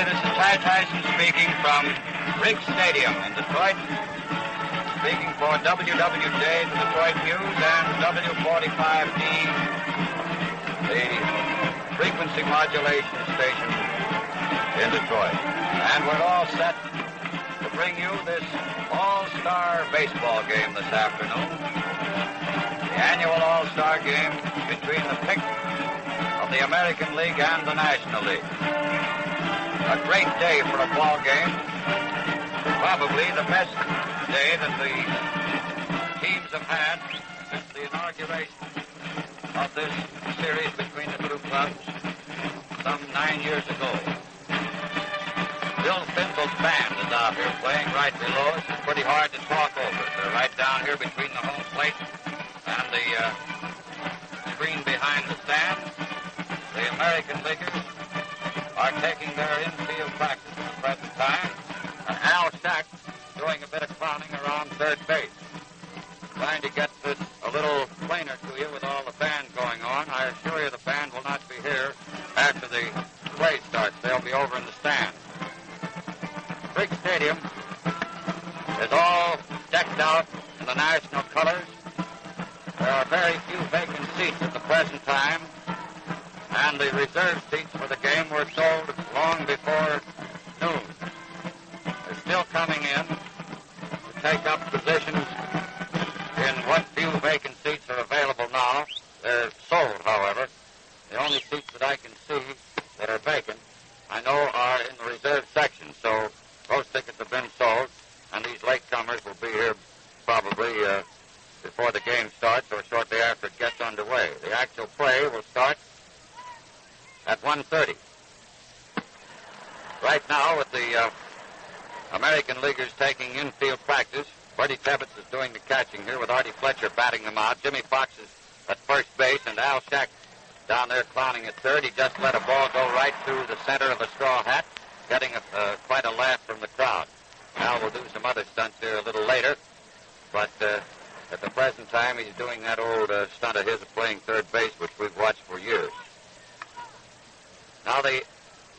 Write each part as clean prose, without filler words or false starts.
everybody. This is Ty Tyson speaking from Briggs Stadium in Detroit, speaking for WWJ, the Detroit News, and W45D, the frequency modulation station in Detroit. And we're all set to bring you this all-star baseball game this afternoon, the annual all-star game between the pick of the American League and the National League. A great day for a ball game. Probably the best day that the teams have had since the inauguration of this series between the two clubs some 9 years ago. Bill Finzel's band is out here playing right below us. It's pretty hard to talk over. They're right down here between the home plate and the screen behind the stand. The American Leaguers are taking their infield practice at the present time. And Al Shack doing a bit of clowning around third base. Trying to get this a little plainer to you with all the band going on. I assure you the band will not be here after the play starts. They'll be over in the stand. Briggs Stadium is all decked out in the national colors. There are very few vacant seats at the present time, and the reserve seats for the game were sold long before noon. They're still coming in to take up positions in what few vacant seats are available now. They're sold, however. The only seats that I can see that are vacant, I know, are in the reserve section, so those tickets have been sold, and these latecomers will be here probably before the game starts or shortly after it gets underway. The actual play will start at 1:30. Right now, with the American Leaguers taking infield practice, Bertie Tebbetts is doing the catching here with Artie Fletcher batting them out. Jimmy Fox is at first base, and Al Shack down there clowning at third. He just let a ball go right through the center of a straw hat, getting quite a laugh from the crowd. Al will do some other stunts here a little later, but at the present time, he's doing that old stunt of his of playing third base, which we've watched for years. Now the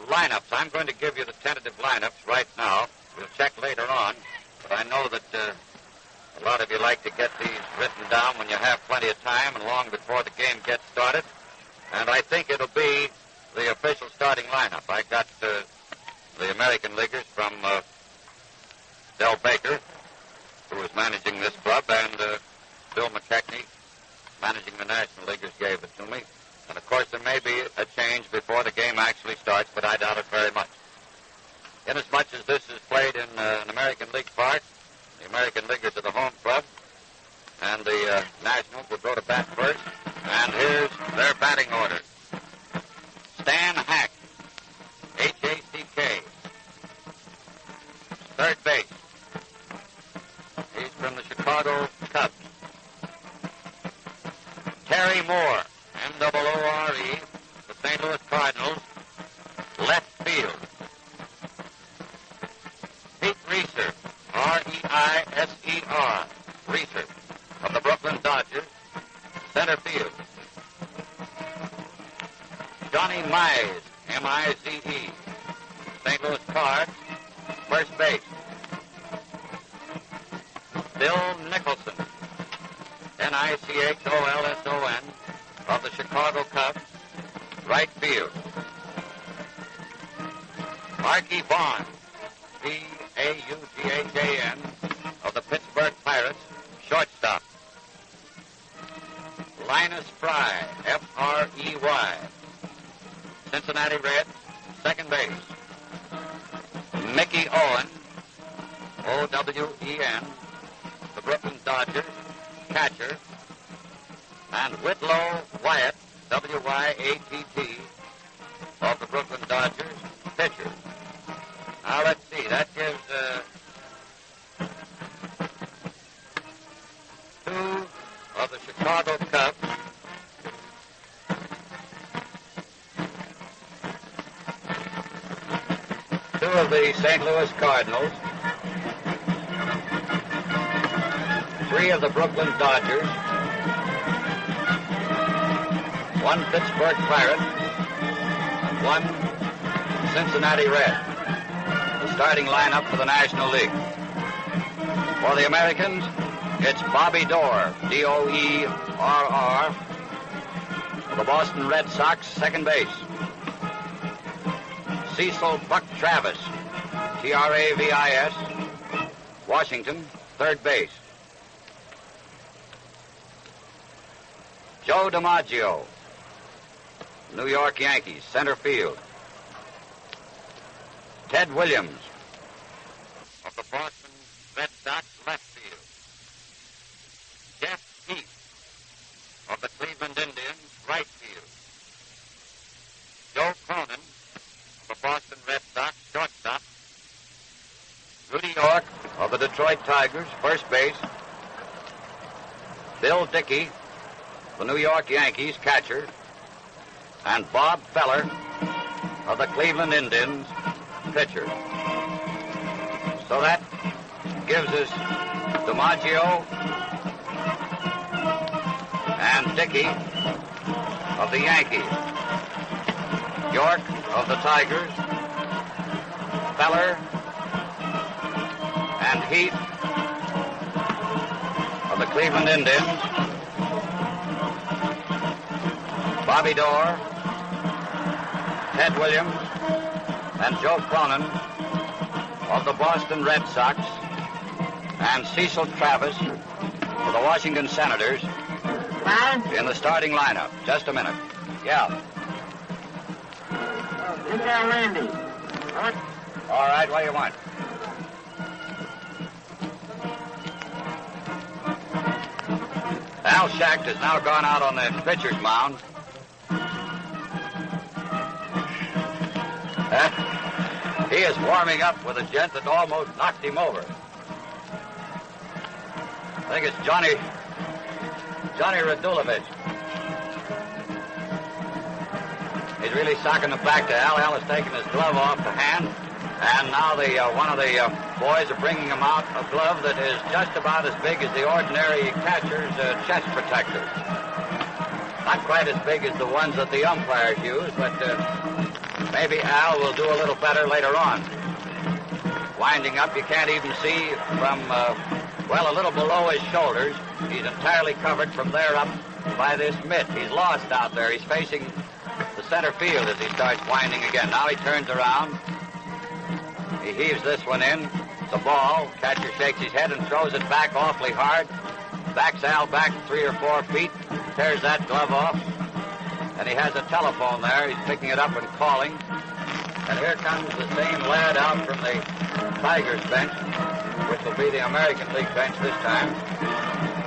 lineups. I'm going to give you the tentative lineups right now. We'll check later on, but I know that a lot of you like to get these written down when you have plenty of time and long before the game gets started. And I think it'll be the official starting lineup. I got the American Leaguers from Del Baker, who was managing this club, and Bill McKechnie, managing the National Leaguers, gave it to me. And, of course, there may be a change before the game actually starts, but I doubt it very much. Inasmuch as this is played in an American League park, the American Leaguers are the home club, and the Nationals will go to bat first. And here's their batting order. Stan Hack, H-A-C-K, third base. He's from the Chicago Cubs. Terry Moore, M-O-O-R-E, the St. Louis Cardinals, left field. Pete Reeser, R-E-I-S-E-R, Reeser, of the Brooklyn Dodgers, center field. Johnny Mize, M-I-Z-E, St. Louis Cards, first base. Bill Nicholson, N-I-C-H-O-L-S-O-N, of the Chicago Cubs, right field. Marky Vaughn, V-A-U-G-H-A-N, of the Pittsburgh Pirates, shortstop. Linus Fry, F-R-E-Y, Cincinnati Reds, second base. Mickey Owen, O-W-E-N, the Brooklyn Dodgers, catcher. And Whitlow Wyatt, W-Y-A-T-T, of the Brooklyn Dodgers, pitcher. Now, let's see. That gives two of the Chicago Cubs. Two of the St. Louis Cardinals. Three of the Brooklyn Dodgers. One Pittsburgh Pirate, and one Cincinnati Red. starting lineup for the National League. For the Americans, it's Bobby Doerr, D-O-E-R-R, for the Boston Red Sox, second base. Cecil Buck Travis, T-R-A-V-I-S, Washington, third base. Joe DiMaggio, New York Yankees, center field. Ted Williams of the Boston Red Sox, left field. Jeff Heath of the Cleveland Indians, right field. Joe Cronin of the Boston Red Sox, shortstop. Rudy York of the Detroit Tigers, first base. Bill Dickey, the New York Yankees, catcher. And Bob Feller of the Cleveland Indians, pitcher. So that gives us DiMaggio and Dickey of the Yankees, York of the Tigers, Feller and Heath of the Cleveland Indians, Bobby Doerr, Ted Williams, and Joe Cronin of the Boston Red Sox, and Cecil Travis of the Washington Senators in the starting lineup. Just a minute. Yeah. Is there Randy? What? All right, what do you want? Al Schacht has now gone out on the pitcher's mound. He is warming up with a gent that almost knocked him over. I think it's Johnny Radulovich. He's really socking them back to Al. Al has taken his glove off the hand, and now one of the boys are bringing him out a glove that is just about as big as the ordinary catcher's chest protector. Not quite as big as the ones that the umpires use, but maybe Al will do a little better later on. Winding up, you can't even see from, a little below his shoulders. He's entirely covered from there up by this mitt. He's lost out there. He's facing the center field as he starts winding again. Now he turns around. He heaves this one in. The ball. Catcher shakes his head and throws it back awfully hard. Backs Al back 3 or 4 feet. Tears that glove off. And he has a telephone there. He's picking it up and calling. And here comes the same lad out from the Tigers bench, which will be the American League bench this time,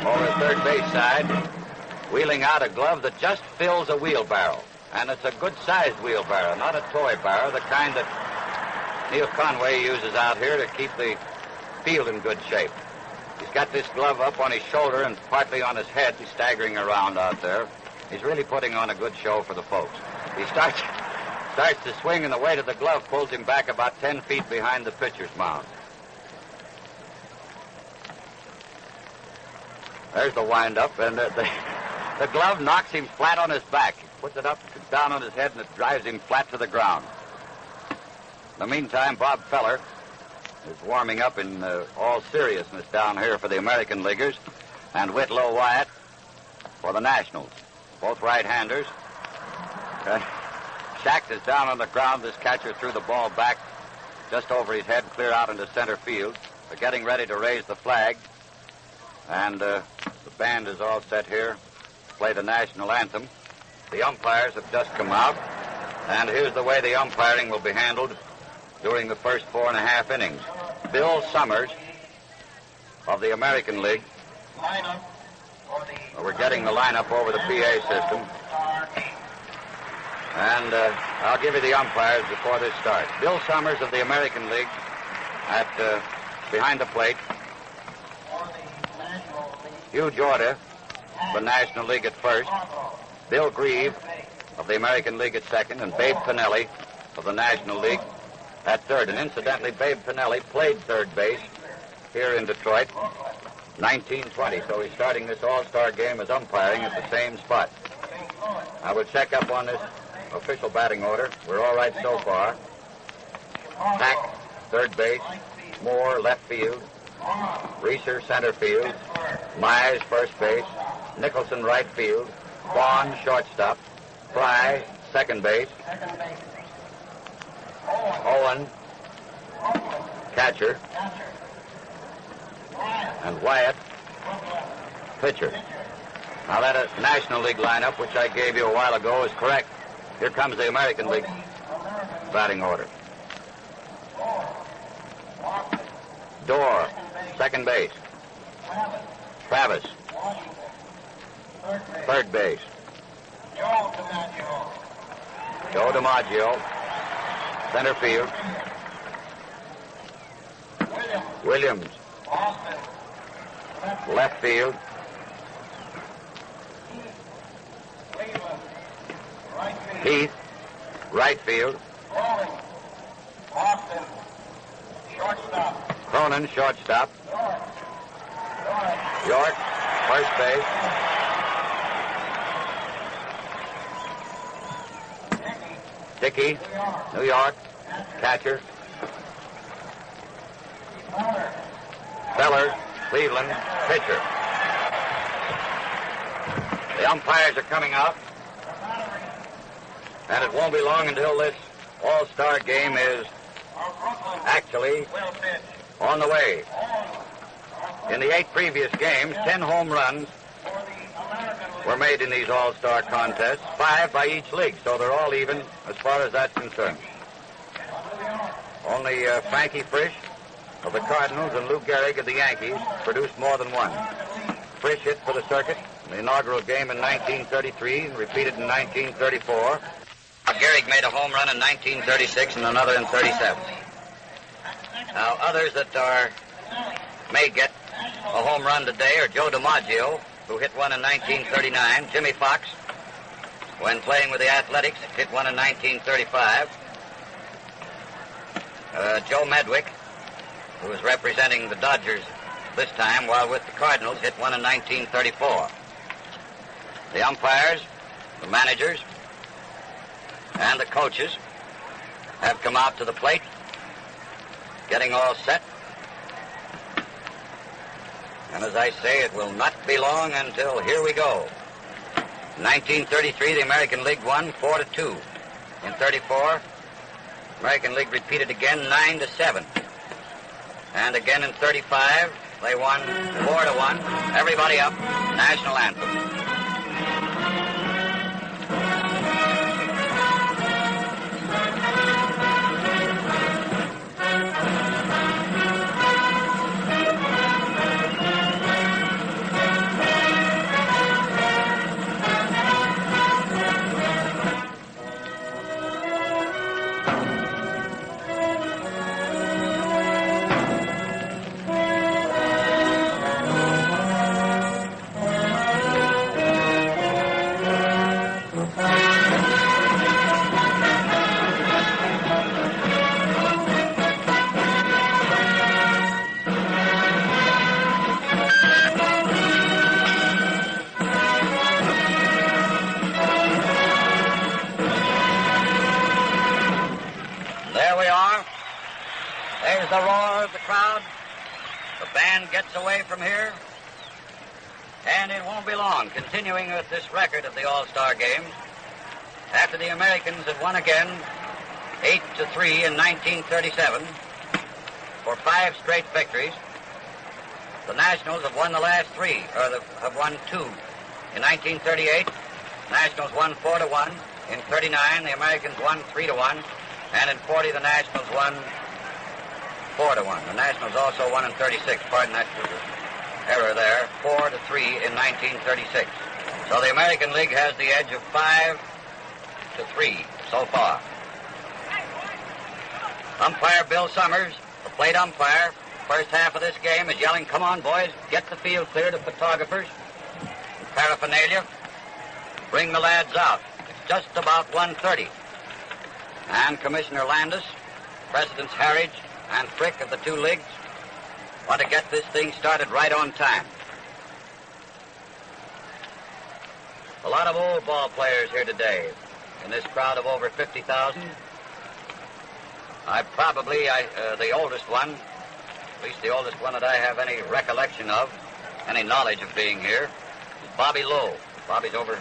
over the third base side, wheeling out a glove that just fills a wheelbarrow. And it's a good-sized wheelbarrow, not a toy barrow, the kind that Neil Conway uses out here to keep the field in good shape. He's got this glove up on his shoulder and partly on his head. He's staggering around out there. He's really putting on a good show for the folks. He starts to swing, and the weight of the glove pulls him back about 10 feet behind the pitcher's mound. There's the wind-up, and the glove knocks him flat on his back. He puts it up, down on his head, and it drives him flat to the ground. In the meantime, Bob Feller is warming up in all seriousness down here for the American Leaguers, and Whitlow Wyatt for the Nationals. Both right-handers. Schacht is down on the ground. This catcher threw the ball back just over his head, clear out into center field. They're getting ready to raise the flag. And the band is all set here to play the national anthem. The umpires have just come out. And here's the way the umpiring will be handled during the first 4.5 innings. Bill Summers of the American League. We're getting the lineup over the PA system. And I'll give you the umpires before this starts. Bill Summers of the American League behind the plate. Hugh Jorda, the National League at first. Bill Grieve of the American League at second. And Babe Pinelli of the National League at third. And incidentally, Babe Pinelli played third base here in Detroit 1920. So he's starting this all-star game as umpiring at the same spot. I will check up on this official batting order. We're all right so far. Hack third base. Moore, left field. Reeser, center field. Myers, first base. Nicholson, right field. Vaughn, shortstop. Fry, second base. Owen, catcher. And Wyatt, pitcher. Now that National League lineup, which I gave you a while ago, is correct. Here comes the American League batting order. Dorr, second base. Travis, third base. Joe DiMaggio, center field. Williams, left field. Heath, right field. Cronin, shortstop. York, first base. Dickey, New York, catcher. Feller, Cleveland, pitcher. The umpires are coming out, and it won't be long until this all-star game is actually on the way. In the 8 previous games, 10 home runs were made in these all-star contests, 5 by each league, so they're all even as far as that's concerned. Only Frankie Frisch of the Cardinals and Lou Gehrig of the Yankees produced more than one. Frisch hit for the circuit in the inaugural game in 1933 and repeated in 1934. Gehrig made a home run in 1936 and another in 37. Now, others that may get a home run today are Joe DiMaggio, who hit one in 1939. Jimmy Fox, when playing with the Athletics, hit one in 1935. Joe Medwick, who was representing the Dodgers this time while with the Cardinals, hit one in 1934. The umpires, the managers, and the coaches have come out to the plate, getting all set. And as I say, it will not be long until here we go. In 1933, the American League won 4-2. In 34, American League repeated again 9-7. And again in 35, they won 4-1. Everybody up, national anthem. There's the roar of the crowd. The band gets away from here. And it won't be long, continuing with this record of the All-Star Games. After the Americans had won again 8-3 in 1937 for 5 straight victories, the Nationals have won the last 3, or have won 2. In 1938, Nationals won 4-1. In 39, the Americans won 3-1. And in 40, the Nationals won 4-1. The Nationals also won in 36. Pardon, that was an error there. 4-3 in 1936. So the American League has the edge of 5-3 so far. Umpire Bill Summers, the plate umpire, first half of this game is yelling, "Come on, boys, get the field clear to photographers and paraphernalia. Bring the lads out. It's just about 1:30. And Commissioner Landis, Presidents Harridge and Frick of the 2 leagues want to get this thing started right on time. A lot of old ball players here today in this crowd of over 50,000. The oldest one, at least the oldest one that I have any recollection of, any knowledge of being here, is Bobby Lowe. Bobby's over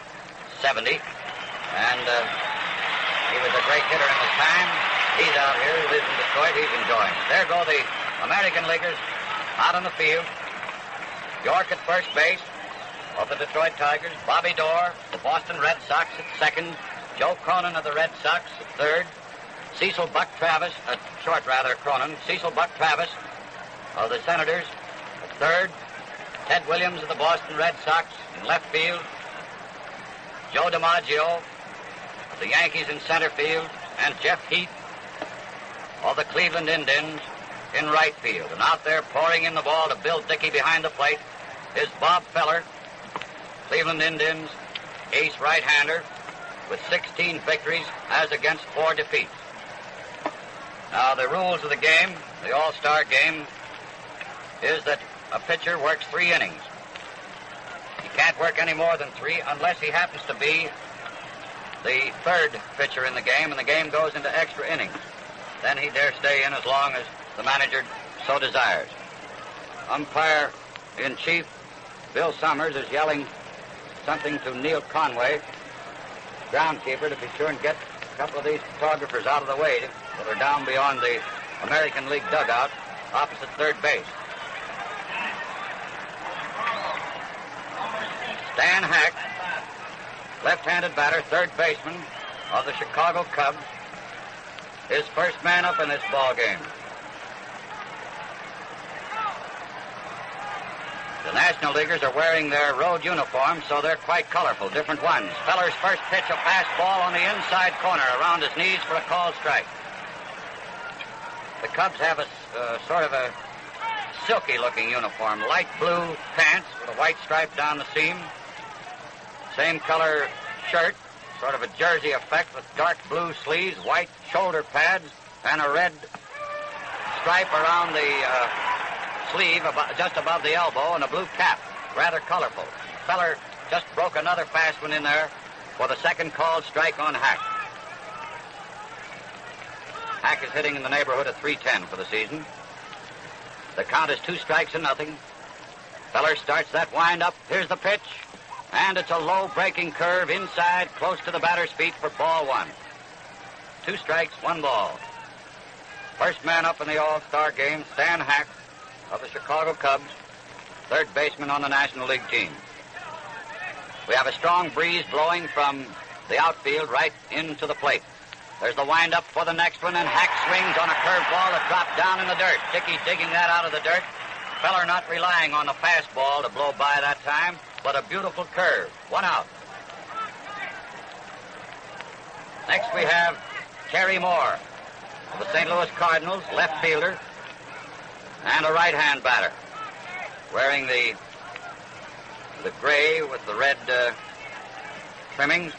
70, and he was a great hitter in his time. He's out here, he lives in Detroit, he's enjoying it. There go the American Leaguers out on the field. York at first base of the Detroit Tigers. Bobby Dorr, the Boston Red Sox at second. Joe Cronin of the Red Sox at third. Cecil Buck Travis, Cronin. Cecil Buck Travis of the Senators at third. Ted Williams of the Boston Red Sox in left field. Joe DiMaggio of the Yankees in center field. And Jeff Heath of the Cleveland Indians in right field. And out there pouring in the ball to Bill Dickey behind the plate is Bob Feller, Cleveland Indians ace right-hander with 16 victories as against 4 defeats. Now, the rules of the game, the All-Star game, is that a pitcher works 3 innings. He can't work any more than 3 unless he happens to be the third pitcher in the game, and the game goes into extra innings. Then he dare stay in as long as the manager so desires. Umpire-in-chief Bill Summers is yelling something to Neil Conway, groundskeeper, to be sure and get a couple of these photographers out of the way that are down beyond the American League dugout opposite third base. Stan Hack, left-handed batter, third baseman of the Chicago Cubs, is first man up in this ball game. The National Leaguers are wearing their road uniforms, so they're quite colorful, different ones. Feller's first pitch, a fastball on the inside corner around his knees for a called strike. The Cubs have a sort of a silky-looking uniform, light blue pants with a white stripe down the seam, same color shirt, sort of a jersey effect with dark blue sleeves, white shoulder pads, and a red stripe around the sleeve just above the elbow, and a blue cap, rather colorful. Feller just broke another fast one in there for the second called strike on Hack. Hack is hitting in the neighborhood of .310 for the season. The count is 2-0. Feller starts that wind-up. Here's the pitch, and it's a low breaking curve inside, close to the batter's feet for ball 1. 2 strikes, 1 ball. First man up in the All-Star game, Stan Hack of the Chicago Cubs, third baseman on the National League team. We have a strong breeze blowing from the outfield right into the plate. There's the windup for the next one, and Hack swings on a curveball that dropped down in the dirt. Dickey digging that out of the dirt. Feller not relying on the fastball to blow by that time, but a beautiful curve. 1 out. Next we have Terry Moore of the St. Louis Cardinals, left fielder, and a right-hand batter, wearing the gray with the red trimmings.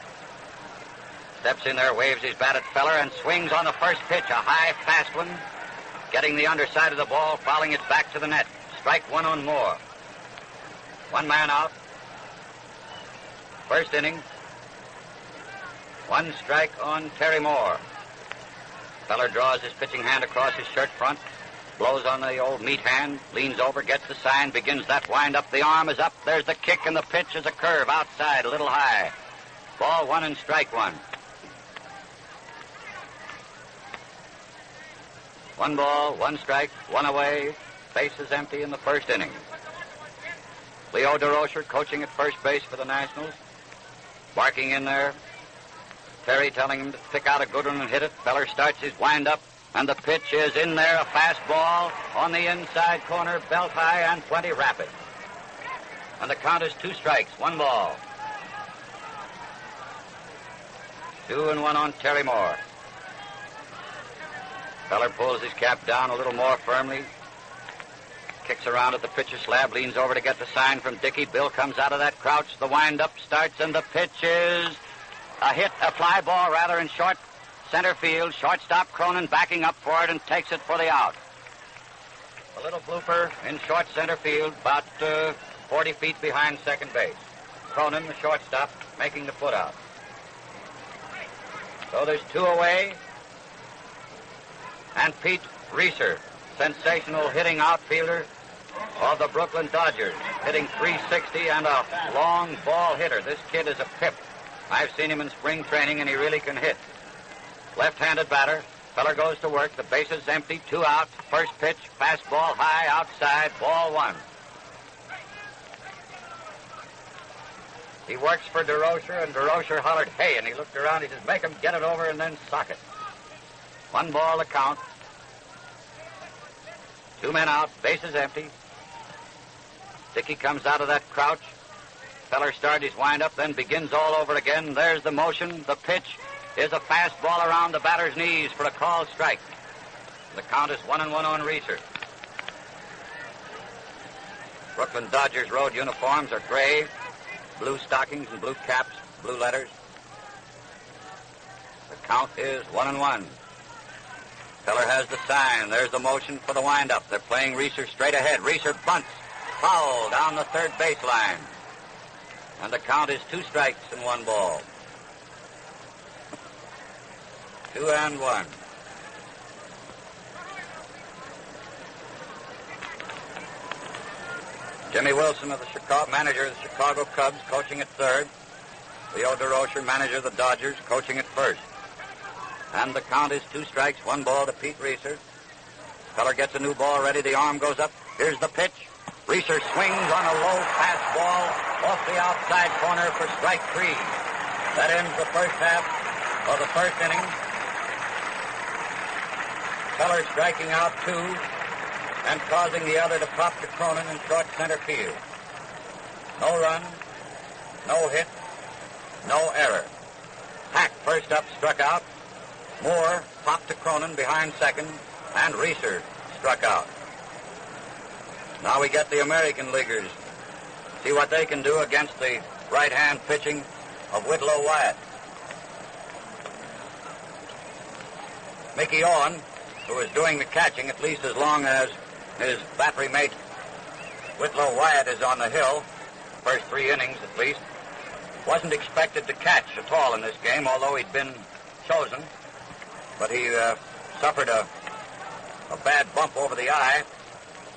Steps in there, waves his bat at Feller, and swings on the first pitch, a high, fast one, getting the underside of the ball, fouling it back to the net. Strike 1 on Moore. 1 man out. First inning. 1 strike on Terry Moore. Feller draws his pitching hand across his shirt front, blows on the old meat hand, leans over, gets the sign, begins that wind-up. The arm is up. There's the kick, and the pitch is a curve outside, a little high. Ball 1 and strike 1. 1 ball, 1 strike, 1 away. Bases empty in the first inning. Leo DeRocher coaching at first base for the Nationals, barking in there. Terry telling him to pick out a good one and hit it. Feller starts his wind-up, and the pitch is in there, a fastball on the inside corner, belt high and plenty rapid. And the count is 2 strikes, 1 ball. 2-1 on Terry Moore. Feller pulls his cap down a little more firmly, kicks around at the pitcher's slab, leans over to get the sign from Dickey. Bill comes out of that crouch. The wind-up starts, and the pitch is a fly ball rather in short center field. Shortstop Cronin backing up for it and takes it for the out. A little blooper in short center field, about 40 feet behind second base. Cronin, the shortstop, making the put out. So there's 2 away. And Pete Reeser, sensational hitting outfielder of the Brooklyn Dodgers, hitting .360 and a long ball hitter. This kid is a pip. I've seen him in spring training, and he really can hit. Left-handed batter. Feller goes to work. The base is empty. 2 out. First pitch. Fastball high outside. Ball 1. He works for DeRocher, and DeRocher hollered, "Hey," and he looked around. He says, "Make him get it over and then sock it." 1 ball to count. 2 men out. Base is empty. Dickey comes out of that crouch. Feller starts his windup, then begins all over again. There's the motion. The pitch is a fastball around the batter's knees for a called strike. The count is 1-1 on Reeser. Brooklyn Dodgers road uniforms are gray, blue stockings and blue caps, blue letters. The count is 1-1. Feller has the sign. There's the motion for the windup. They're playing Reeser straight ahead. Reeser bunts. Foul down the third baseline. And the count is 2 strikes and 1 ball. 2-1. Jimmy Wilson, manager of the Chicago Cubs, coaching at third. Leo DeRocher, manager of the Dodgers, coaching at first. And the count is 2 strikes, 1 ball to Pete Reeser. Feller gets a new ball ready. The arm goes up. Here's the pitch. Reeser swings on a low fastball off the outside corner for strike 3. That ends the first half of the first inning. Feller striking out 2 and causing the other to pop to Cronin in short center field. No run, no hit, no error. Hack first up struck out. Moore popped to Cronin behind second, and Reeser struck out. Now we get the American Leaguers. See what they can do against the right-hand pitching of Whitlow Wyatt. Mickey Owen, who is doing the catching at least as long as his battery mate Whitlow Wyatt is on the hill, first 3 innings at least, wasn't expected to catch at all in this game, although he'd been chosen. But he suffered a bad bump over the eye,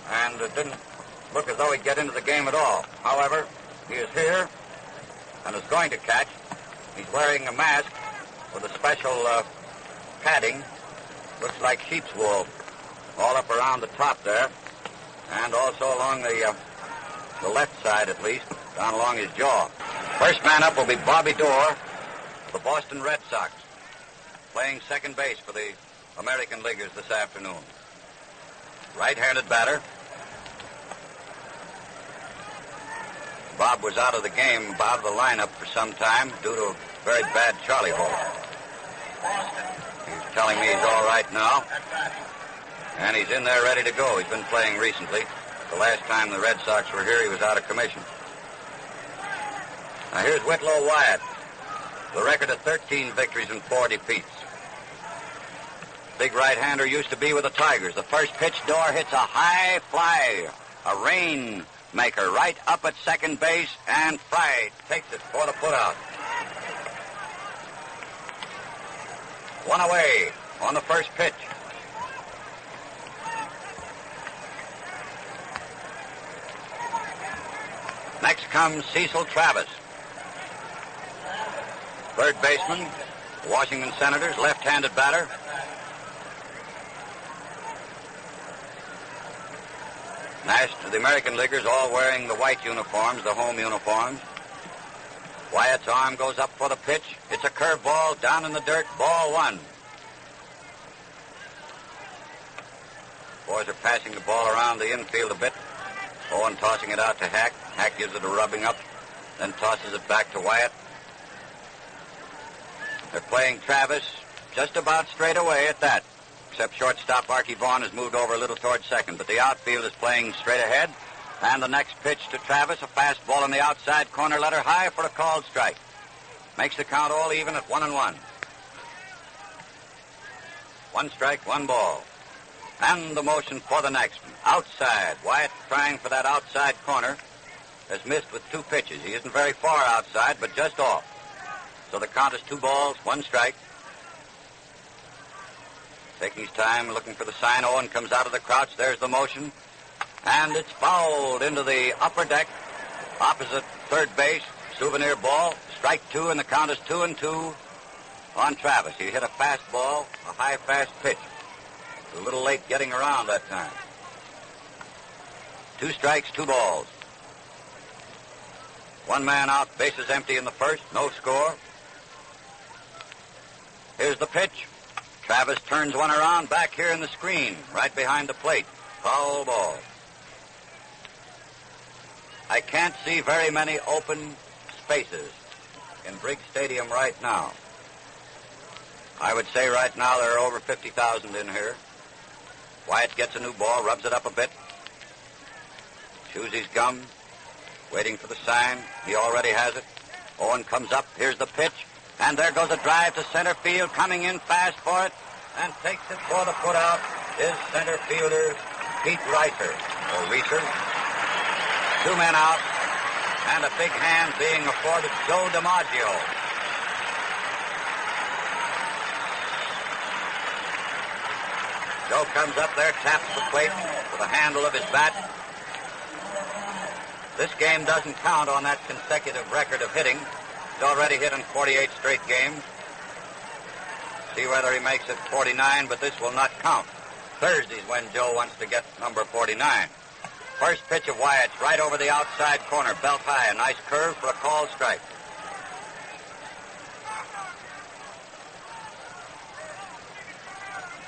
and it didn't look as though he'd get into the game at all. However, he is here and is going to catch. He's wearing a mask with a special padding. Looks like sheep's wool all up around the top there, and also along the left side at least, down along his jaw. First man up will be Bobby Doerr, the Boston Red Sox, playing second base for the American Leaguers this afternoon. Right-handed batter. Bob was out of the game, out of the lineup for some time due to a very bad Charlie hole. He's telling me he's all right now, and he's in there ready to go. He's been playing recently. The last time the Red Sox were here, he was out of commission. Now here's Whitlow Wyatt, the record of 13 victories and 4 defeats. Big right-hander used to be with the Tigers. The first pitch, Doerr hits a high fly, a rainmaker right up at second base, and Fry takes it for the putout. 1 away on the first pitch. Next comes Cecil Travis, third baseman, Washington Senators, left-handed batter. The American Leaguers all wearing the white uniforms, the home uniforms. Wyatt's arm goes up for the pitch. It's a curveball down in the dirt, ball 1. Boys are passing the ball around the infield a bit. Owen tossing it out to Hack. Hack gives it a rubbing up, then tosses it back to Wyatt. They're playing Travis just about straight away at that, except shortstop Archie Vaughn has moved over a little towards second. But the outfield is playing straight ahead, and the next pitch to Travis, a fastball on the outside corner, let her high for a called strike. Makes the count all even at 1-1. 1 strike, 1 ball. And the motion for the next one. Outside. Wyatt trying for that outside corner. Has missed with 2 pitches. He isn't very far outside, but just off. So the count is 2 balls, 1 strike. Taking his time, looking for the sign. Owen comes out of the crouch. There's the motion. And it's fouled into the upper deck, opposite third base. Souvenir ball. Strike two, and the count is 2-2 on Travis. He hit a fastball, a high, fast pitch. A little late getting around that time. 2 strikes, 2 balls. 1 man out, bases empty in the first, no score. Here's the pitch. Travis turns one around back here in the screen, right behind the plate. Foul ball. I can't see very many open spaces in Briggs Stadium right now. I would say right now there are over 50,000 in here. Wyatt gets a new ball, rubs it up a bit. Chews his gum, waiting for the sign. He already has it. Owen comes up. Here's the pitch. And there goes a drive to center field, coming in fast for it, and takes it for the putout is center fielder Pete Reiser, or Reiser. 2 men out, and a big hand being afforded Joe DiMaggio. Joe comes up there, taps the plate with the handle of his bat. This game doesn't count on that consecutive record of hitting. He's already hit in 48 straight games. See whether he makes it 49, but this will not count. Thursday's when Joe wants to get number 49. First pitch of Wyatt's right over the outside corner, belt high, a nice curve for a called strike.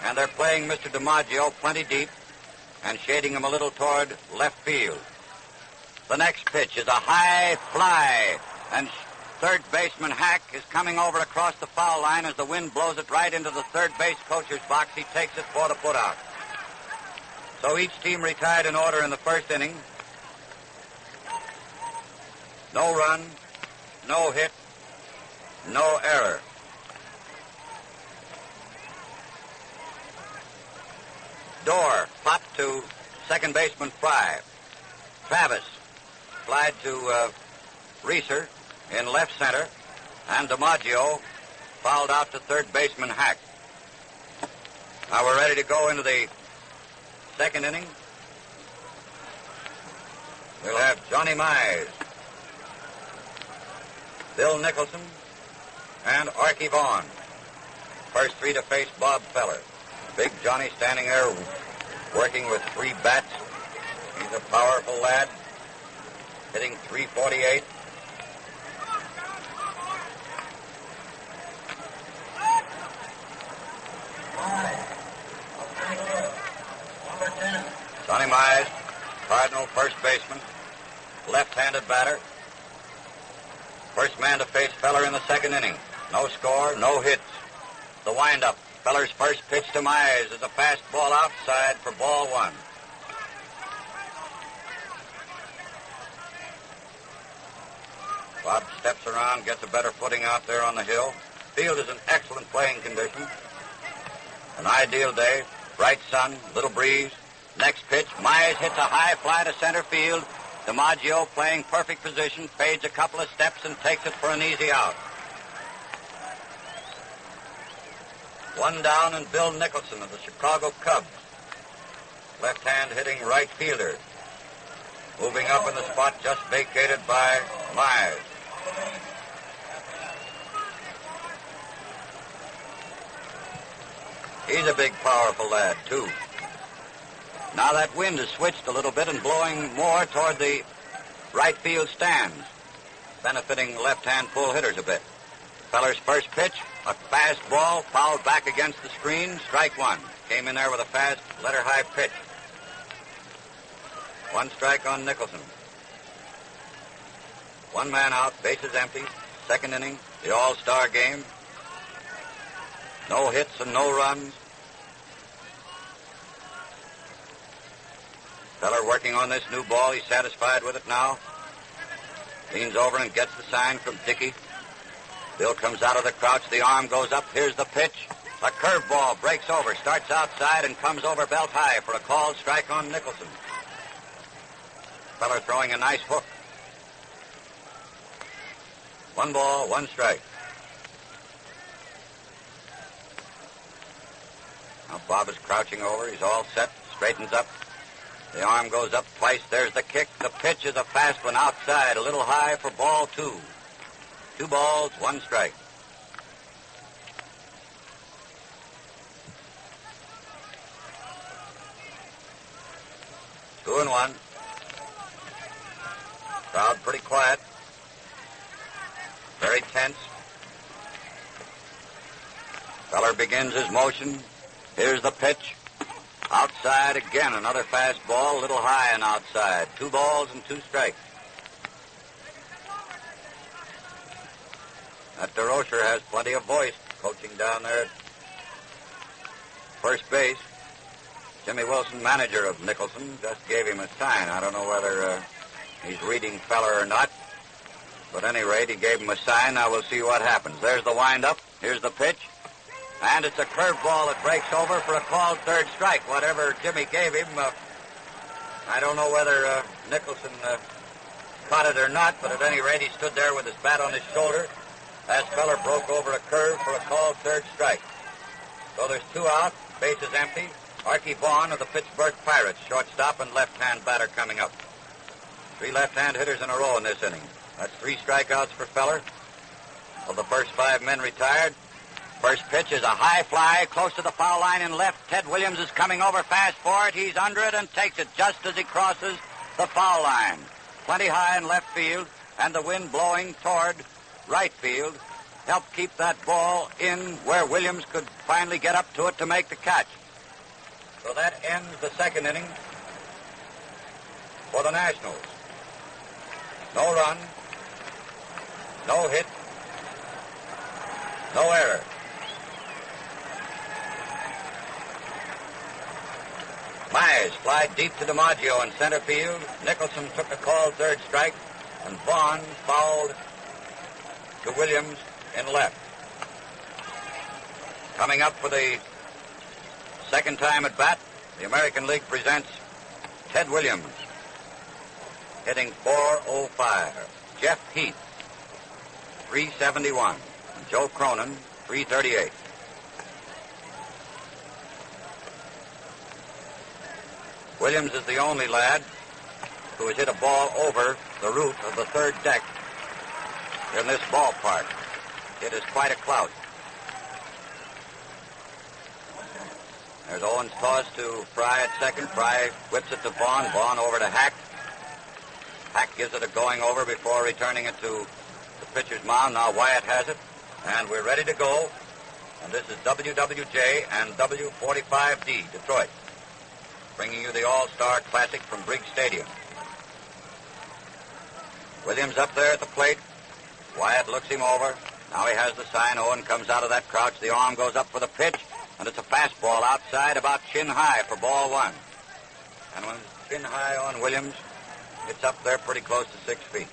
And they're playing Mr. DiMaggio plenty deep and shading him a little toward left field. The next pitch is a high fly, and third baseman Hack is coming over across the foul line as the wind blows it right into the third base coacher's box. He takes it for the putout. So each team retired in order in the first inning. No run, no hit, no error. Dorr popped to second baseman Fry. Travis flied to Reiser in left center, and DiMaggio fouled out to third baseman Hack. Now we're ready to go into the second inning. We'll have Johnny Mize, Bill Nicholson, and Archie Vaughn. First 3 to face Bob Feller. Big Johnny standing there working with 3 bats. He's a powerful lad, hitting .348. Johnny Mize, Cardinal first baseman, left-handed batter. First man to face Feller in the second inning. No score, no hits. The windup. Feller's first pitch to Mize is a fastball outside for ball 1. Bob steps around, gets a better footing out there on the hill. Field is in excellent playing condition. An ideal day, bright sun, little breeze. Next pitch, Mize hits a high fly to center field. DiMaggio playing perfect position, fades a couple of steps and takes it for an easy out. 1 down, and Bill Nicholson of the Chicago Cubs. Left hand hitting right fielder. Moving up in the spot just vacated by Mize. He's a big, powerful lad, too. Now that wind has switched a little bit and blowing more toward the right field stands, benefiting left-hand pull hitters a bit. Feller's first pitch, a fast ball, fouled back against the screen, strike 1. Came in there with a fast, letter-high pitch. 1 strike on Nicholson. 1 man out, bases empty. Second inning, the all-star game. No hits and no runs. Feller working on this new ball. He's satisfied with it now. Leans over and gets the sign from Dickey. Bill comes out of the crouch. The arm goes up. Here's the pitch. A curveball breaks over, starts outside, and comes over belt high for a called strike on Nicholson. Feller throwing a nice hook. 1 ball, 1 strike. Now Bob is crouching over. He's all set, straightens up. The arm goes up twice. There's the kick. The pitch is a fast one outside, a little high for ball 2. 2 balls, 1 strike. Two and one. Crowd pretty quiet. Very tense. Feller begins his motion. Here's the pitch. Outside again, another fastball, a little high and outside. 2 balls and 2 strikes. That DeRocher has plenty of voice, coaching down there at first base. Jimmy Wilson, manager of Nicholson, just gave him a sign. I don't know whether he's reading Feller or not. But at any rate, he gave him a sign. Now we'll see what happens. There's the windup. Here's the pitch. And it's a curveball that breaks over for a called third strike. Whatever Jimmy gave him, I don't know whether Nicholson caught it or not, but at any rate, he stood there with his bat on his shoulder as Feller broke over a curve for a called third strike. So there's 2 out, base is empty. Archie Vaughn of the Pittsburgh Pirates, shortstop and left-hand batter coming up. 3 left-hand hitters in a row in this inning. That's 3 strikeouts for Feller. Of the first 5 men retired. First pitch is a high fly close to the foul line in left. Ted Williams is coming over fast for it. He's under it and takes it just as he crosses the foul line. Plenty high in left field, and the wind blowing toward right field helped keep that ball in where Williams could finally get up to it to make the catch. So that ends the second inning for the Nationals. No run, no hit, no error. Myers flied deep to DiMaggio in center field. Nicholson took a called third strike, and Vaughn fouled to Williams in left. Coming up for the second time at bat, the American League presents Ted Williams, hitting .405. Jeff Heath, .371. And Joe Cronin, .338. Williams is the only lad who has hit a ball over the roof of the third deck in this ballpark. It is quite a clout. There's Owens' toss to Fry at second. Fry whips it to Vaughn. Vaughn over to Hack. Hack gives it a going over before returning it to the pitcher's mound. Now Wyatt has it, and we're ready to go. And this is WWJ and W45D, Detroit, bringing you the All-Star Classic from Briggs Stadium. Williams up there at the plate. Wyatt looks him over. Now he has the sign. Owen comes out of that crouch. The arm goes up for the pitch, and it's a fastball outside about chin high for ball 1. And when it's chin high on Williams, it's up there pretty close to 6 feet.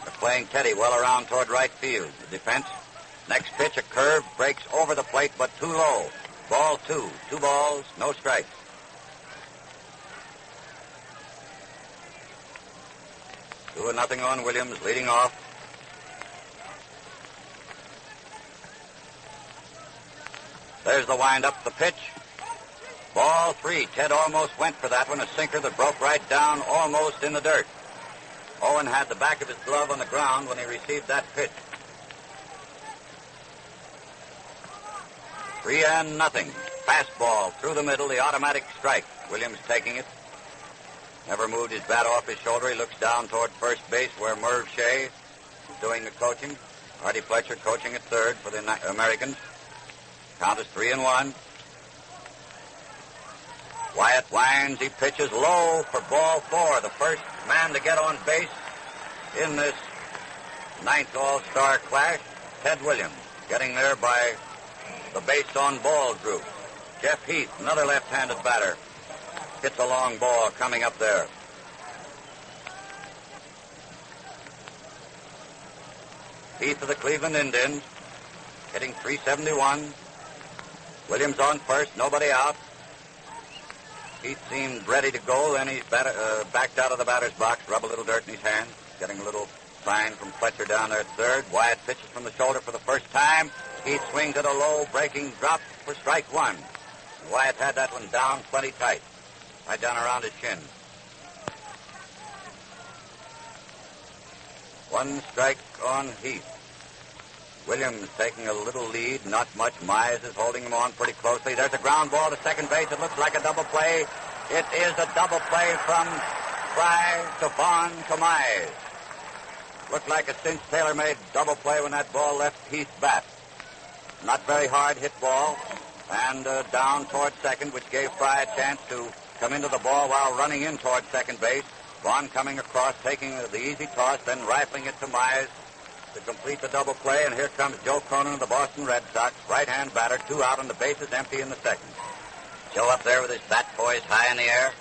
They're playing Teddy well around toward right field. The defense. Next pitch, a curve, breaks over the plate, but too low. Ball 2. 2 balls, no strikes. Two and nothing on Williams, leading off. There's the wind-up, the pitch. Ball 3. Ted almost went for that one, a sinker that broke right down almost in the dirt. Owen had the back of his glove on the ground when he received that pitch. 3-0. Fastball through the middle, the automatic strike. Williams taking it. Never moved his bat off his shoulder. He looks down toward first base where Merv Shea is doing the coaching. Artie Fletcher coaching at third for the Americans. Count is 3-1. Wyatt winds. He pitches low for ball 4. The first man to get on base in this 9th All-Star clash, Ted Williams, getting there by the base on ball group. Jeff Heath, another left-handed batter, hits a long ball coming up there. Heath of the Cleveland Indians, hitting .371. Williams on first, nobody out. Heath seemed ready to go, then he's backed out of the batter's box, rubbed a little dirt in his hand, getting a little Sign from Fletcher down there at third. Wyatt pitches from the shoulder for the first time. He swings at a low breaking drop for strike one. Wyatt had that one down plenty tight. Right down around his chin. One strike on Heath. Williams taking a little lead, not much. Mize is holding him on pretty closely. There's a ground ball to second base. It looks like a double play. It is a double play from Fry to Vaughn to Mize. Looked like a cinch tailor-made double play when that ball left Heath's bat. Not very hard hit ball, and down toward second, which gave Fry a chance to come into the ball while running in toward second base. Vaughn coming across, taking the easy toss, then rifling it to Mize to complete the double play, and here comes Joe Cronin of the Boston Red Sox, right-hand batter, 2 out, and the bases empty in the second. Joe up there with his bat poised high in the air,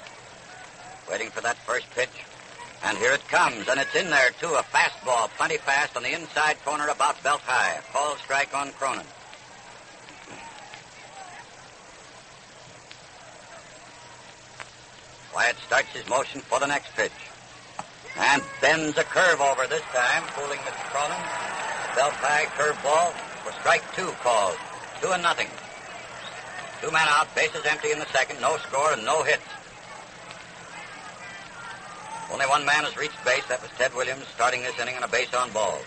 waiting for that first pitch. And here it comes, and it's in there, too, a fastball, plenty fast on the inside corner about belt high. Called strike on Cronin. Wyatt starts his motion for the next pitch. And bends a curve over this time, fooling Mr. Cronin. Belt high curve ball for strike 2 called. 2-0. 2 men out, bases empty in the second, no score and no hits. Only one man has reached base. That was Ted Williams, starting this inning on a base on balls.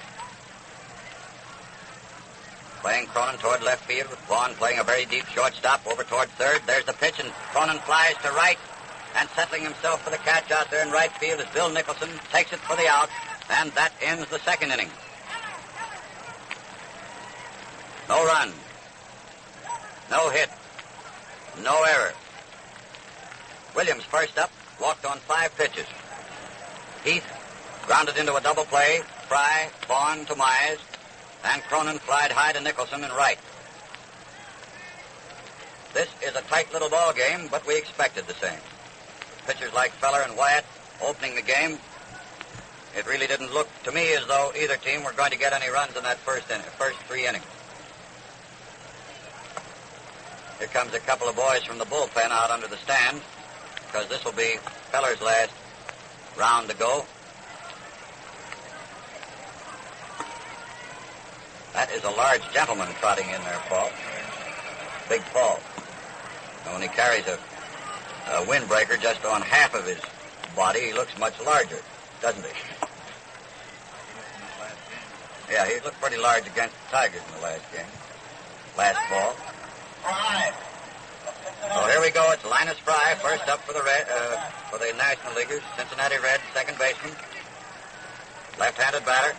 Playing Cronin toward left field with Vaughn playing a very deep shortstop over toward third. There's the pitch, and Cronin flies to right, and settling himself for the catch out there in right field is Bill Nicholson. Takes it for the out, and that ends the second inning. No run. No hit. No error. Williams first up, walked on 5 pitches. Heath grounded into a double play. Fry, Vaughn to Mize, and Cronin flied high to Nicholson in right. This is a tight little ball game, but we expected the same. Pitchers like Feller and Wyatt opening the game. It really didn't look to me as though either team were going to get any runs in that first 3 innings. Here comes a couple of boys from the bullpen out under the stand, because this will be Feller's last round to go. That is a large gentleman trotting in there, Paul. Big Paul. And when he carries a windbreaker just on half of his body, he looks much larger, doesn't he? Yeah, he looked pretty large against the Tigers in the last game. Last fall. So here we go. It's Linus Fry, first up for the National Leaguers. Cincinnati Reds, second baseman. Left-handed batter.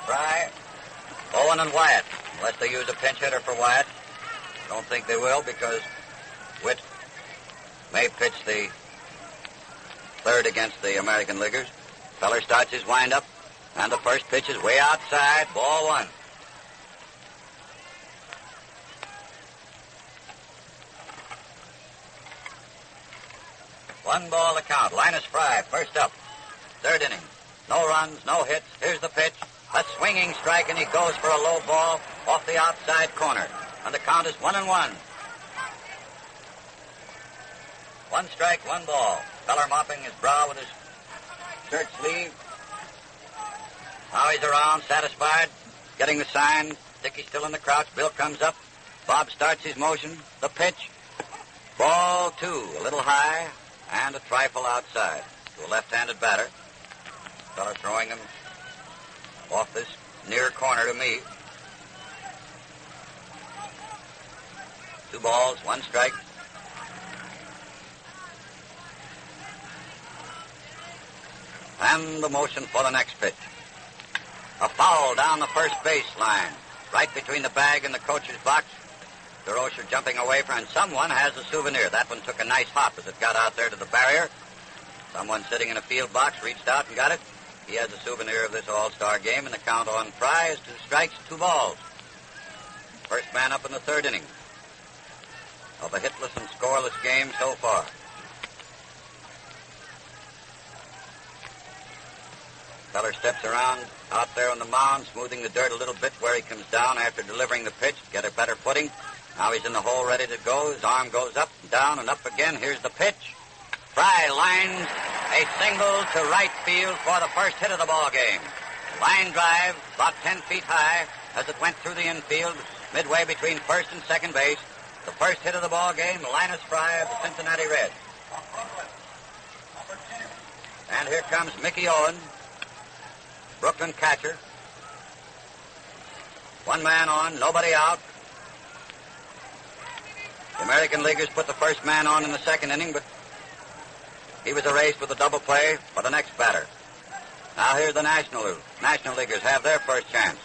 Fry, Owen, and Wyatt. Unless they use a pinch hitter for Wyatt. Don't think they will, because Witt may pitch the third against the American Leaguers. Feller starts his windup, and the first pitch is way outside. Ball 1. One ball to count. Linus Fry, first up. Third inning. No runs, no hits. Here's the pitch. A swinging strike, and he goes for a low ball off the outside corner. And the count is 1-1. 1 strike, 1 ball. Feller mopping his brow with his shirt sleeve. Now he's around, satisfied, getting the sign. Dickey's still in the crouch. Bill comes up. Bob starts his motion. The pitch. Ball 2, a little high, and a trifle outside to a left-handed batter. Feller throwing him off this near corner to me. 2 balls, 1 strike. And the motion for the next pitch. A foul down the first base line, right between the bag and the coach's box. DeRocher jumping away from, and someone has a souvenir. That one took a nice hop as it got out there to the barrier. Someone sitting in a field box reached out and got it. He has a souvenir of this all-star game, and the count on Fry is 2 strikes, 2 balls. First man up in the third inning of a hitless and scoreless game so far. Feller steps around out there on the mound, smoothing the dirt a little bit where he comes down after delivering the pitch, get a better footing. Now he's in the hole ready to go. His arm goes up and down and up again. Here's the pitch. Fry lines A single to right field for the first hit of the ball game. Line drive, about 10 feet high, as it went through the infield, midway between first and second base. The first hit of the ball game, Linus Fry of the Cincinnati Reds. And here comes Mickey Owen, Brooklyn catcher. One man on, nobody out. The American Leaguers put the first man on in the second inning, but he was erased with a double play for the next batter. Now here's the National Leaguers have their first chance.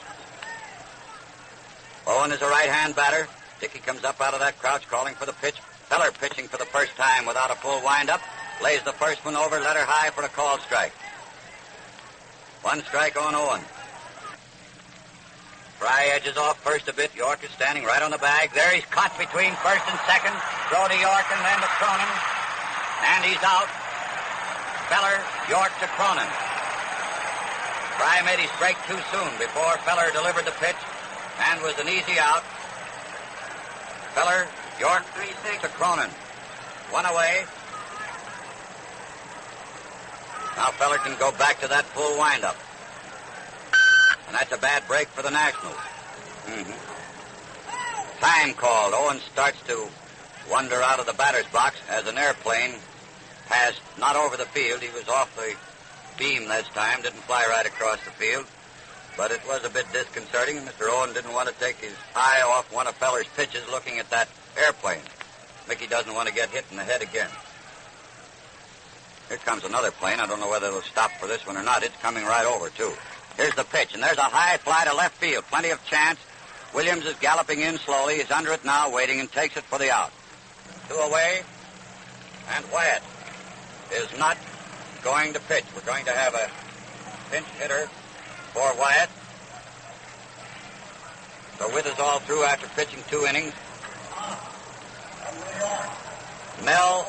Owen is a right-hand batter. Dickey comes up out of that crouch calling for the pitch. Feller pitching for the first time without a full wind-up. Lays the first one over, let her high for a called strike. One strike on Owen. Fry edges off first a bit. York is standing right on the bag. There he's caught between first and second. Throw to York and then to Cronin. And he's out. Feller, York to Cronin. Fry made his break too soon before Feller delivered the pitch and was an easy out. Feller, York to Cronin. One away. Now Feller can go back to that full windup. And that's a bad break for the Nationals. Time called. Owen starts to wander out of the batter's box as an airplane passed not over the field. He was off the beam this time, didn't fly right across the field. But it was a bit disconcerting. Mr. Owen didn't want to take his eye off one of Feller's pitches looking at that airplane. Mickey doesn't want to get hit in the head again. Here comes another plane. I don't know whether it'll stop for this one or not. It's coming right over, too. Here's the pitch, and there's a high fly to left field. Plenty of chance. Williams is galloping in slowly. He's under it now, waiting, and takes it for the out. Two away, and Wyatt is not going to pitch. We're going to have a pinch hitter for Wyatt. So with us all through after pitching 2 innings. Mel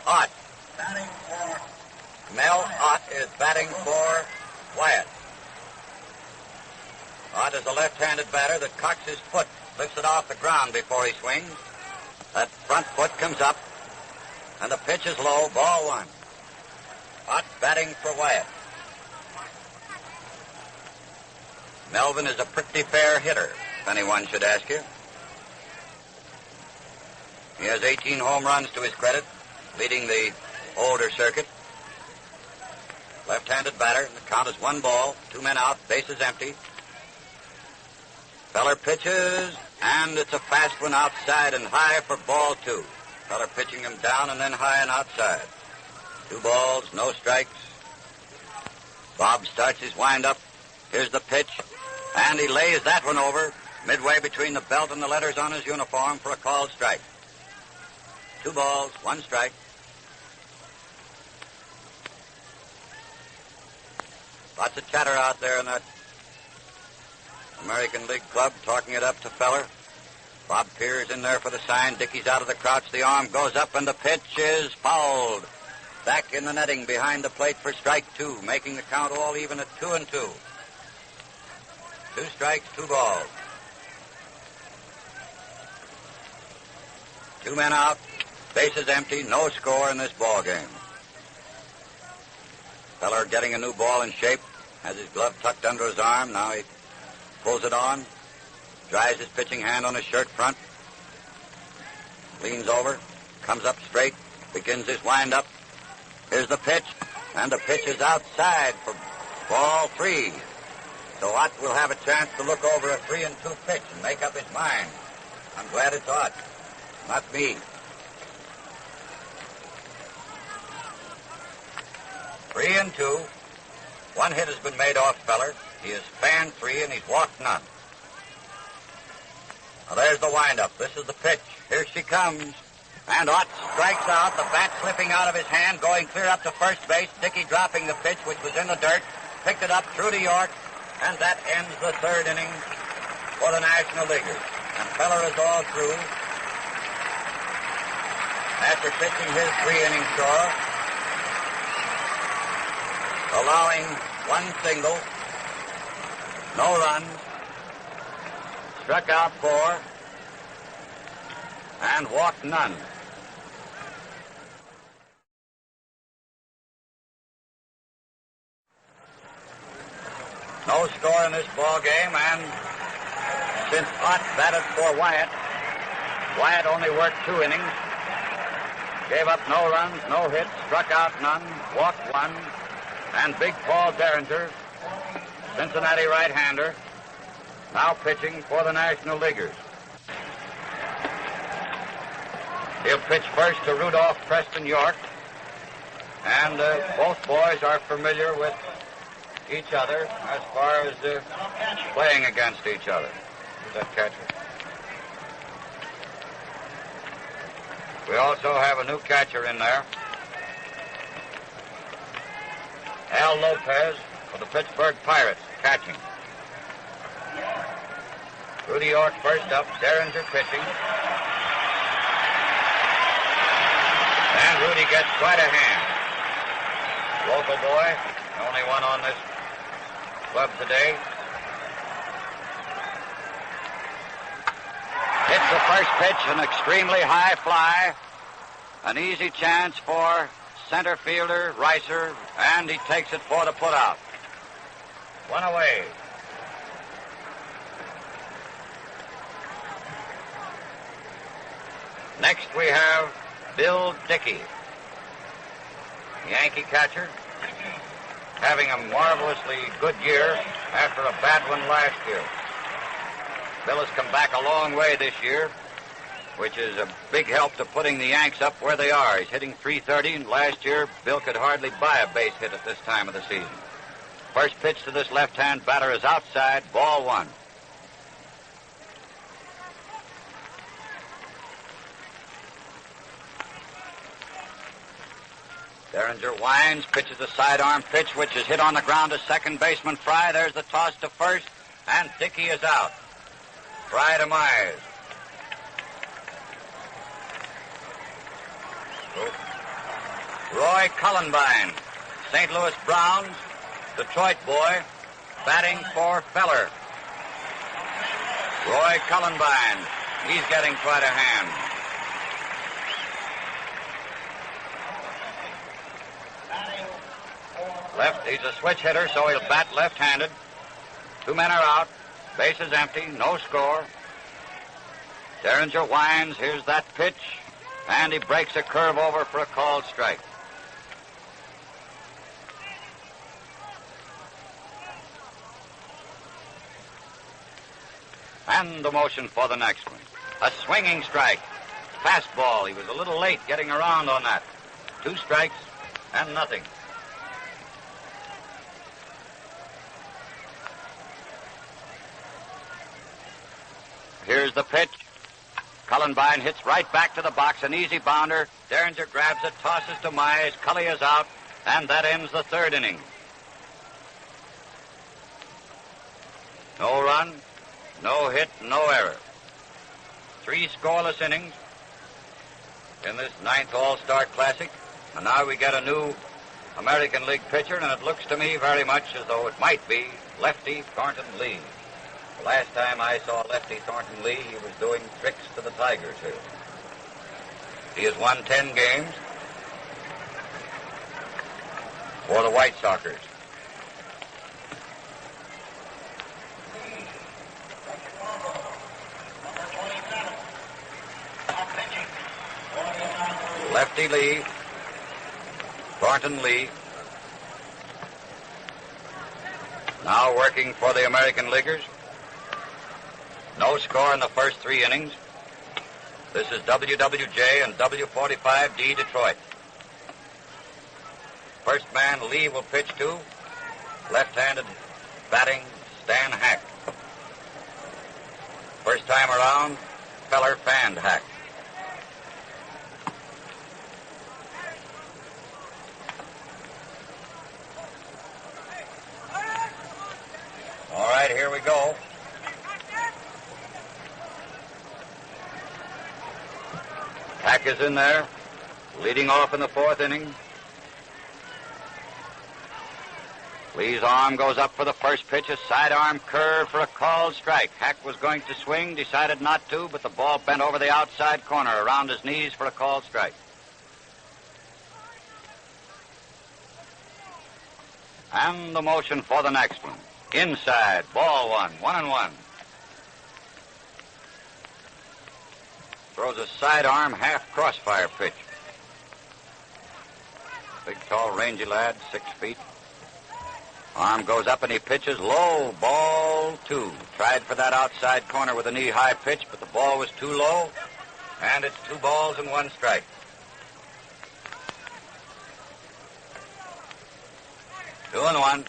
Ott. Mel Ott is batting for Wyatt. Ott is a left-handed batter that cocks his foot, lifts it off the ground before he swings. That front foot comes up, and the pitch is low, ball 1. Ott batting for Wyatt. Melvin is a pretty fair hitter, if anyone should ask you. He has 18 home runs to his credit, leading the older circuit. Left-handed batter, the count is 1 ball, 2 men out, bases empty. Feller pitches, and it's a fast one outside and high for ball 2. Feller pitching him down and then high and outside. 2 balls, no strikes. Bob starts his windup. Here's the pitch, and he lays that one over, midway between the belt and the letters on his uniform for a called strike. 2 balls, 1 strike. Lots of chatter out there in that American League club, talking it up to Feller. Bob Pierre's in there for the sign. Dickey's out of the crouch. The arm goes up, and the pitch is fouled. Back in the netting behind the plate for strike 2, making the count all even at 2-2. 2 strikes, 2 balls. 2 men out, bases empty, no score in this ball game. Feller getting a new ball in shape, has his glove tucked under his arm. Now he pulls it on, dries his pitching hand on his shirt front, leans over, comes up straight, begins his windup. Here's the pitch, and the pitch is outside for ball 3. So Ott will have a chance to look over a 3-2 pitch and make up his mind. I'm glad it's Ott, not me. 3-2. 1 hit has been made off Feller. He has fanned 3 and he's walked none. Now there's the windup. This is the pitch. Here she comes. And Ott strikes out, the bat slipping out of his hand, going clear up to first base. Dickey dropping the pitch, which was in the dirt, picked it up through to York, and that ends the 3rd inning for the National Leaguers. And Feller is all through after pitching his 3-inning score, allowing 1 single, no runs, struck out 4, and walked none. No score in this ball game, and since Ott batted for Wyatt, Wyatt only worked 2 innings, gave up no runs, no hits, struck out none, walked 1, and Big Paul Derringer, Cincinnati right-hander, now pitching for the National Leaguers. He'll pitch first to Rudolph Preston York, and both boys are familiar with each other as far as playing against each other. Who's that catcher? We also have a new catcher in there. Al Lopez for the Pittsburgh Pirates, catching. Rudy York first up, Derringer pitching. And Rudy gets quite a hand. Local boy, the only one on this club today. Hits the first pitch, an extremely high fly. An easy chance for center fielder Reiser, and he takes it for the putout. 1 away. Next we have Bill Dickey, Yankee catcher, having a marvelously good year after a bad one last year. Bill has come back a long way this year, which is a big help to putting the Yanks up where they are. He's hitting .330, and last year Bill could hardly buy a base hit at this time of the season. First pitch to this left-hand batter is outside, ball 1. Derringer winds, pitches a sidearm pitch, which is hit on the ground to second baseman Fry. There's the toss to first, and Dickey is out. Fry to Myers. Roy Cullenbine, St. Louis Browns, Detroit boy, batting for Feller. Roy Cullenbine, he's getting quite a hand. Left, he's a switch hitter, so he'll bat left-handed. 2 men are out. Base is empty. No score. Derringer winds. Here's that pitch. And he breaks a curve over for a called strike. And the motion for the next one. A swinging strike. Fastball. He was a little late getting around on that. 2 strikes and nothing. Here's the pitch. Cullenbine hits right back to the box, an easy bounder. Derringer grabs it, tosses to Myers. Cully is out, and that ends the 3rd inning. No run, no hit, no error. 3 scoreless innings in this 9th All-Star Classic. And now we get a new American League pitcher, and it looks to me very much as though it might be lefty Thornton Lee. The last time I saw lefty Thornton Lee, he was doing tricks to the Tigers here. He has won 10 games for the White Soxers. Lefty Lee, Thornton Lee, now working for the American Leaguers. No score in the first 3 innings. This is WWJ and W45D Detroit. First man Lee will pitch to left-handed batting Stan Hack. First time around, Feller fanned Hack. All right, here we go. Hack is in there, leading off in the 4th inning. Lee's arm goes up for the first pitch, a sidearm curve for a called strike. Hack was going to swing, decided not to, but the ball bent over the outside corner around his knees for a called strike. And the motion for the next one. Inside, ball one, 1-1. Throws a sidearm half crossfire pitch. Big, tall, rangy lad, 6 feet. Arm goes up and he pitches low, ball 2. Tried for that outside corner with a knee-high pitch, but the ball was too low, and it's 2 balls and 1 strike. 2-1.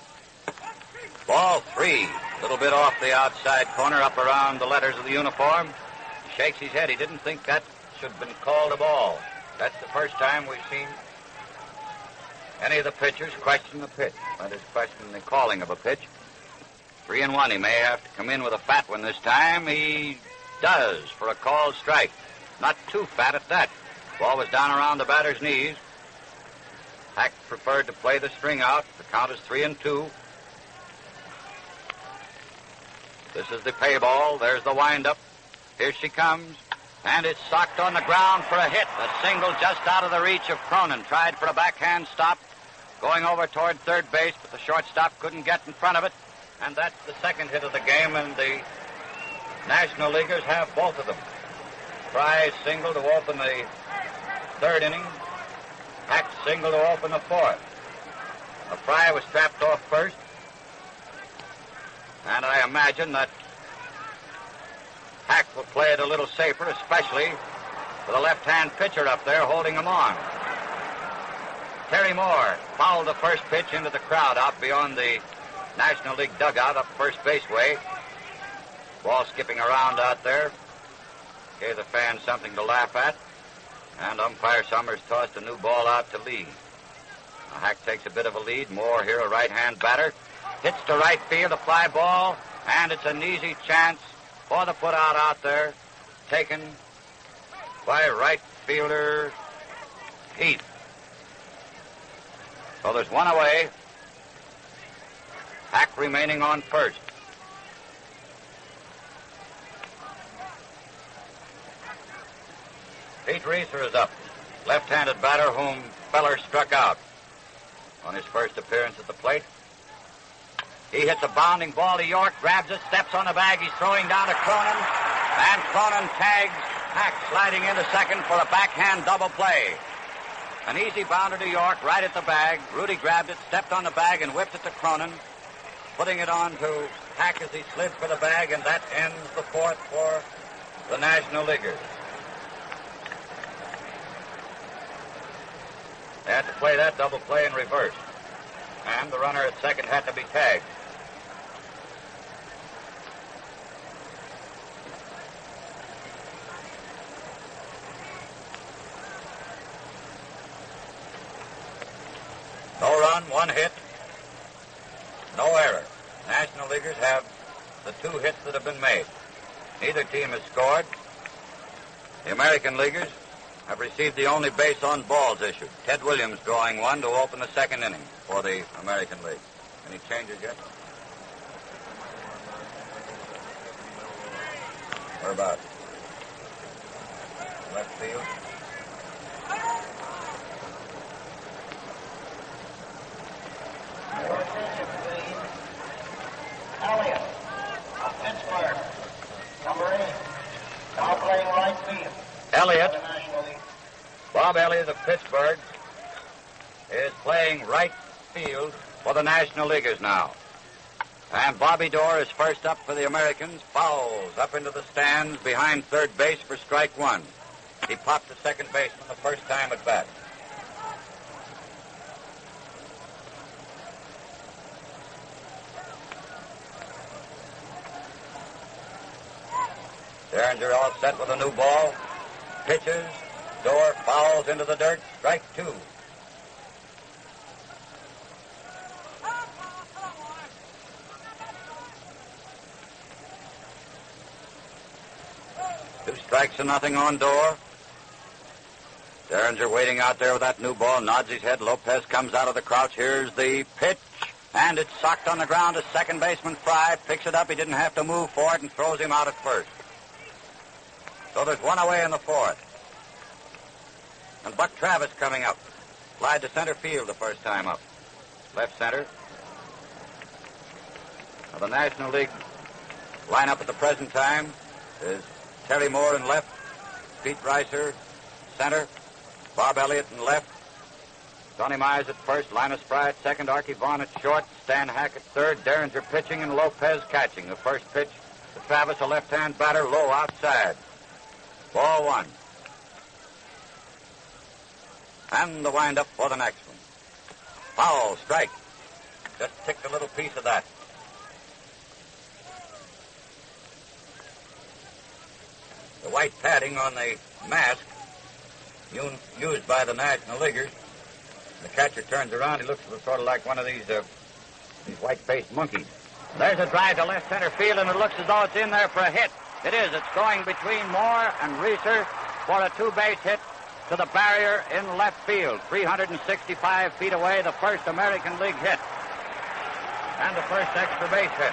Ball 3. A little bit off the outside corner, up around the letters of the uniform. He shakes his head. He didn't think that should have been called a ball. That's the first time we've seen any of the pitchers question the pitch. That is, question the calling of a pitch. 3-1. He may have to come in with a fat one this time. He does for a called strike. Not too fat at that. Ball was down around the batter's knees. Hack preferred to play the string out. The count is 3-2. This is the pay ball. There's the windup. Here she comes. And it's socked on the ground for a hit. A single just out of the reach of Cronin. Tried for a backhand stop. Going over toward third base, but the shortstop couldn't get in front of it. And that's the second hit of the game, and the National Leaguers have both of them. Fry single to open the third inning. Hack single to open the fourth. Fry was trapped off first. And I imagine that Hack will play it a little safer, especially with a left-hand pitcher up there holding him on. Terry Moore fouled the first pitch into the crowd out beyond the National League dugout up first base way. Ball skipping around out there. Gave the fans something to laugh at. And umpire Summers tossed a new ball out to Lee. Now Hack takes a bit of a lead. Moore here, a right-hand batter. Hits to right field, a fly ball, and it's an easy chance for the put-out out there, taken by right fielder Heath. So there's one away. Hack remaining on first. Pete Reeser is up, left-handed batter whom Feller struck out on his first appearance at the plate. He hits a bounding ball to York, grabs it, steps on the bag. He's throwing down to Cronin, and Cronin tags Hack, sliding into second for a backhand double play. An easy bounder to York, right at the bag. Rudy grabbed it, stepped on the bag, and whipped it to Cronin, putting it on to Hack as he slid for the bag, and that ends the fourth for the National Leaguers. They had to play that double play in reverse, and the runner at second had to be tagged. No run, 1 hit, no error. National Leaguers have the 2 hits that have been made. Neither team has scored. The American Leaguers have received the only base on balls issued. Ted Williams drawing one to open the second inning for the American League. Any changes yet? Where about? Left field. Elliott of Pittsburgh, number 8, now playing right field. Elliott, Bob Elliott of Pittsburgh, is playing right field for the National Leaguers now. And Bobby Dorr is first up for the Americans, fouls up into the stands behind third base for strike 1. He popped the second baseman the first time at bat. Derringer all set with a new ball. Pitches. Dorr fouls into the dirt. Strike 2. Two strikes to nothing on Dorr. Derringer waiting out there with that new ball. Nods his head. Lopez comes out of the crouch. Here's the pitch. And it's socked on the ground to second baseman Fry. Picks it up. He didn't have to move for it and throws him out at first. So there's one away in the fourth. And Buck Travis coming up. Slide to center field the first time up. Left center. Now, the National League lineup at the present time is Terry Moore in left, Pete Reiser, center, Bob Elliott in left, Sonny Myers at first, Linus Fry at second, Archie Vaughn at short, Stan Hack at third, Derringer pitching, and Lopez catching. The first pitch to Travis, a left-hand batter, low outside. Ball one. And the windup for the next one. Foul, strike. Just ticked a little piece of that. The white padding on the mask used by the National Leaguers. The catcher turns around. He looks sort of like one of these white-faced monkeys. There's a drive to left center field, and it looks as though it's in there for a hit. It is. It's going between Moore and Reeser for a two-base hit to the barrier in left field. 365 feet away, the first American League hit. And the first extra base hit.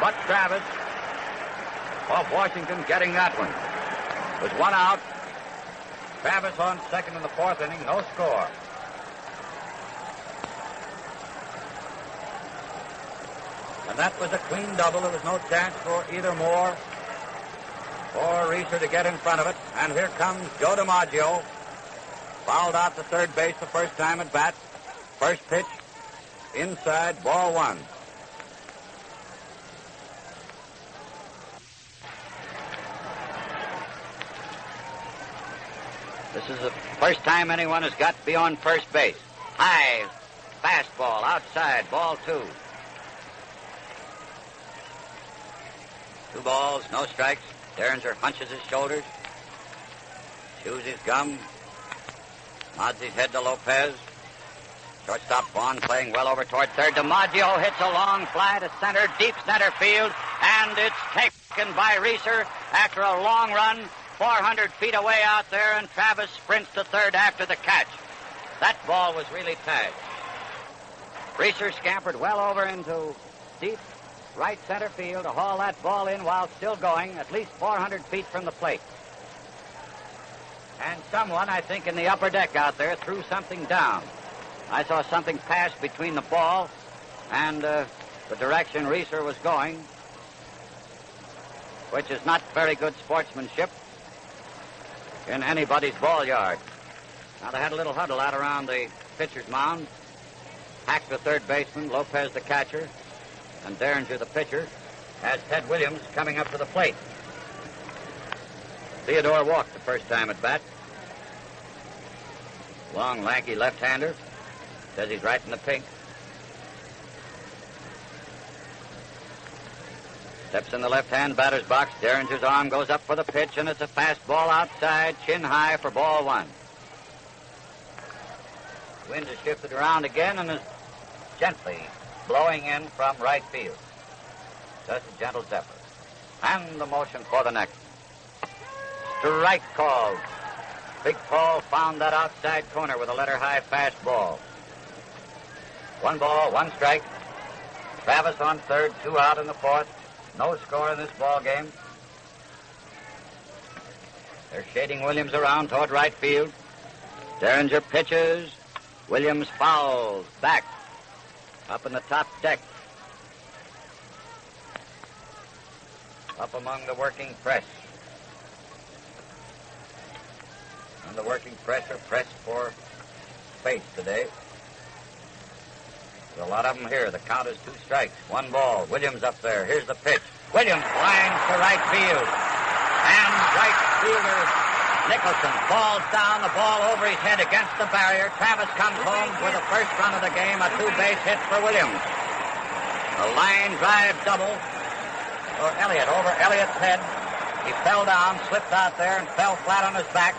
Buck Travis of Washington getting that one. With one out. Travis on second in the fourth inning, no score. And that was a clean double. There was no chance for either Moore or Reeser to get in front of it. And here comes Joe DiMaggio. Fouled out to third base the first time at bat. First pitch, inside, ball one. This is the first time anyone has got to be on first base. High, fastball, outside, ball two. 2 balls, no strikes. Derringer hunches his shoulders, chews his gum, nods his head to Lopez. Shortstop Vaughn playing well over toward third. DiMaggio hits a long fly to center, deep center field, and it's taken by Reeser after a long run, 400 feet away out there, and Travis sprints to third after the catch. That ball was really tagged. Reeser scampered well over into deep right center field to haul that ball in while still going, at least 400 feet from the plate. And someone, I think, in the upper deck out there threw something down. I saw something pass between the ball and the direction Reeser was going, which is not very good sportsmanship in anybody's ball yard. Now, they had a little huddle out around the pitcher's mound. Hack, the third baseman, Lopez, the catcher, and Derringer, the pitcher, has Ted Williams coming up to the plate. Theodore walked the first time at bat. Long, lanky left-hander. Says he's right in the pink. Steps in the left-hand batter's box. Derringer's arm goes up for the pitch, and it's a fastball outside, chin high for ball one. Wind has shifted around again and is gently blowing in from right field. Just a gentle zephyr. And the motion for the next. Strike called. Big Paul found that outside corner with a letter-high fastball. 1 ball, 1 strike. Travis on third, 2 out in the fourth. No score in this ball game. They're shading Williams around toward right field. Derringer pitches. Williams fouls back up in the top deck. Up among the working press. And the working press are pressed for space today. There's a lot of them here. The count is 2 strikes. 1 ball. Williams up there. Here's the pitch. Williams lines to right field. And right fielder Nicholson falls down, the ball over his head against the barrier. Travis comes home with the first run of the game, a 2-base hit for Williams. A line drive double for Elliott over Elliott's head. He fell down, slipped out there, and fell flat on his back.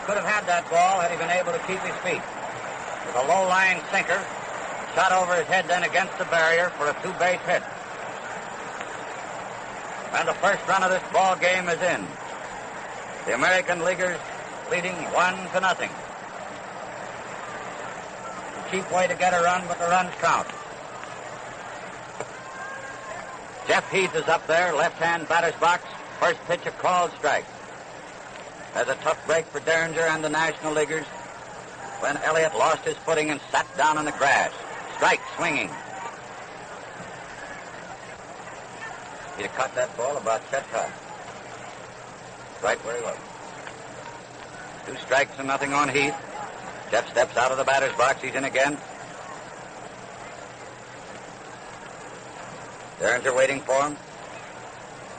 Could have had that ball had he been able to keep his feet. With a low-line sinker, shot over his head then against the barrier for a 2-base hit. And the first run of this ball game is in. The American Leaguers leading 1-0. A cheap way to get a run, but the runs count. Jeff Heath is up there, left-hand batter's box. First pitch, a called strike. There's a tough break for Derringer and the National Leaguers when Elliott lost his footing and sat down in the grass. Strike, swinging. He'd have caught that ball about chest high. Right where he was. 2 strikes and nothing on Heath. Jeff steps out of the batter's box. He's in again. Stearns are waiting for him.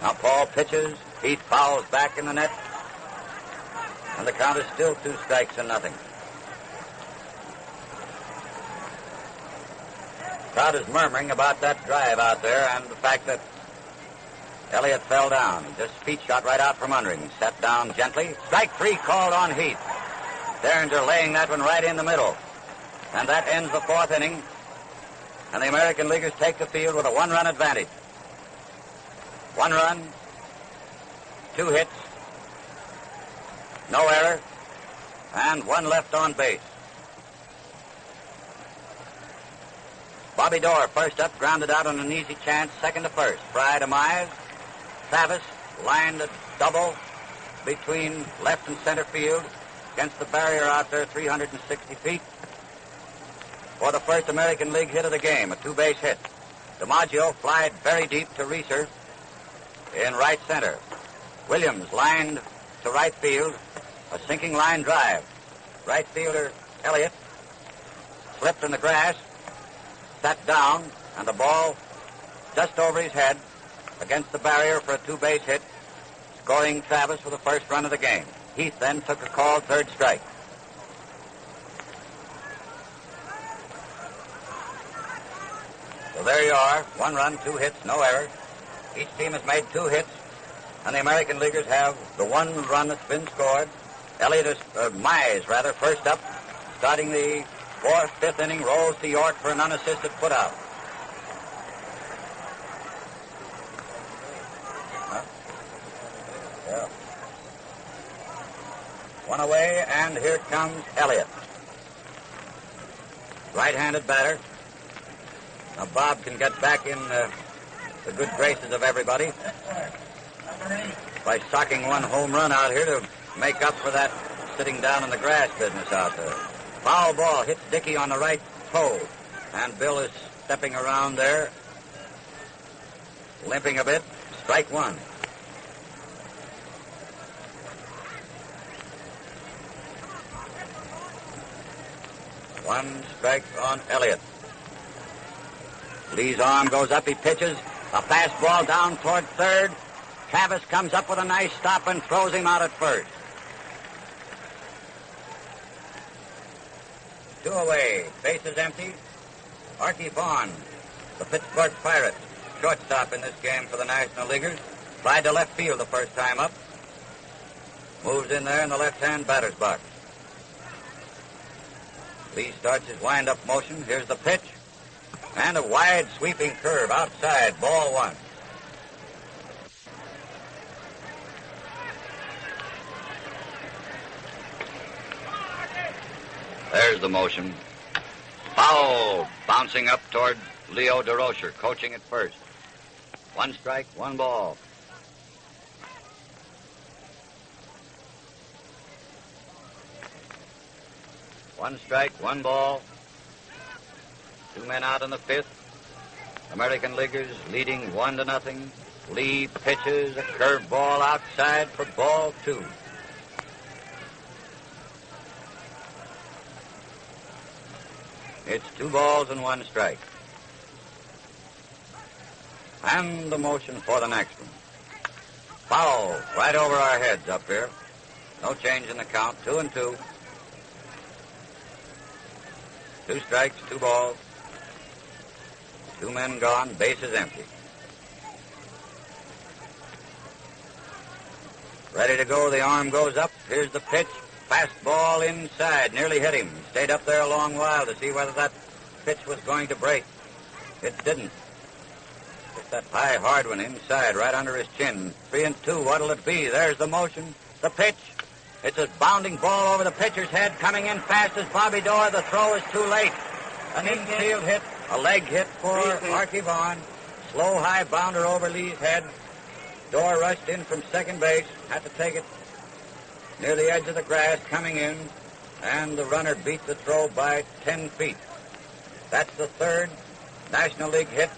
Now Paul pitches. Heath fouls back in the net. And the count is still 2 strikes and nothing. Crowd is murmuring about that drive out there and the fact that Elliott fell down. Just feet shot right out from under him. He sat down gently. Strike 3 called on Heath. Stearns are laying that one right in the middle. And that ends the 4th inning. And the American Leaguers take the field with a 1-run advantage. 1 run, 2 hits, no error, and 1 left on base. Bobby Dorr, first up, grounded out on an easy chance, second to first. Fry to Mize. Travis lined a double between left and center field against the barrier out there 360 feet for the first American League hit of the game, a 2-base hit. DiMaggio flied very deep to Reeser in right center. Williams lined to right field, a sinking line drive. Right fielder Elliott slipped in the grass, sat down, and the ball just over his head against the barrier for a 2-base hit, scoring Travis for the first run of the game. Heath then took a called 3rd strike. So there you are, 1 run, 2 hits, no error. Each team has made 2 hits, and the American Leaguers have the 1 run that's been scored. Mize, first up, starting the 4th, 5th inning, rolls to York for an unassisted putout. Yeah. 1 away, and here comes Elliott. Right-handed batter. Now Bob can get back in the good graces of everybody by socking 1 home run out here to make up for that sitting down in the grass business out there. Foul ball hits Dickey on the right toe, and Bill is stepping around there, limping a bit. Strike 1. One strike on Elliott. Lee's arm goes up. He pitches. A fastball down toward third. Travis comes up with a nice stop and throws him out at first. 2 away. Bases empty. Archie Vaughn, the Pittsburgh Pirates, shortstop in this game for the National Leaguers, tried to left field the first time up. Moves in there in the left-hand batter's box. Lee starts his wind-up motion. Here's the pitch. And a wide sweeping curve outside. Ball 1. There's the motion. Foul. Bouncing up toward Leo DeRocher, coaching at first. 1 strike, 1 ball. One strike, 1 ball. 2 men out in the 5th. American Leaguers leading 1-0. Lee pitches a curveball outside for ball 2. It's 2 balls and 1 strike. And the motion for the next one. Foul right over our heads up here. No change in the count. 2-2. 2 strikes, 2 balls. 2 men gone, bases empty. Ready to go, the arm goes up. Here's the pitch. Fastball inside, nearly hit him. Stayed up there a long while to see whether that pitch was going to break. It didn't. Hit that high, hard one inside, right under his chin. 3-2, what'll it be? There's the motion, the pitch. It's a bounding ball over the pitcher's head, coming in fast as Bobby Dorr. The throw is too late. An infield hit, a leg hit for Archie Vaughn. Slow high bounder over Lee's head. Dorr rushed in from second base, had to take it near the edge of the grass, coming in, and the runner beat the throw by 10 feet. That's the 3rd National League hit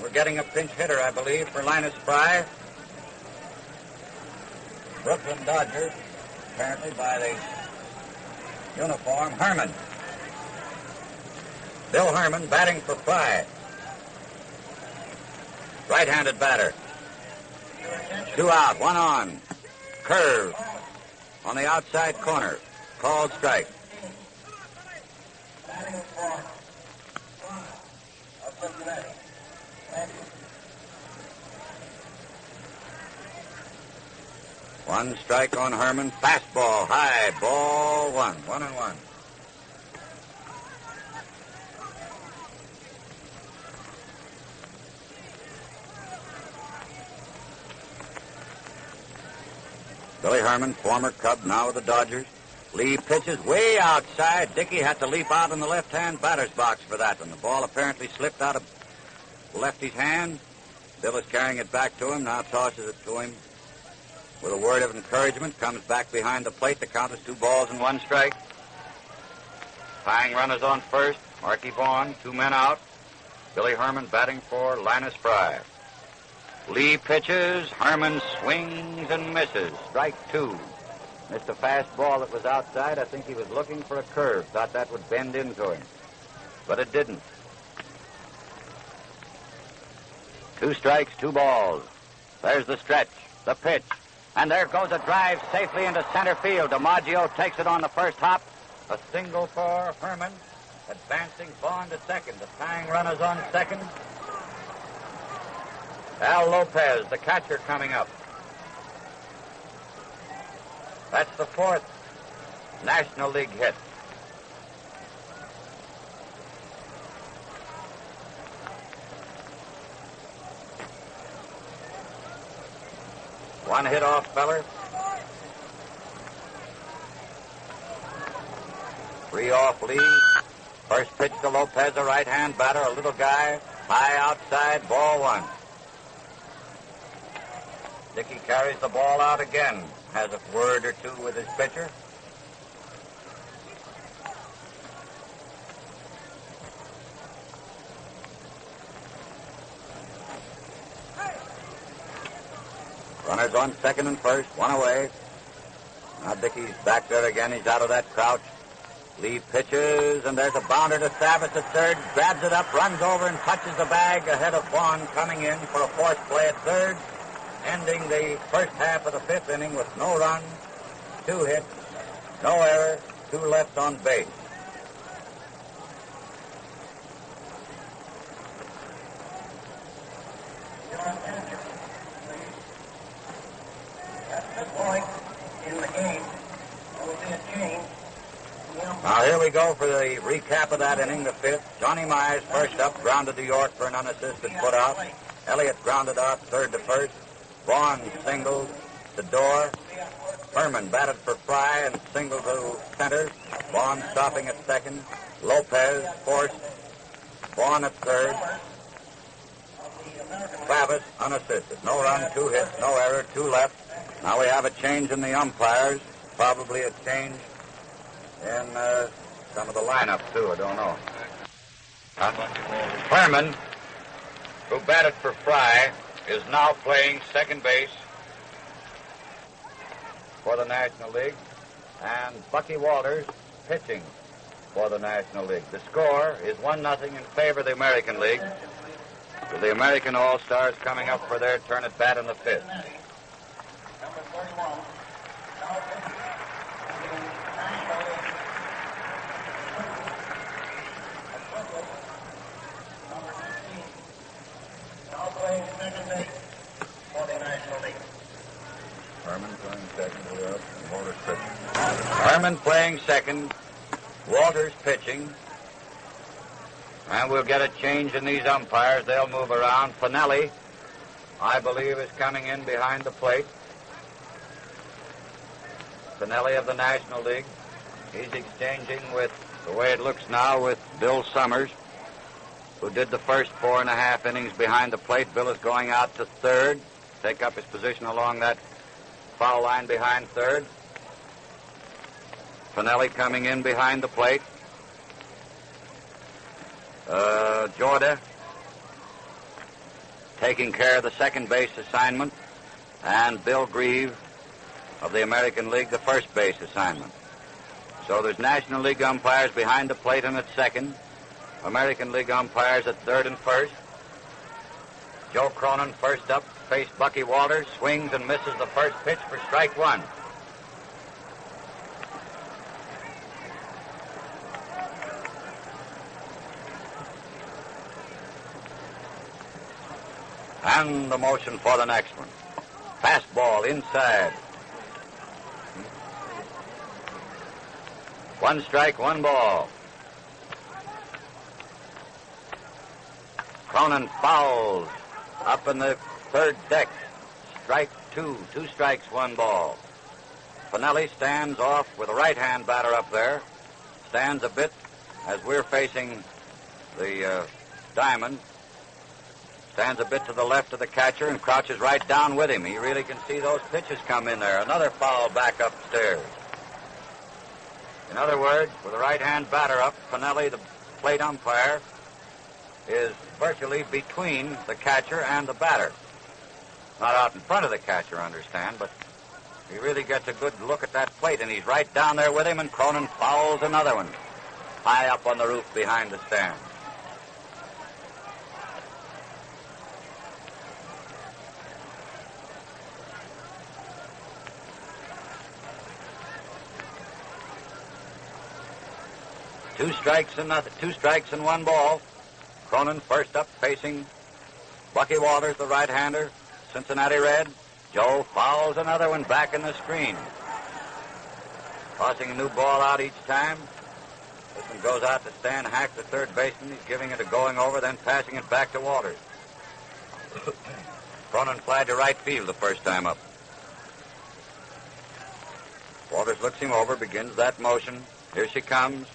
We're getting a pinch hitter, I believe, for Linus Fry. Brooklyn Dodgers, apparently by the uniform, Herman. Bill Herman batting for Fry. Right-handed batter. 2 out, 1 on. Curve on the outside corner. Called strike. One strike on Herman. Fastball, high, ball 1. 1-1. Billy Herman, former Cub, now with the Dodgers. Lee pitches way outside. Dickey had to leap out in the left-hand batter's box for that one. The ball apparently slipped out of lefty's hand. Bill is carrying it back to him, now tosses it to him with a word of encouragement. Comes back behind the plate. The count is 2 balls and 1 strike. Tying runners on first. Marky Vaughn, 2 men out. Billy Herman batting for Linus Fry. Lee pitches. Herman swings and misses. Strike 2. Missed a fastball that was outside. I think he was looking for a curve. Thought that would bend into him. But it didn't. 2 strikes, 2 balls. There's the stretch, the pitch. And there goes a drive safely into center field. DiMaggio takes it on the first hop. A single for Herman. Advancing Vaughn to second. The tying runners on second. Al Lopez, the catcher, coming up. That's the 4th National League hit. One hit off Feller. 3 off Lee. First pitch to Lopez, a right-hand batter, a little guy. High outside, ball 1. Dickey carries the ball out again. Has a word or two with his pitcher. Runners on second and first, 1 away. Now Dickey's back there again. He's out of that crouch. Lee pitches, and there's a bounder to Savas at third. Grabs it up, runs over, and touches the bag ahead of Vaughn coming in for a forced play at third. Ending the first half of the 5th inning with no runs, 2 hits, no error, 2 left on base. Now here we go for the recap of that inning, the 5th. Johnny Mize first up, grounded to York for an unassisted put out. Elliott grounded out third to first. Vaughn singled to Dorr. Herman batted for Fry and singled to center. Vaughn stopping at second. Lopez forced. Vaughn at third. Travis unassisted. No run, 2 hits, no error, 2 left. Now we have a change in the umpires. Probably a change in some of the lineup, too. I don't know. Herman, who batted for Fry, is now playing second base for the National League, and Bucky Walters pitching for the National League. The score is 1-0 in favor of the American League, with the American All-Stars coming up for their turn at bat in the 5th. Number 31. Number 16. Now playing second base for the National League. Herman playing second, and Walters pitching. Herman playing second, Walters pitching. And we'll get a change in these umpires. They'll move around. Finelli, I believe, is coming in behind the plate. Finelli of the National League. He's exchanging with, the way it looks now, with Bill Summers, who did the first 4.5 innings behind the plate. Bill is going out to third, take up his position along that foul line behind third. Finelli coming in behind the plate. Jorda taking care of the second base assignment, and Bill Grieve of the American League, the first base assignment. So there's National League umpires behind the plate and at second, American League umpires at third and first. Joe Cronin, first up, faced Bucky Walters, swings and misses the first pitch for strike one. And the motion for the next one. Fastball inside. One strike, one ball. Cronin fouls up in the third deck. Strike two. Two strikes, one ball. Pinelli stands off with a right-hand batter up there. Stands a bit as we're facing the diamond. Stands a bit to the left of the catcher and crouches right down with him. He really can see those pitches come in there. Another foul back upstairs. In other words, with the right-hand batter up, Pinelli, the plate umpire, is virtually between the catcher and the batter. Not out in front of the catcher, understand, but he really gets a good look at that plate, and he's right down there with him, and Cronin fouls another one high up on the roof behind the stand. Two strikes and one ball. Cronin first up facing Bucky Walters, the right-hander, Cincinnati Red. Joe fouls another one back in the screen. Tossing a new ball out each time. This one goes out to Stan Hack, the third baseman. He's giving it a going over, then passing it back to Walters. Cronin flied to right field the first time up. Walters looks him over, begins that motion. Here she comes.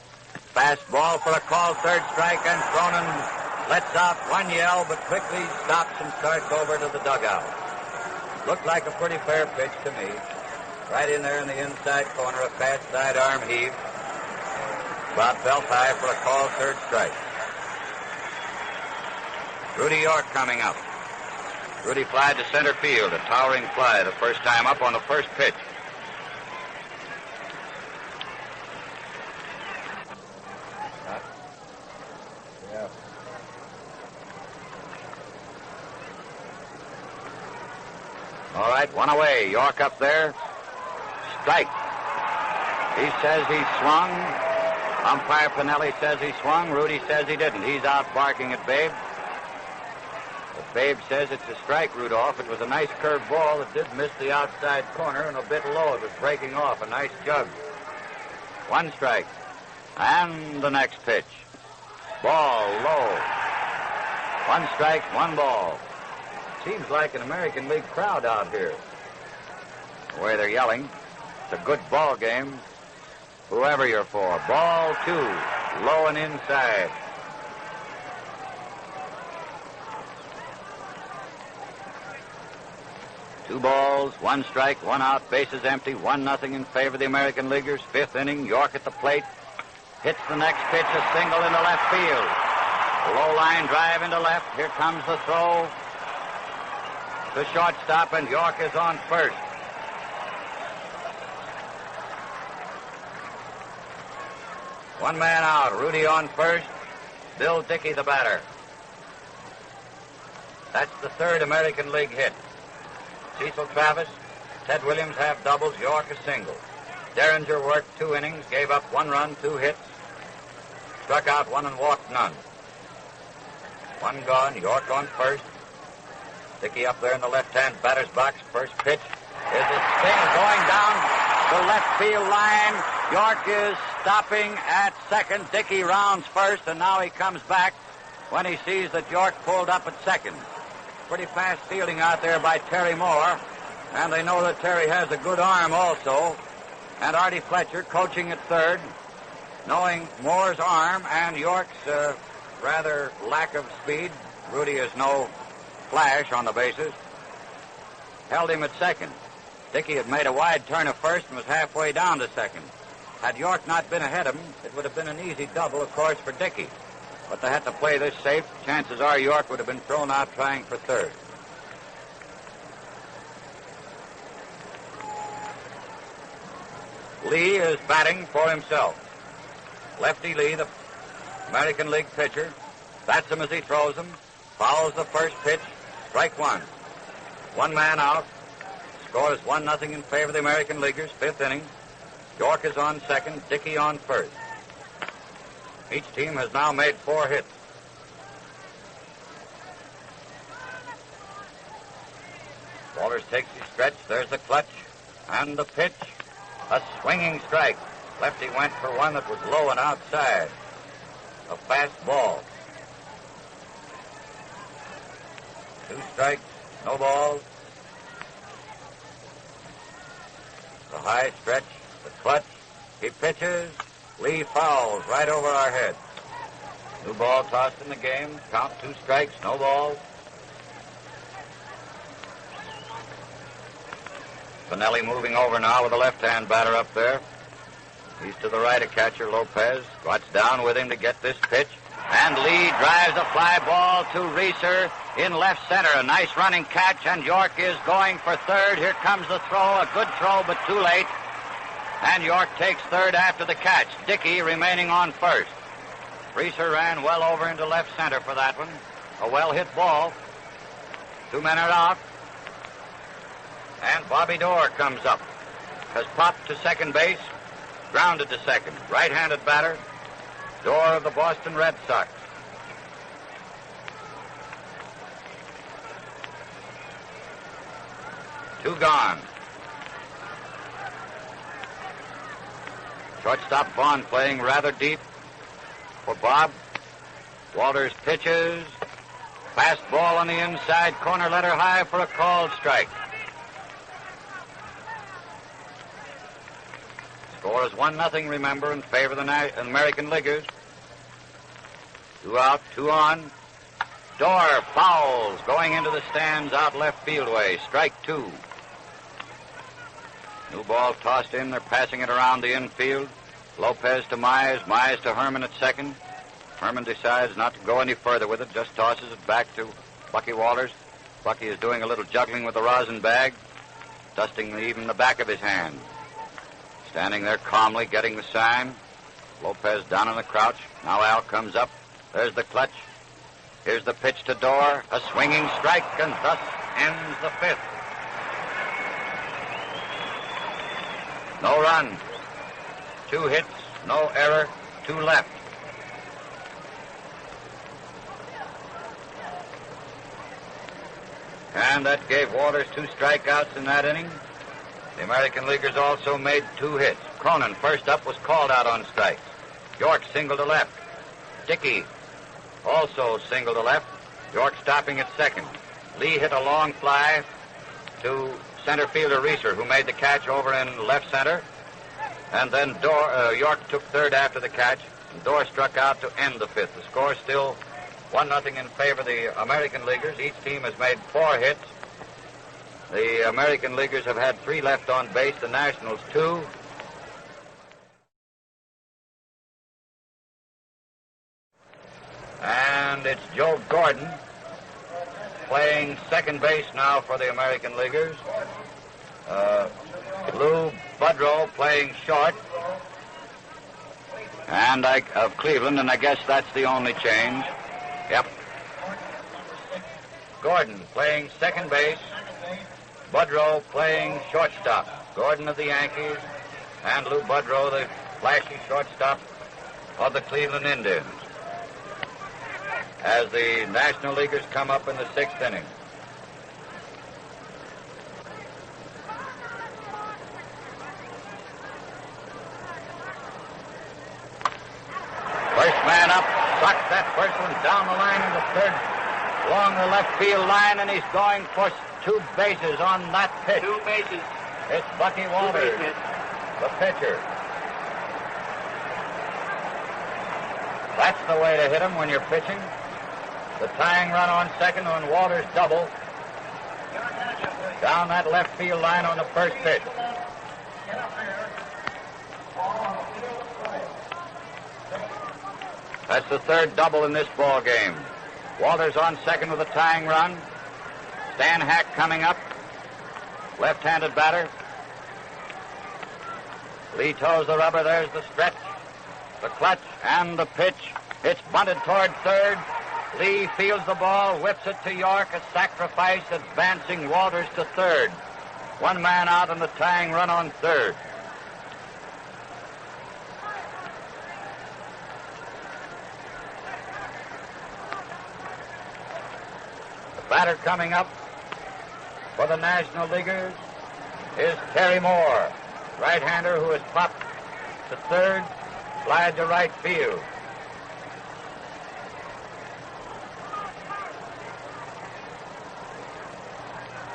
Fastball for a called third strike, and Cronin lets out one yell, but quickly stops and starts over to the dugout. Looked like a pretty fair pitch to me. Right in there in the inside corner, a fast sidearm heave. About felt high for a called third strike. Rudy York coming up. Rudy flied to center field, a towering fly the first time up on the first pitch. All right, one away. York up there. Strike. He says he swung. Umpire Pinelli says he swung. Rudy says he didn't. He's out barking at Babe. But Babe says it's a strike, Rudolph. It was a nice curved ball that did miss the outside corner and a bit low. It was breaking off. A nice jug. One strike. And the next pitch. Ball low. One strike, one ball. Seems like an American League crowd out here. The way they're yelling. It's a good ball game. Whoever you're for. Ball two. Low and inside. Two balls, one strike, one out, bases empty, 1-0 in favor of the American Leaguers. Fifth inning, York at the plate. Hits the next pitch, a single into left field. A low line drive into left. Here comes the throw. The shortstop, and York is on first. One man out. Rudy on first. Bill Dickey, the batter. That's the third American League hit. Cecil Travis, Ted Williams have doubles, York a single. Derringer worked 2 innings, gave up 1 run, 2 hits, struck out 1 and walked none. 1 gone, York on first. Dickey up there in the left-hand batter's box. First pitch is a spin going down the left field line. York is stopping at second. Dickey rounds first, and now he comes back when he sees that York pulled up at second. Pretty fast fielding out there by Terry Moore, and they know that Terry has a good arm also. And Artie Fletcher coaching at third, knowing Moore's arm and York's rather lack of speed. Rudy is no flash on the bases. Held him at second. Dickey had made a wide turn of first and was halfway down to second. Had York not been ahead of him, it would have been an easy double, of course, for Dickey. But they had to play this safe. Chances are York would have been thrown out trying for third. Lee is batting for himself. Lefty Lee, the American League pitcher, bats him as he throws him, fouls the first pitch, strike one. One man out. Score is 1-0 in favor of the American Leaguers, fifth inning. York is on second, Dickey on first. Each team has now made 4 hits. Walters takes his stretch. There's the clutch and the pitch. A swinging strike. Lefty went for one that was low and outside. A fast ball. 2 strikes, no balls. The high stretch, the clutch. He pitches. Lee fouls right over our heads. New ball tossed in the game. Count 2 strikes, no balls. Finelli moving over now with the left-hand batter up there. He's to the right of catcher Lopez. Squats down with him to get this pitch. And Lee drives a fly ball to Reeser in left center. A nice running catch, and York is going for third. Here comes the throw. A good throw, but too late. And York takes third after the catch. Dickey remaining on first. Reeser ran well over into left center for that one. A well-hit ball. 2 men are out. And Bobby Dorr comes up. Has popped to second base. Grounded to second. Right-handed batter. Dorr of the Boston Red Sox. Two gone. Shortstop Vaughn playing rather deep for Bob. Walters pitches. Fastball on the inside corner, letter high for a called strike. Score is 1-0, remember, in favor of the American Leaguers. 2 out, 2 on. Dorr fouls going into the stands out left field way. Strike 2. New ball tossed in. They're passing it around the infield. Lopez to Mize. Mize to Herman at second. Herman decides not to go any further with it, just tosses it back to Bucky Walters. Bucky is doing a little juggling with the rosin bag, dusting even the back of his hand. Standing there calmly, getting the sign. Lopez down in the crouch. Now Al comes up. There's the clutch. Here's the pitch to Dorr. A swinging strike, and thus ends the 5th. No run. 2 hits, no error, 2 left. And that gave Walters 2 strikeouts in that inning. The American Leaguers also made 2 hits. Cronin, first up, was called out on strikes. York single to left. Dickey also single to left. York stopping at second. Lee hit a long fly to center fielder Reeser, who made the catch over in left center. And then York took third after the catch. And Dorr struck out to end the 5th. The score still 1-0 in favor of the American Leaguers. Each team has made 4 hits. The American Leaguers have had 3 left on base. The Nationals 2. And it's Joe Gordon playing second base now for the American Leaguers. Lou Budrow playing short. And of Cleveland, and I guess that's the only change. Yep. Gordon playing second base. Budrow playing shortstop. Gordon of the Yankees and Lou Budrow, the flashy shortstop of the Cleveland Indians, as the National Leaguers come up in the 6th inning. First man up, sucks that first one down the line into third, along the left field line, and he's going for 2 bases on that pitch. 2 bases. It's Bucky Walters, the pitcher. That's the way to hit him when you're pitching. The tying run on second on Walters' double. Down that left field line on the first pitch. That's the third double in this ball game. Walters on second with a tying run. Stan Hack coming up. Left-handed batter. Lee toes the rubber. There's the stretch, the clutch, and the pitch. It's bunted toward third. Lee fields the ball, whips it to York. A sacrifice, advancing Walters to third. One man out on the tying run on third. The batter coming up for the National Leaguers is Terry Moore, right-hander who has popped to third, fly to right field.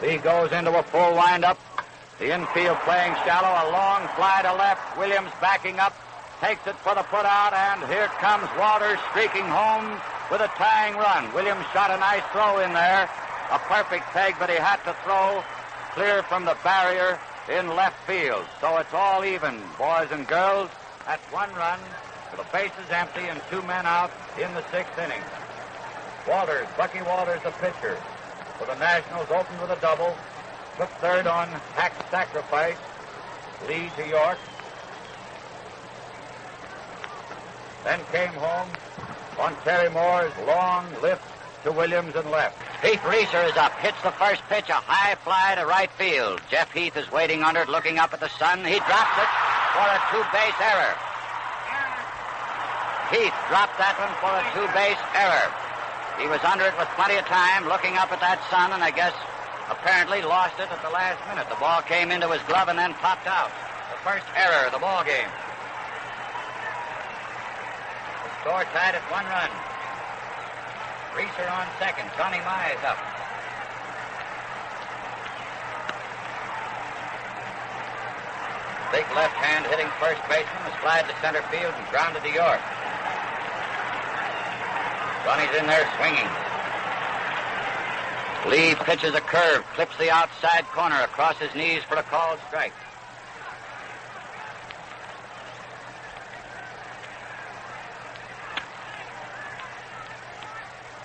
Lee goes into a full windup. The infield playing shallow. A long fly to left. Williams backing up. Takes it for the putout, and here comes Walters streaking home with a tying run. Williams shot a nice throw in there. A perfect peg, but he had to throw clear from the barrier in left field. So it's all even, boys and girls. That's one run. The bases empty and two men out in the sixth inning. Walters, Bucky Walters, the pitcher. For the Nationals, opened with a double. Took third on Hack's sacrifice. Lee to York. Then came home on Terry Moore's long lift to Williams and left. Heath Reeser is up, hits the first pitch, a high fly to right field. Jeff Heath is waiting under it, looking up at the sun. He drops it for a two-base error. Heath dropped that one for a two-base error. He was under it with plenty of time, looking up at that sun, and I guess apparently lost it at the last minute. The ball came into his glove and then popped out. The first error of the ball game. The score tied at one run. Reeser on second. Johnny Mize up. Big left hand hitting first baseman was flied to center field and grounded to York. Johnny's in there swinging. Lee pitches a curve, clips the outside corner across his knees for a called strike.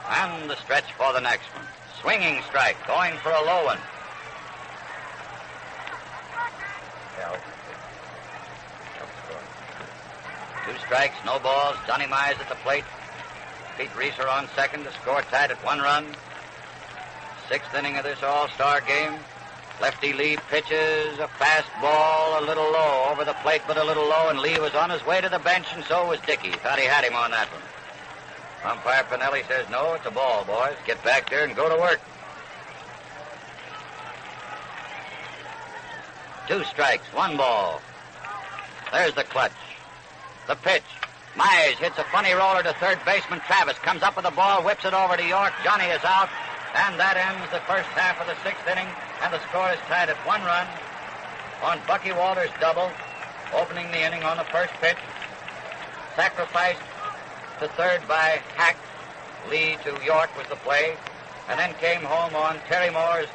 And the stretch for the next one. Swinging strike, going for a low one. Two strikes, no balls. Johnny Mize at the plate. Pete Reeser on second. The score tied at one run. Sixth inning of this all-star game. Lefty Lee pitches a fastball a little low over the plate, but a little low, and Lee was on his way to the bench, and so was Dickey. Thought he had him on that one. Umpire Pinelli says, no, it's a ball, boys. Get back there and go to work. Two strikes, one ball. There's the clutch. The pitch. Mize hits a funny roller to third baseman Travis. Comes up with the ball, whips it over to York. Johnny is out. And that ends the first half of the sixth inning. And the score is tied at one run on Bucky Walters' double. Opening the inning on the first pitch. Sacrificed to third by Hack. Lee to York was the play. And then came home on Terry Moore's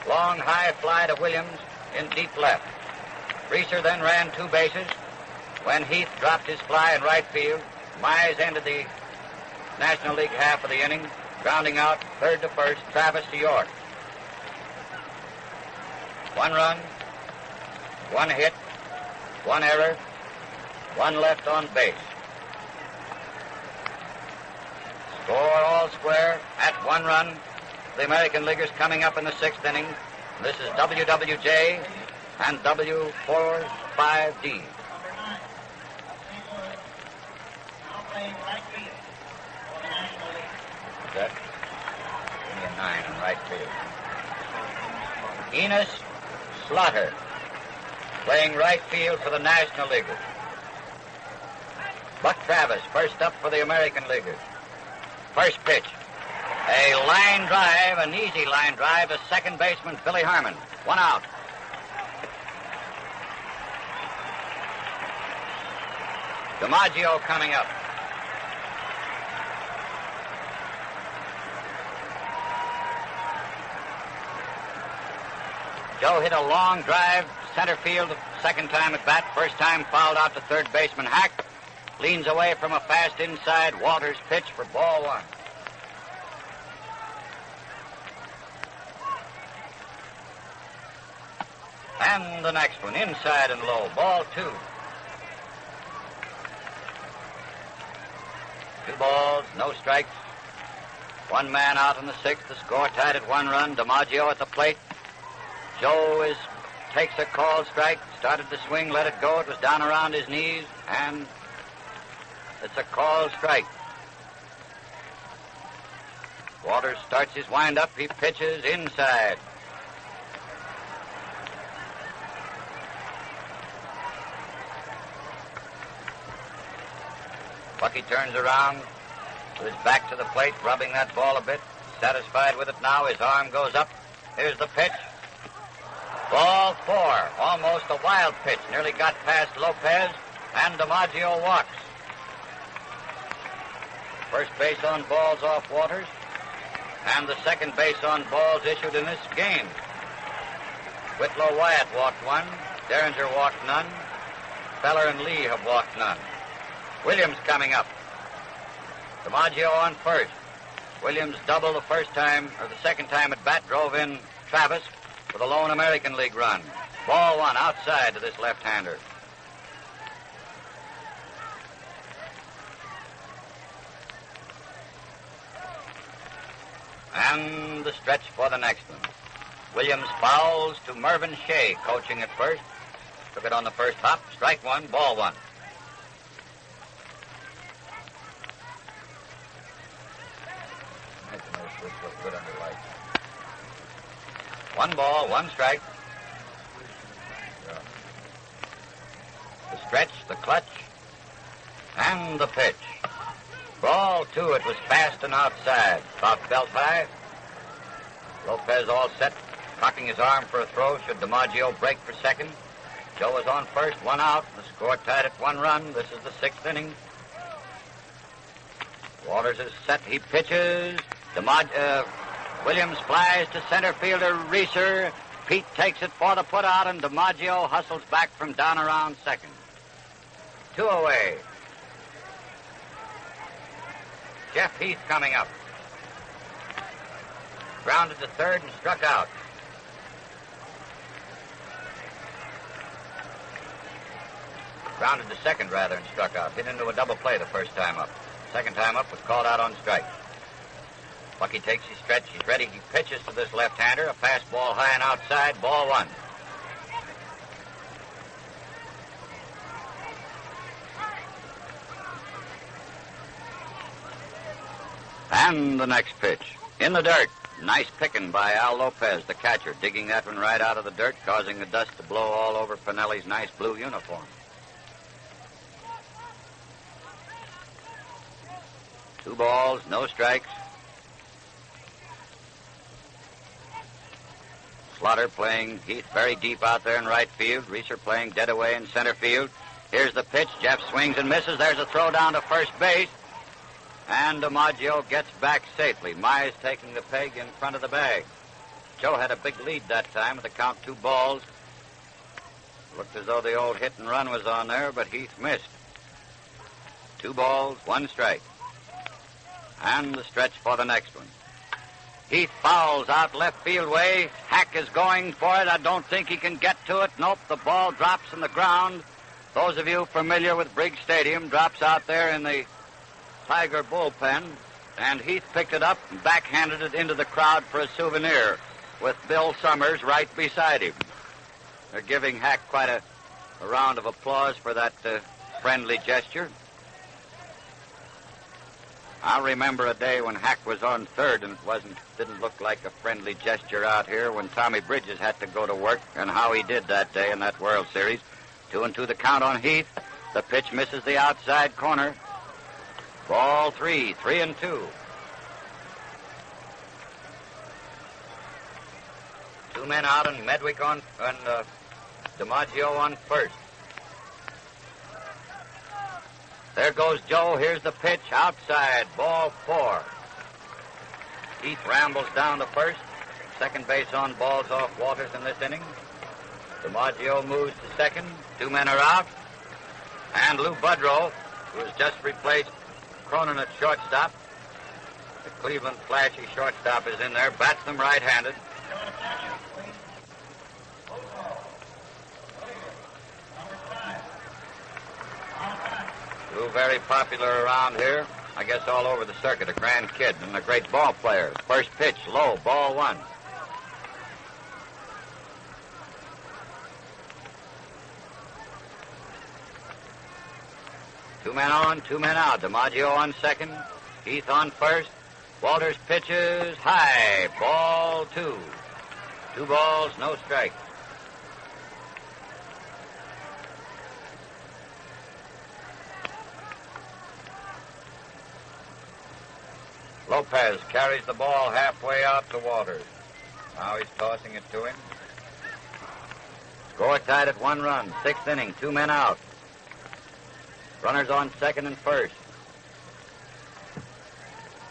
long high fly to Williams in deep left. Reeser then ran two bases. When Heath dropped his fly in right field, Mize ended the National League half of the inning, grounding out third to first, Travis to York. One run, one hit, one error, one left on base. Score all square at one run. The American Leaguers coming up in the sixth inning. This is WWJ and W45D. That. Give me a 9 in right field. Enos Slaughter, playing right field for the National Leaguers. Buck Travis, first up for the American Leaguers. First pitch. A line drive, an easy line drive to second baseman Billy Harmon. One out. DiMaggio coming up. Joe hit a long drive, center field, second time at bat. First time fouled out to third baseman Hack. leans away from a fast inside. Walters pitch for ball one. And the next one, inside and low, ball two. 2 balls, no strikes. 1 man out in the 6th. The score tied at 1 run. DiMaggio at the plate. Joe takes a called strike, started to swing, let it go. It was down around his knees, and it's a called strike. Walters starts his windup. He pitches inside. Bucky turns around with his back to the plate, rubbing that ball a bit. Satisfied with it now. His arm goes up. Here's the pitch. Ball 4. Almost a wild pitch. Nearly got past Lopez, and DiMaggio walks. First base on balls off Walters, and the second base on balls issued in this game. Whitlow Wyatt walked 1. Derringer walked none. Feller and Lee have walked none. Williams coming up. DiMaggio on first. Williams doubled the second time at bat, drove in Travis with a lone American League run. Ball 1 outside to this left-hander. And the stretch for the next one. Williams fouls to Mervyn Shea, coaching at first. Took it on the first hop. Strike 1, ball 1. Good under lights. 1 ball, 1 strike. The stretch, the clutch, and the pitch. Ball 2, it was fast and outside. About belt high. Lopez all set, cocking his arm for a throw should DiMaggio break for second. Joe is on first, 1 out. The score tied at 1 run. This is the 6th inning. Walters is set. He pitches. Williams flies to center fielder Reeser. Pete takes it for the putout, and DiMaggio hustles back from down around second. 2 away. Jeff Heath coming up. Grounded to third and struck out. Grounded to second, rather, and struck out. Hit into a double play the first time up. Second time up was called out on strike. Bucky takes his stretch. He's ready. He pitches to this left-hander. A fastball high and outside. Ball 1. And the next pitch. In the dirt. Nice picking by Al Lopez, the catcher, digging that one right out of the dirt, causing the dust to blow all over Pinelli's nice blue uniform. 2 balls, no strikes. Slaughter playing Heath very deep out there in right field. Reeser playing dead away in center field. Here's the pitch. Jeff swings and misses. There's a throw down to first base. And DiMaggio gets back safely. Mize taking the peg in front of the bag. Joe had a big lead that time with the count 2 balls. Looked as though the old hit and run was on there, but Heath missed. 2 balls, 1 strike. And the stretch for the next one. Heath fouls out left field way. Hack is going for it. I don't think he can get to it. Nope, the ball drops in the ground. Those of you familiar with Briggs Stadium, drops out there in the Tiger bullpen, and Heath picked it up and backhanded it into the crowd for a souvenir with Bill Summers right beside him. They're giving Hack quite a round of applause for that friendly gesture. I remember a day when Hack was on third, and it didn't look like a friendly gesture out here when Tommy Bridges had to go to work, and how he did that day in that World Series. 2-2 the count on Heath. The pitch misses the outside corner. Ball 3, 3-2. 2 men out, and Medwick and DiMaggio on first. There goes Joe. Here's the pitch. Outside. Ball 4. Heath rambles down to first. Second base on balls off Walters in this inning. DiMaggio moves to second. 2 men are out. And Lou Budrow, who has just replaced Cronin at shortstop. The Cleveland flashy shortstop is in there, bats them right-handed. Two very popular around here, I guess all over the circuit, a grand kid and a great ball player. First pitch, low, ball one. Two men on, two men out. DiMaggio on second, Heath on first. Walters pitches high, ball two. 2 balls, no strikes. Lopez carries the ball halfway out to Walters. Now he's tossing it to him. Score tied at 1 run. 6th inning, 2 men out. Runners on second and first.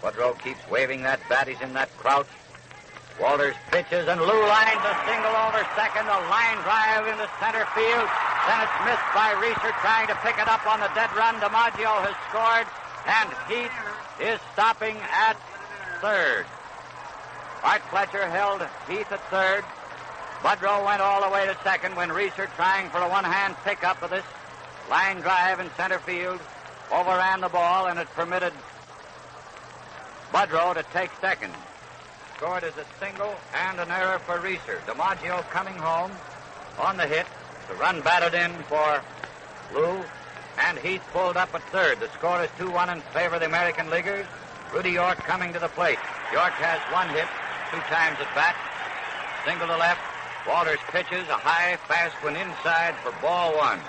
Woodrow keeps waving that bat. He's in that crouch. Walters pitches, and Lou lines a single over second. A line drive into center field. Then it's missed by Reeser trying to pick it up on the dead run. DiMaggio has scored, and Heath is stopping at third. Art Fletcher held Heath at third. Woodrow went all the way to second when Reeser, trying for a one-hand pickup of this line drive in center field, overran the ball, and it permitted Woodrow to take second. Scored as a single and an error for Reeser. DiMaggio coming home on the hit. The run batted in for Lou, and Heath pulled up at third. The score is 2-1 in favor of the American Leaguers. Rudy York coming to the plate. York has 1 hit, 2 times at bat. Single to left. Walters pitches a high, fast one inside for ball 1.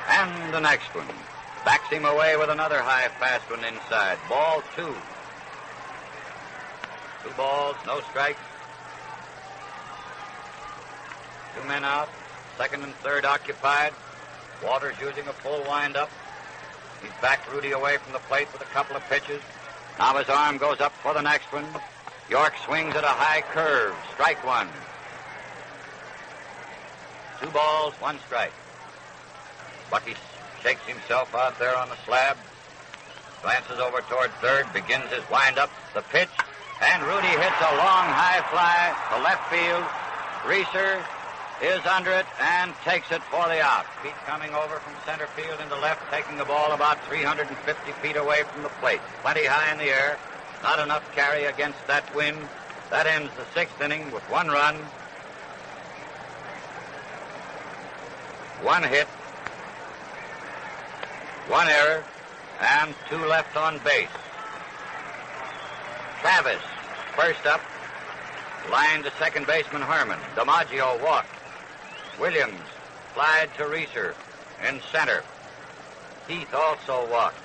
And the next one. Backs him away with another high, fast one inside. Ball 2. 2 balls, no strikes. 2 men out. Second and third occupied. Walters using a full windup. He's backed Rudy away from the plate with a couple of pitches. Now his arm goes up for the next one. York swings at a high curve. Strike 1. 2 balls, 1 strike. Bucky shakes himself out there on the slab. Glances over toward third. Begins his windup. The pitch. And Rudy hits a long high fly to left field. Reeser is under it and takes it for the out. Feet coming over from center field into left, taking the ball about 350 feet away from the plate. Plenty high in the air. Not enough carry against that wind. That ends the 6th inning with 1 run, 1 hit, 1 error, and 2 left on base. Travis, first up, line to second baseman Herman. DiMaggio walked. Williams flied to Reeser in center. Heath also walked.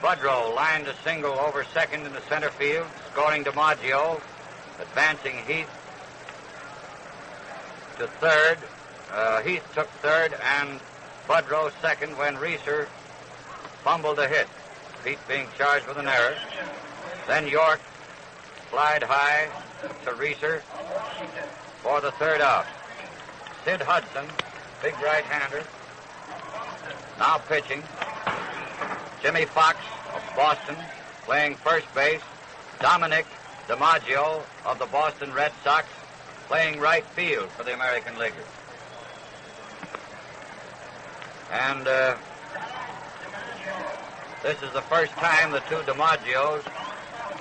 Woodrow lined a single over second into center field, scoring DiMaggio, advancing Heath to third. Heath took third and Woodrow second when Reeser fumbled a hit. Heath being charged with an error. Then York flied high to Reeser for the third out. Sid Hudson, big right-hander, now pitching. Jimmy Fox of Boston playing first base. Dominic DiMaggio of the Boston Red Sox playing right field for the American Leaguers. And this is the first time the 2 DiMaggios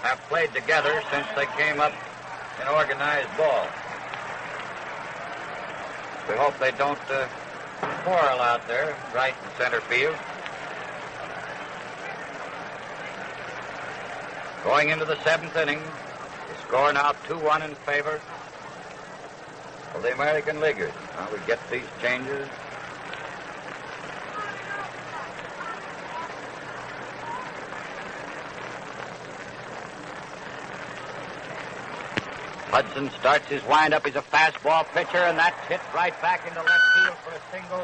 have played together since they came up in organized ball. We hope they don't quarrel out there, right in center field. Going into the 7th inning, the score now 2-1 in favor of the American Leaguers. Now we get these changes. Hudson starts his windup. He's a fastball pitcher, and that's hit right back into left field for a single.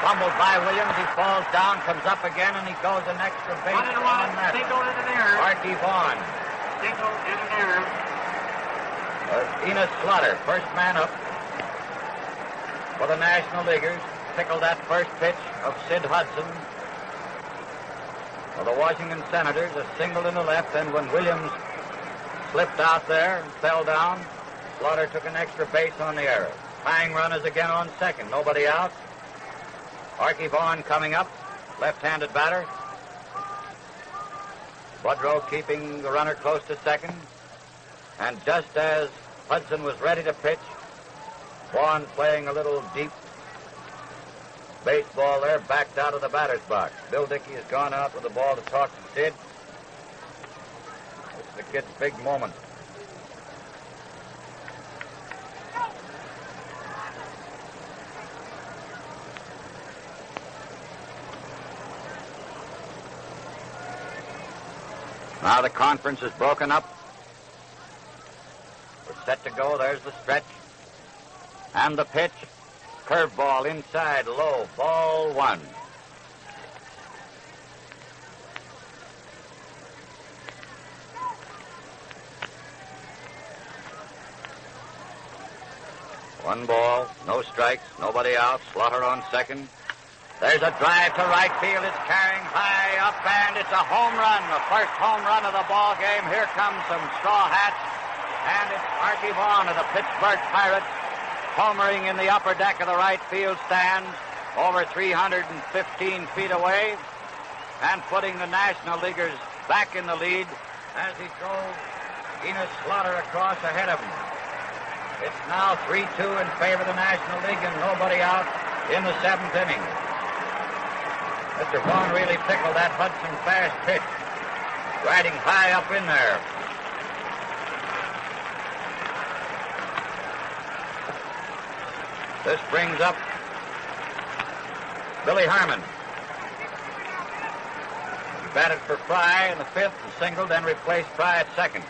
Fumbled by Williams. He falls down, comes up again, and he goes an extra base. 1 and 1. Single in an error. Archie Vaughn. Single in an error. Enos Slaughter, first man up for the National Leaguers. Tickled that first pitch of Sid Hudson for the Washington Senators, a single in the left, and when Williams slipped out there and fell down, Slaughter took an extra base on the error. Tying runners again on second, nobody out. Archie Vaughan coming up, left-handed batter. Budrow keeping the runner close to second. And just as Hudson was ready to pitch, Vaughan playing a little deep baseball there, backed out of the batter's box. Bill Dickey has gone out with the ball to talk to Sid. It's the kid's big moment. Now the conference is broken up. We're set to go. There's the stretch. And the pitch. Curveball inside, low, ball one. One ball, no strikes, nobody out. Slaughter on second. There's a drive to right field. It's carrying high up, and it's a home run. The first home run of the ball game. Here comes some straw hats, and it's Archie Vaughan of the Pittsburgh Pirates homering in the upper deck of the right field stands, over 315 feet away, and putting the National Leaguers back in the lead as he drove Enos Slaughter across ahead of him. It's now 3-2 in favor of the National League and nobody out in the seventh inning. Mr. Vaughan really tickled that Hudson fast pitch, riding high up in there. This brings up Billy Harmon. He batted for Fry in the fifth and singled, then replaced Fry at second.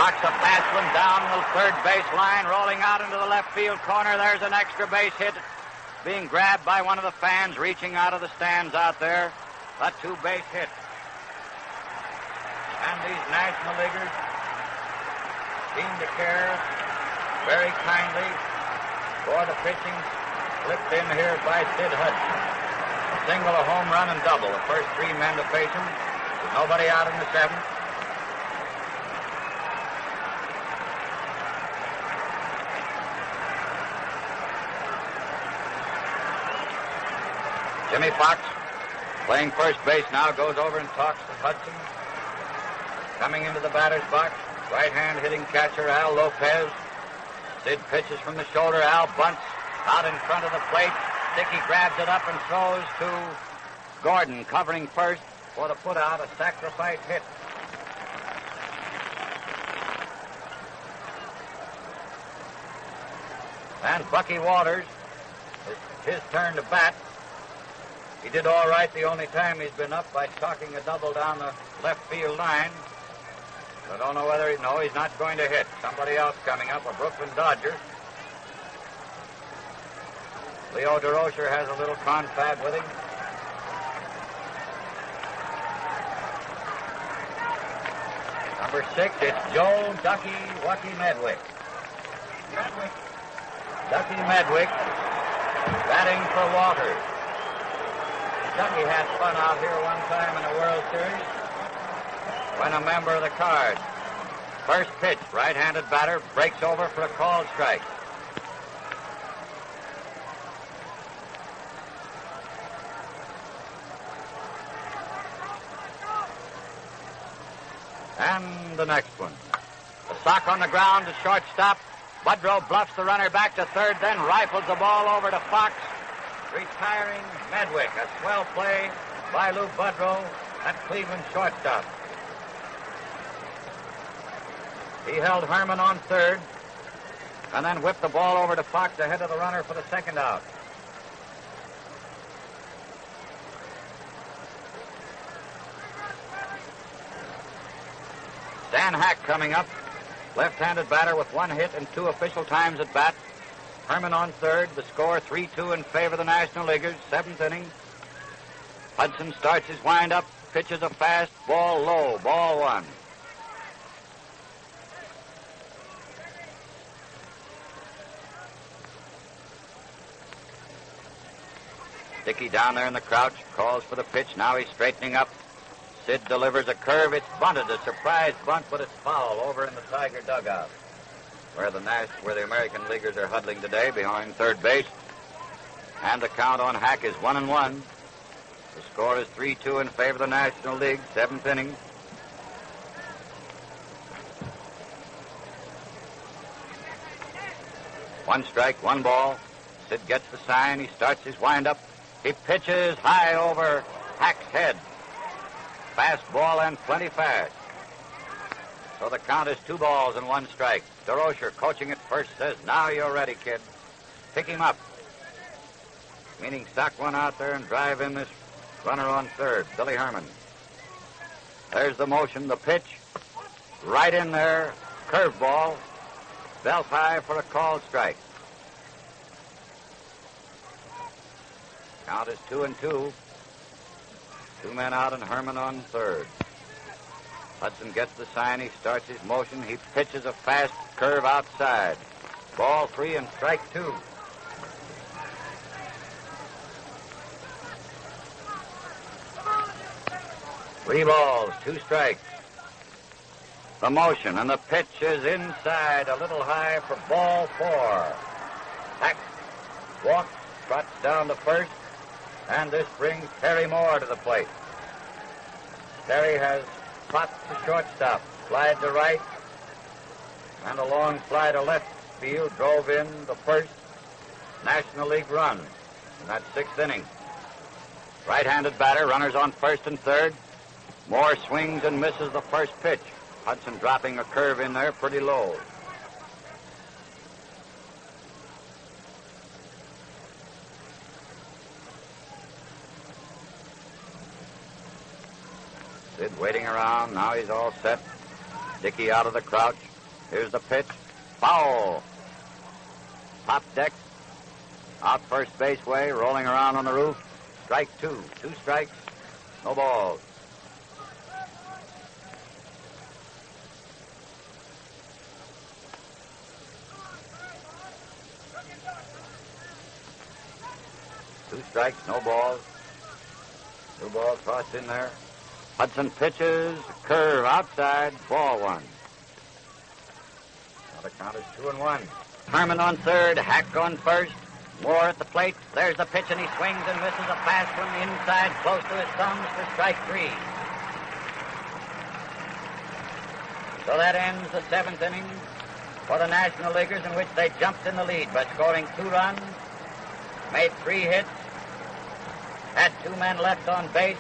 Socks a fast one down the third base line, rolling out into the left field corner. There's an extra base hit being grabbed by one of the fans reaching out of the stands out there. A two-base hit. And these National Leaguers seem to care very kindly for the pitching slipped in here by Sid Hudson. A single, a home run, and double. The first three men to face him. With nobody out in the seventh. Jimmy Fox, playing first base now, goes over and talks to Hudson. Coming into the batter's box, right-hand hitting catcher Al Lopez. Sid pitches from the shoulder. Al bunts out in front of the plate. Dickey grabs it up and throws to Gordon, covering first for the put-out, a sacrifice hit. And Bucky Walters, it's his turn to bat. He did all right the only time he's been up by stalking a double down the left field line. I don't know whether he's not going to hit. Somebody else coming up, a Brooklyn Dodger. Leo DeRocher has a little confab with him. Number 6, it's Joe Ducky Wacky Medwick. Ducky Medwick batting for Walters. Ducky had fun out here one time in the World Series when a member of the Cards. First pitch, right-handed batter, breaks over for a called strike. And the next one. A sock on the ground to shortstop. Budrow bluffs the runner back to third, then rifles the ball over to Fox, retiring Medwick. A swell play by Lou Budrow at Cleveland shortstop. He held Herman on third and then whipped the ball over to Fox ahead of the runner for the second out. Dan Hack coming up, left-handed batter with one hit and two official times at bat. Herman on third, the score 3-2 in favor of the National Leaguers, seventh inning. Hudson starts his windup, pitches a fast ball low, ball one. Dickey down there in the crouch, calls for the pitch. Now he's straightening up. Sid delivers a curve. It's bunted, a surprise bunt, but it's foul over in the Tiger dugout, where the American Leaguers are huddling today behind third base. And the count on Hack is 1-1. The score is 3-2 in favor of the National League, seventh inning. One strike, one ball. Sid gets the sign. He starts his windup. He pitches high over Hack's head. Fastball and plenty fast. So the count is 2 balls and 1 strike. DeRocher, coaching at first, says, "Now you're ready, kid. Pick him up." Meaning sock one out there and drive in this runner on third, Billy Herman. There's the motion, the pitch. Right in there, curveball. Belt high for a called strike. Count is 2-2. 2 men out and Herman on third. Hudson gets the sign. He starts his motion. He pitches a fast curve outside. Ball 3 and strike 2. Three balls, 2 strikes. The motion, and the pitch is inside, a little high for ball 4. Hack walks, trots down to first, and this brings Terry Moore to the plate. Terry has popped to shortstop, slide to right, and a long fly to left field drove in the first National League run in that 6th inning. Right-handed batter, runners on first and third. Moore swings and misses the first pitch. Hudson dropping a curve in there pretty low. Sid waiting around. Now he's all set. Dickey out of the crouch. Here's the pitch. Foul. Top deck. Out first base way. Rolling around on the roof. Strike 2. 2 strikes. No balls. Two strikes, no balls. 2 balls tossed in there. Hudson pitches, curve outside, ball 1. Now the count is 2-1. Herman on third, Hack on first. Moore at the plate. There's the pitch, and he swings and misses a fast one inside, close to his thumbs for strike 3. So that ends the 7th inning for the National Leaguers, in which they jumped in the lead by scoring 2 runs, made 3 hits, had 2 men left on base,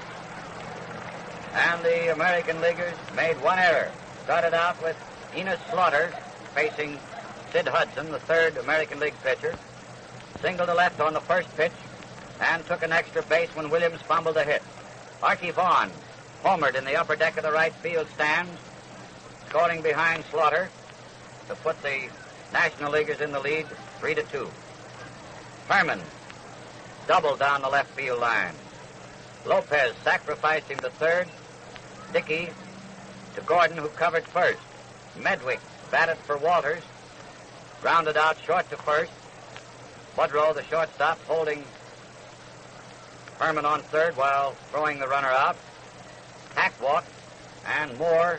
and the American Leaguers made 1 error. Started out with Enos Slaughter facing Sid Hudson, the 3rd American League pitcher. Singled to left on the first pitch and took an extra base when Williams fumbled a hit. Archie Vaughn homered in the upper deck of the right field stands, scoring behind Slaughter to put the National Leaguers in the lead 3-2. Herman doubled down the left field line. Lopez sacrificed him to third. Dickey to Gordon, who covered first. Medwick batted for Walters, grounded out short to first. Budrow, the shortstop, holding Herman on third while throwing the runner out. Hack walked, and Moore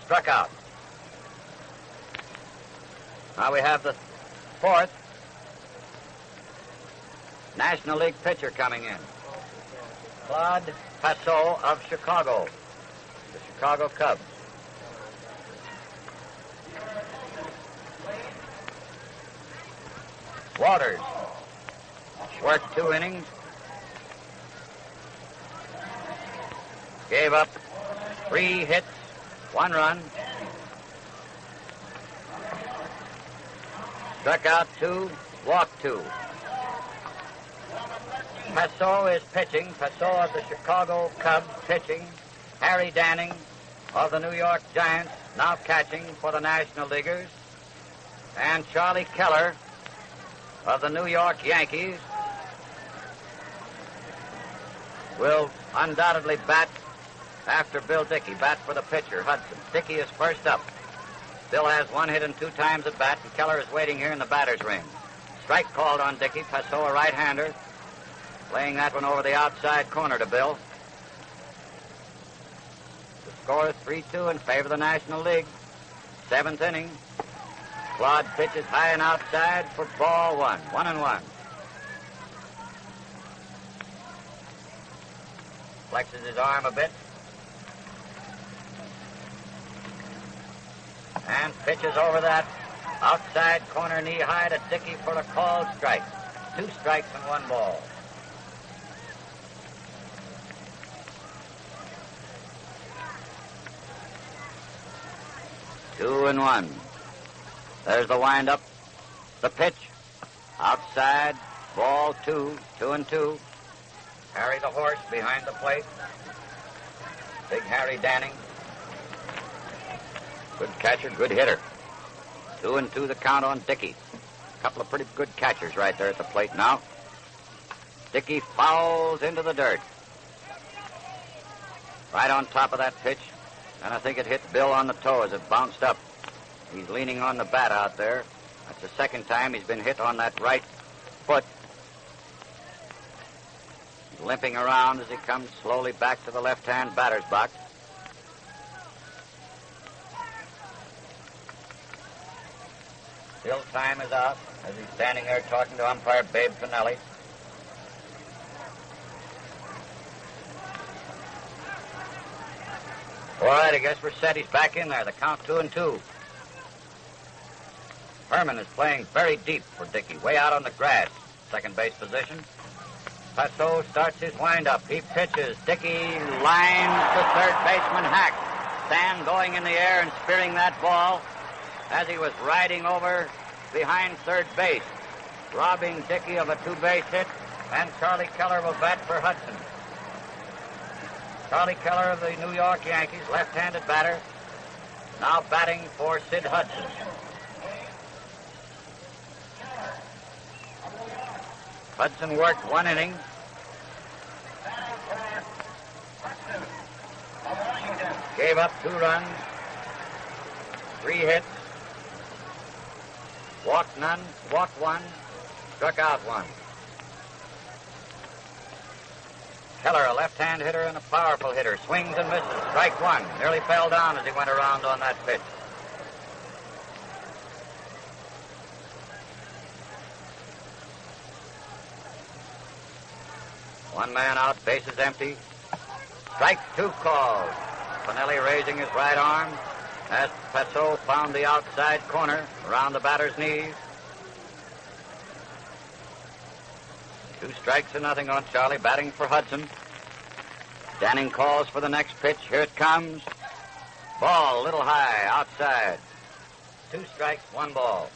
struck out. Now we have the 4th National League pitcher coming in. Claude Passot of Chicago, the Chicago Cubs. Walters worked 2 innings, gave up 3 hits, 1 run, struck out 2, walked 2. Passot is pitching. Passot of the Chicago Cubs pitching. Harry Danning of the New York Giants now catching for the National Leaguers. And Charlie Keller of the New York Yankees will undoubtedly bat after Bill Dickey, bat for the pitcher, Hudson. Dickey is first up. Still has 1 hit and 2 times at bat, and Keller is waiting here in the batter's ring. Strike called on Dickey. Passot, a right-hander, Playing that one over the outside corner to Bill. The score is 3-2 in favor of the National League. 7th inning. Claude pitches high and outside for ball 1. 1-1. Flexes his arm a bit. And pitches over that outside corner knee high to Dickey for a called strike. 2 strikes and 1 ball. Two and 1. There's the windup. The pitch. Outside. Ball 2. 2-2. Harry the horse behind the plate. Big Harry Danning. Good catcher, good hitter. 2-2 the count on Dickey. A couple of pretty good catchers right there at the plate now. Dickey fouls into the dirt. Right on top of that pitch. And I think it hit Bill on the toe as it bounced up. He's leaning on the bat out there. That's the second time he's been hit on that right foot. He's limping around as he comes slowly back to the left-hand batter's box. Still time is out as he's standing there talking to umpire Babe Finelli. All right, I guess we're set. He's back in there. The count 2-2. Herman is playing very deep for Dickey, way out on the grass, second base position. Passot starts his windup. He pitches. Dickey lines the third baseman Hack. Stan going in the air and spearing that ball as he was riding over behind third base, robbing Dickey of a 2-base hit, and Charlie Keller will bat for Hudson. Charlie Keller of the New York Yankees, left-handed batter, now batting for Sid Hudson. Hudson worked 1 inning. Gave up 2 runs, 3 hits, walked none, walked 1, struck out 1. Keller, a left-hand hitter and a powerful hitter, swings and misses. Strike 1. Nearly fell down as he went around on that pitch. One man out, bases empty. Strike 2 called. Finelli raising his right arm as Passot found the outside corner around the batter's knees. 2 strikes to nothing on Charlie, batting for Hudson. Danning calls for the next pitch. Here it comes. Ball, a little high, outside. 2 strikes, 1 ball.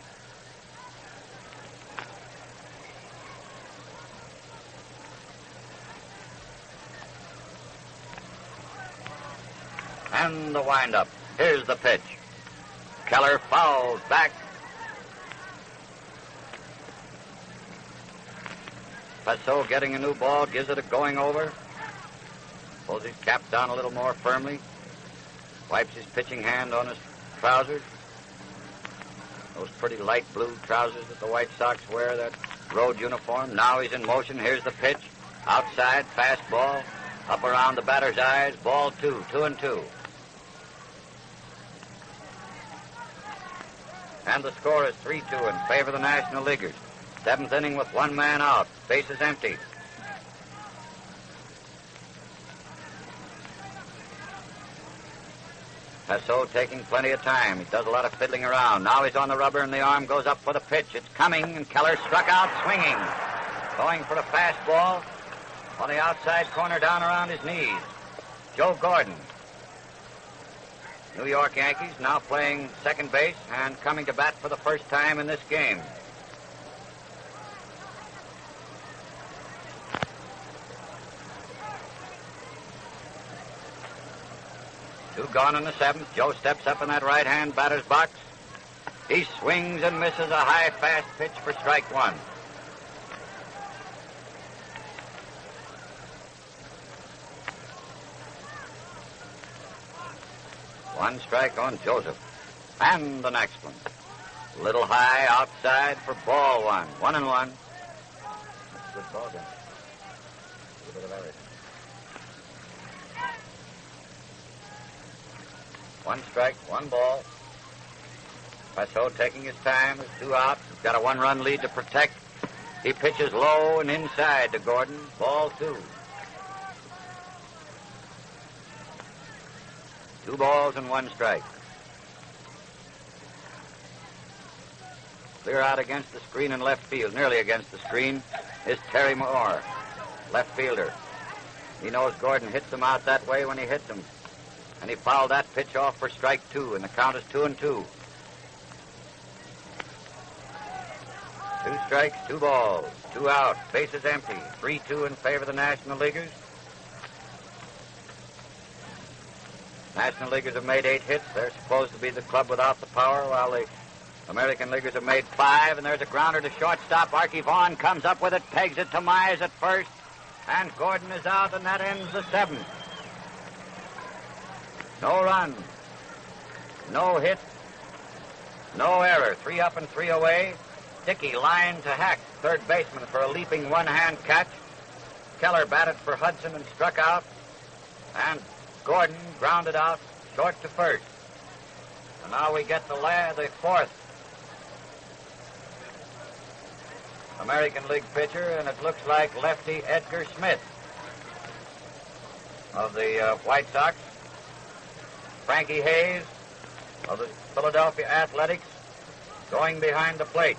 And the windup. Here's the pitch. Keller fouls back. Passot getting a new ball, gives it a going over. Pulls his cap down a little more firmly. Wipes his pitching hand on his trousers. Those pretty light blue trousers that the White Sox wear, that road uniform. Now he's in motion. Here's the pitch. Outside, fastball. Up around the batter's eyes. Ball 2, 2-2. And the score is 3-2 in favor of the National Leaguers. 7th inning with 1 man out. Bases empty. Passot taking plenty of time. He does a lot of fiddling around. Now he's on the rubber and the arm goes up for the pitch. It's coming and Keller struck out swinging. Going for the fastball on the outside corner down around his knees. Joe Gordon. New York Yankees now playing second base and coming to bat for the first time in this game. Two gone in the 7th. Joe steps up in that right-hand batter's box. He swings and misses a high, fast pitch for strike 1. One strike on Joseph. And the next one. Little high outside for ball 1. 1-1. That's a good ball game. One strike, one ball. Pesso taking his time with 2 outs. He's got a 1-run lead to protect. He pitches low and inside to Gordon. Ball 2. 2 balls and 1 strike. Clear out against the screen in left field, nearly against the screen, is Terry Moore, left fielder. He knows Gordon hits him out that way when he hits him. And he fouled that pitch off for strike 2, and the count is 2-2. 2 strikes, 2 balls, 2 out, bases empty, 3-2 in favor of the National Leaguers. National Leaguers have made 8 hits. They're supposed to be the club without the power, while the American Leaguers have made 5, and there's a grounder to shortstop. Archie Vaughn comes up with it, pegs it to Mize at first, and Gordon is out, and that ends the 7th. No run, no hit, no error. 3 up and 3 away. Dickey lined to Hack, third baseman, for a leaping one-hand catch. Keller batted for Hudson and struck out, and Gordon grounded out short to first. And now we get the 4th American League pitcher, and it looks like lefty Edgar Smith of the White Sox. Frankie Hayes of the Philadelphia Athletics going behind the plate.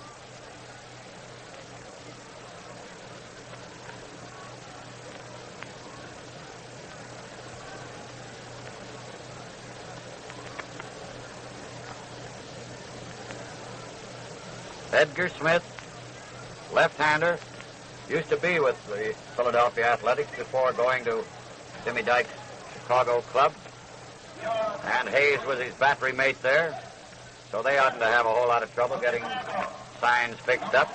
Edgar Smith, left-hander, used to be with the Philadelphia Athletics before going to Timmy Dyke's Chicago club. And Hayes was his battery mate there, so they oughtn't to have a whole lot of trouble getting signs fixed up.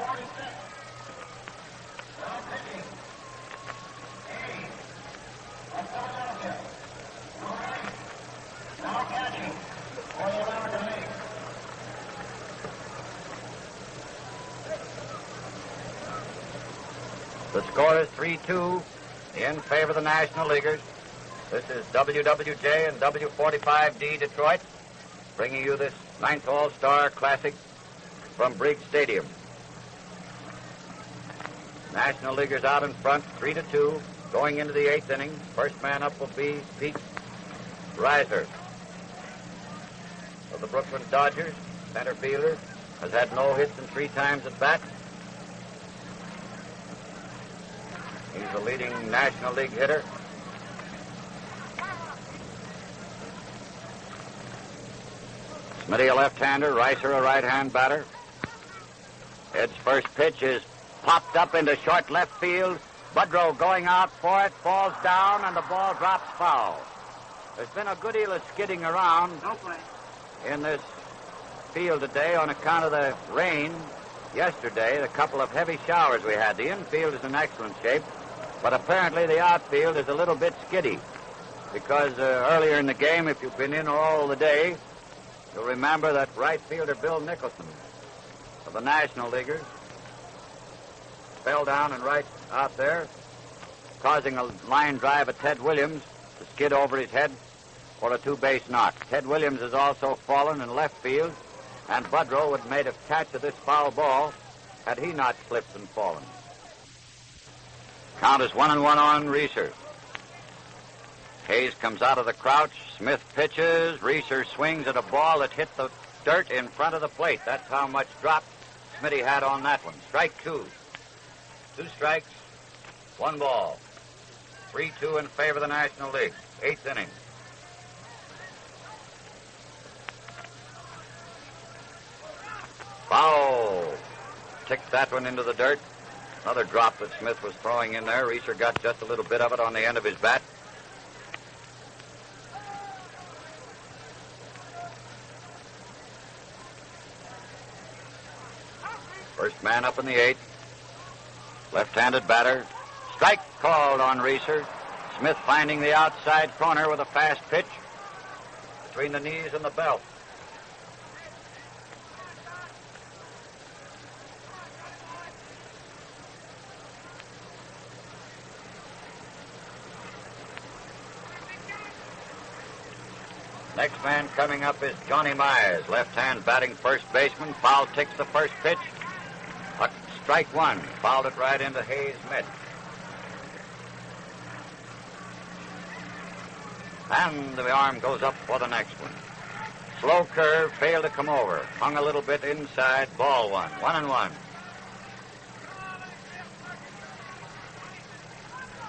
The score is 3-2 in favor of the National Leaguers. This is WWJ and W45D Detroit, bringing you this 9th All-Star Classic from Briggs Stadium. National Leaguers out in front, 3-2, going into the 8th inning. First man up will be Pete Reiser of the Brooklyn Dodgers, center fielder, has had no hits and 3 times at bat. He's the leading National League hitter. Smitty, a left-hander, Reiser, a right-hand batter. Ed's first pitch is popped up into short left field. Budrow going out for it, falls down, and the ball drops foul. There's been a good deal of skidding around in this field today on account of the rain yesterday, the couple of heavy showers we had. The infield is in excellent shape, but apparently the outfield is a little bit skiddy because earlier in the game, if you've been in all the day, you'll remember that right fielder Bill Nicholson of the National Leaguers fell down and right out there, causing a line drive at Ted Williams to skid over his head for a 2-base knock. Ted Williams has also fallen in left field, and Budrow would have made a catch of this foul ball had he not slipped and fallen. Count is 1-1 on Reiser. Hayes comes out of the crouch. Smith pitches. Reiser swings at a ball that hit the dirt in front of the plate. That's how much drop Smitty had on that one. Strike 2. 2 strikes, 1 ball. 3-2 in favor of the National League. 8th inning. Foul. Kicked that one into the dirt. Another drop that Smith was throwing in there. Reiser got just a little bit of it on the end of his bat. First man up in the 8th. Left-handed batter. Strike called on Reiser. Smith finding the outside corner with a fast pitch between the knees and the belt. Next man coming up is Johnny Mize, left-hand batting first baseman. Foul ticks the first pitch. Strike one. Fouled it right into Hayes' mitt. And the arm goes up for the next one. Slow curve, failed to come over. Hung a little bit inside, ball one. 1-1.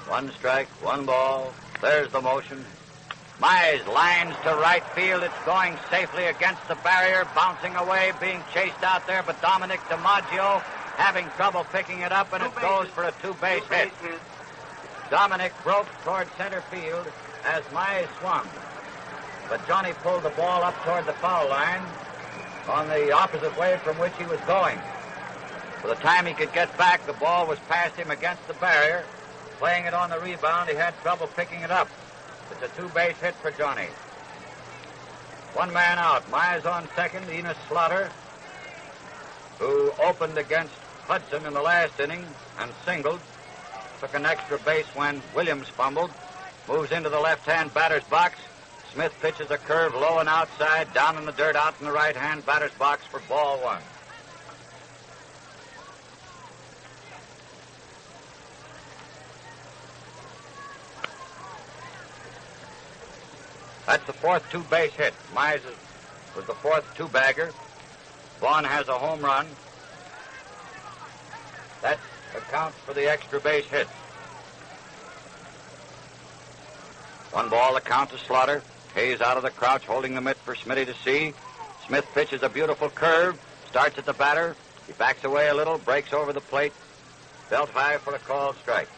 One strike, one ball. There's the motion. Mize lines to right field. It's going safely against the barrier, bouncing away, being chased out there, but Dominic DiMaggio having trouble picking it up, and it goes for a two-base hit. Dominic broke toward center field as Mize swung, but Johnny pulled the ball up toward the foul line on the opposite way from which he was going. By the time he could get back, the ball was past him against the barrier. Playing it on the rebound, he had trouble picking it up. It's a two-base hit for Johnny. One man out. Mize on second. Enos Slaughter, who opened against Hudson in the last inning and singled, took an extra base when Williams fumbled, moves into the left-hand batter's box. Smith pitches a curve low and outside, down in the dirt, out in the right-hand batter's box for ball one. That's the fourth two-base hit. Mize was the fourth two-bagger. Vaughn has a home run. That accounts for the extra base hit. One ball, the count to Slaughter. Hayes out of the crouch, holding the mitt for Smitty to see. Smith pitches a beautiful curve, starts at the batter. He backs away a little, breaks over the plate. Belt high for a called strike.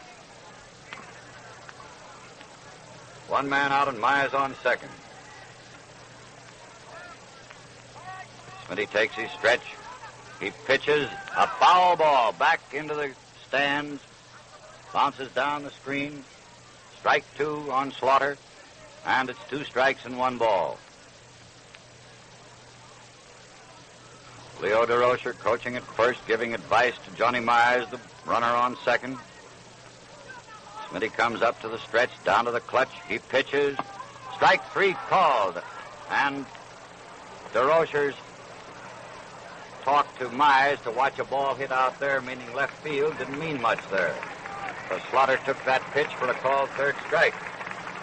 One man out and Mize on second. Smitty takes his stretch. He pitches a foul ball back into the stands. Bounces down the screen. Strike two on Slaughter. And it's two strikes and one ball. Leo DeRocher coaching at first, giving advice to Johnny Mize, the runner on second. Smitty comes up to the stretch, down to the clutch. He pitches. Strike three called. And DeRocher's talk to Mize to watch a ball hit out there, meaning left field, didn't mean much there. So Slaughter took that pitch for a called third strike.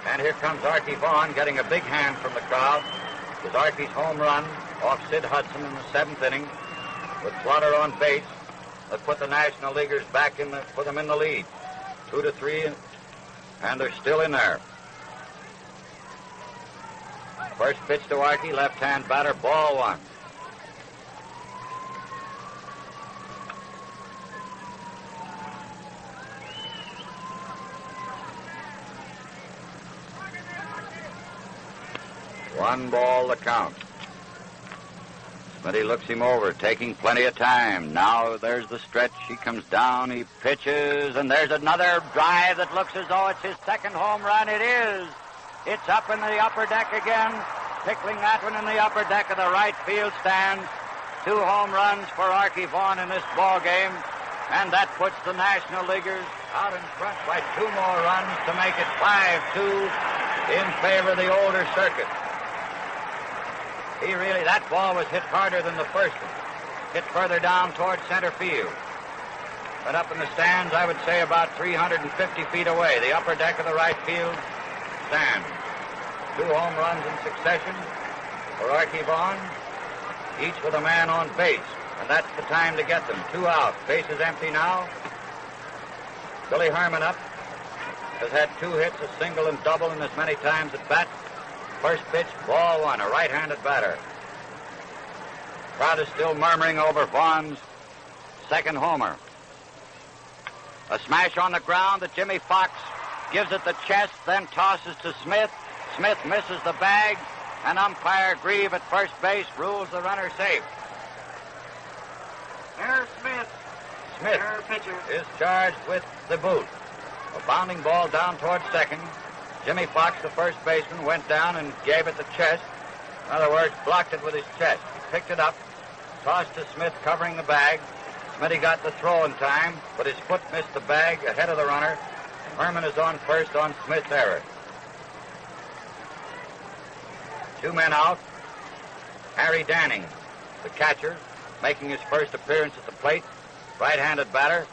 And here comes Archie Vaughn getting a big hand from the crowd. It was Archie's home run off Sid Hudson in the seventh inning with Slaughter on base. That put the National Leaguers back put them in the lead. 2-3, and they're still in there. First pitch to Archie, left-hand batter, ball one. One ball, the count. Smitty looks him over, taking plenty of time. Now there's the stretch. He comes down, he pitches, and there's another drive that looks as though it's his second home run. It is. It's up in the upper deck again, tickling that one in the upper deck of the right field stands. Two home runs for Archie Vaughn in this ball game, and that puts the National Leaguers out in front by two more runs to make it 5-2 in favor of the older circuit. That ball was hit harder than the first one. Hit further down towards center field. But up in the stands, I would say about 350 feet away, the upper deck of the right field stand. Two home runs in succession for Archie Vaughn, each with a man on base. And that's the time to get them. Two out. Base is empty now. Billy Herman up. Has had two hits, a single and double, and as many times at bat. First pitch, ball one, a right-handed batter. Crowd is still murmuring over Vaughn's second homer. A smash on the ground that Jimmy Fox gives it the chest, then tosses to Smith. Smith misses the bag, and umpire Grieve at first base rules the runner safe. There's Smith. Smith is charged with the boot. A bounding ball down towards second. Jimmy Fox, the first baseman, went down and gave it the chest. In other words, blocked it with his chest. He picked it up, tossed to Smith, covering the bag. Smitty got the throw in time, but his foot missed the bag ahead of the runner. And Herman is on first on Smith's error. 2 men out. Harry Danning, the catcher, making his first appearance at the plate. Right-handed batter.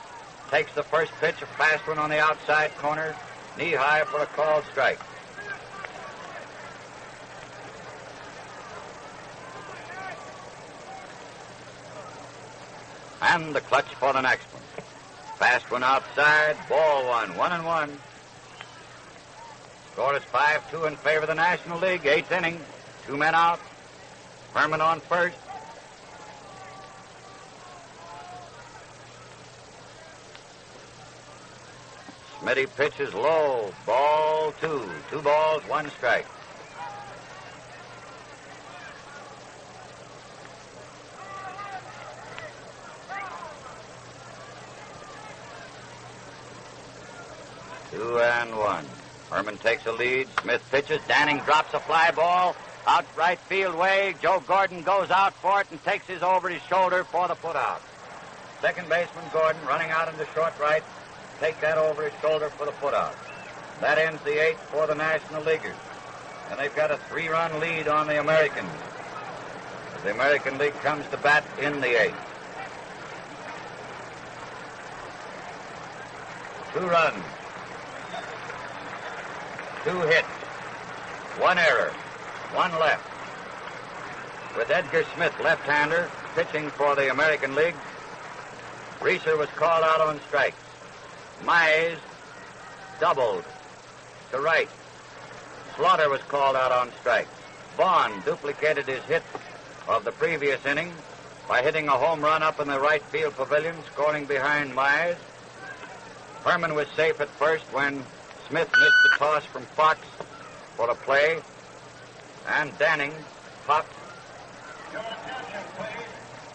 Takes the first pitch, a fast one on the outside corner. Knee-high for a called strike. And the clutch for the next one. Fast one outside, ball one, 1-1. Score is 5-2 in favor of the National League. 8th inning, 2 men out. Herman on first. Smitty pitches low, ball 2. 2 balls, 1 strike. Two and 1. Herman takes a lead. Smith pitches. Danning drops a fly ball out right field way. Joe Gordon goes out for it and takes his over his shoulder for the put-out. Second baseman Gordon running out into short right. Take that over his shoulder for the put-out. That ends the 8th for the National Leaguers. And they've got a 3-run lead on the Americans. The American League comes to bat in the 8th. 2 runs. 2 hits, 1 error, 1 left. With Edgar Smith, left-hander, pitching for the American League, Reeser was called out on strikes. Mize doubled to right. Slaughter was called out on strikes. Vaughn duplicated his hit of the previous inning by hitting a home run up in the right field pavilion, scoring behind Mize. Herman was safe at first when Smith missed the toss from Fox for a play, and Danning popped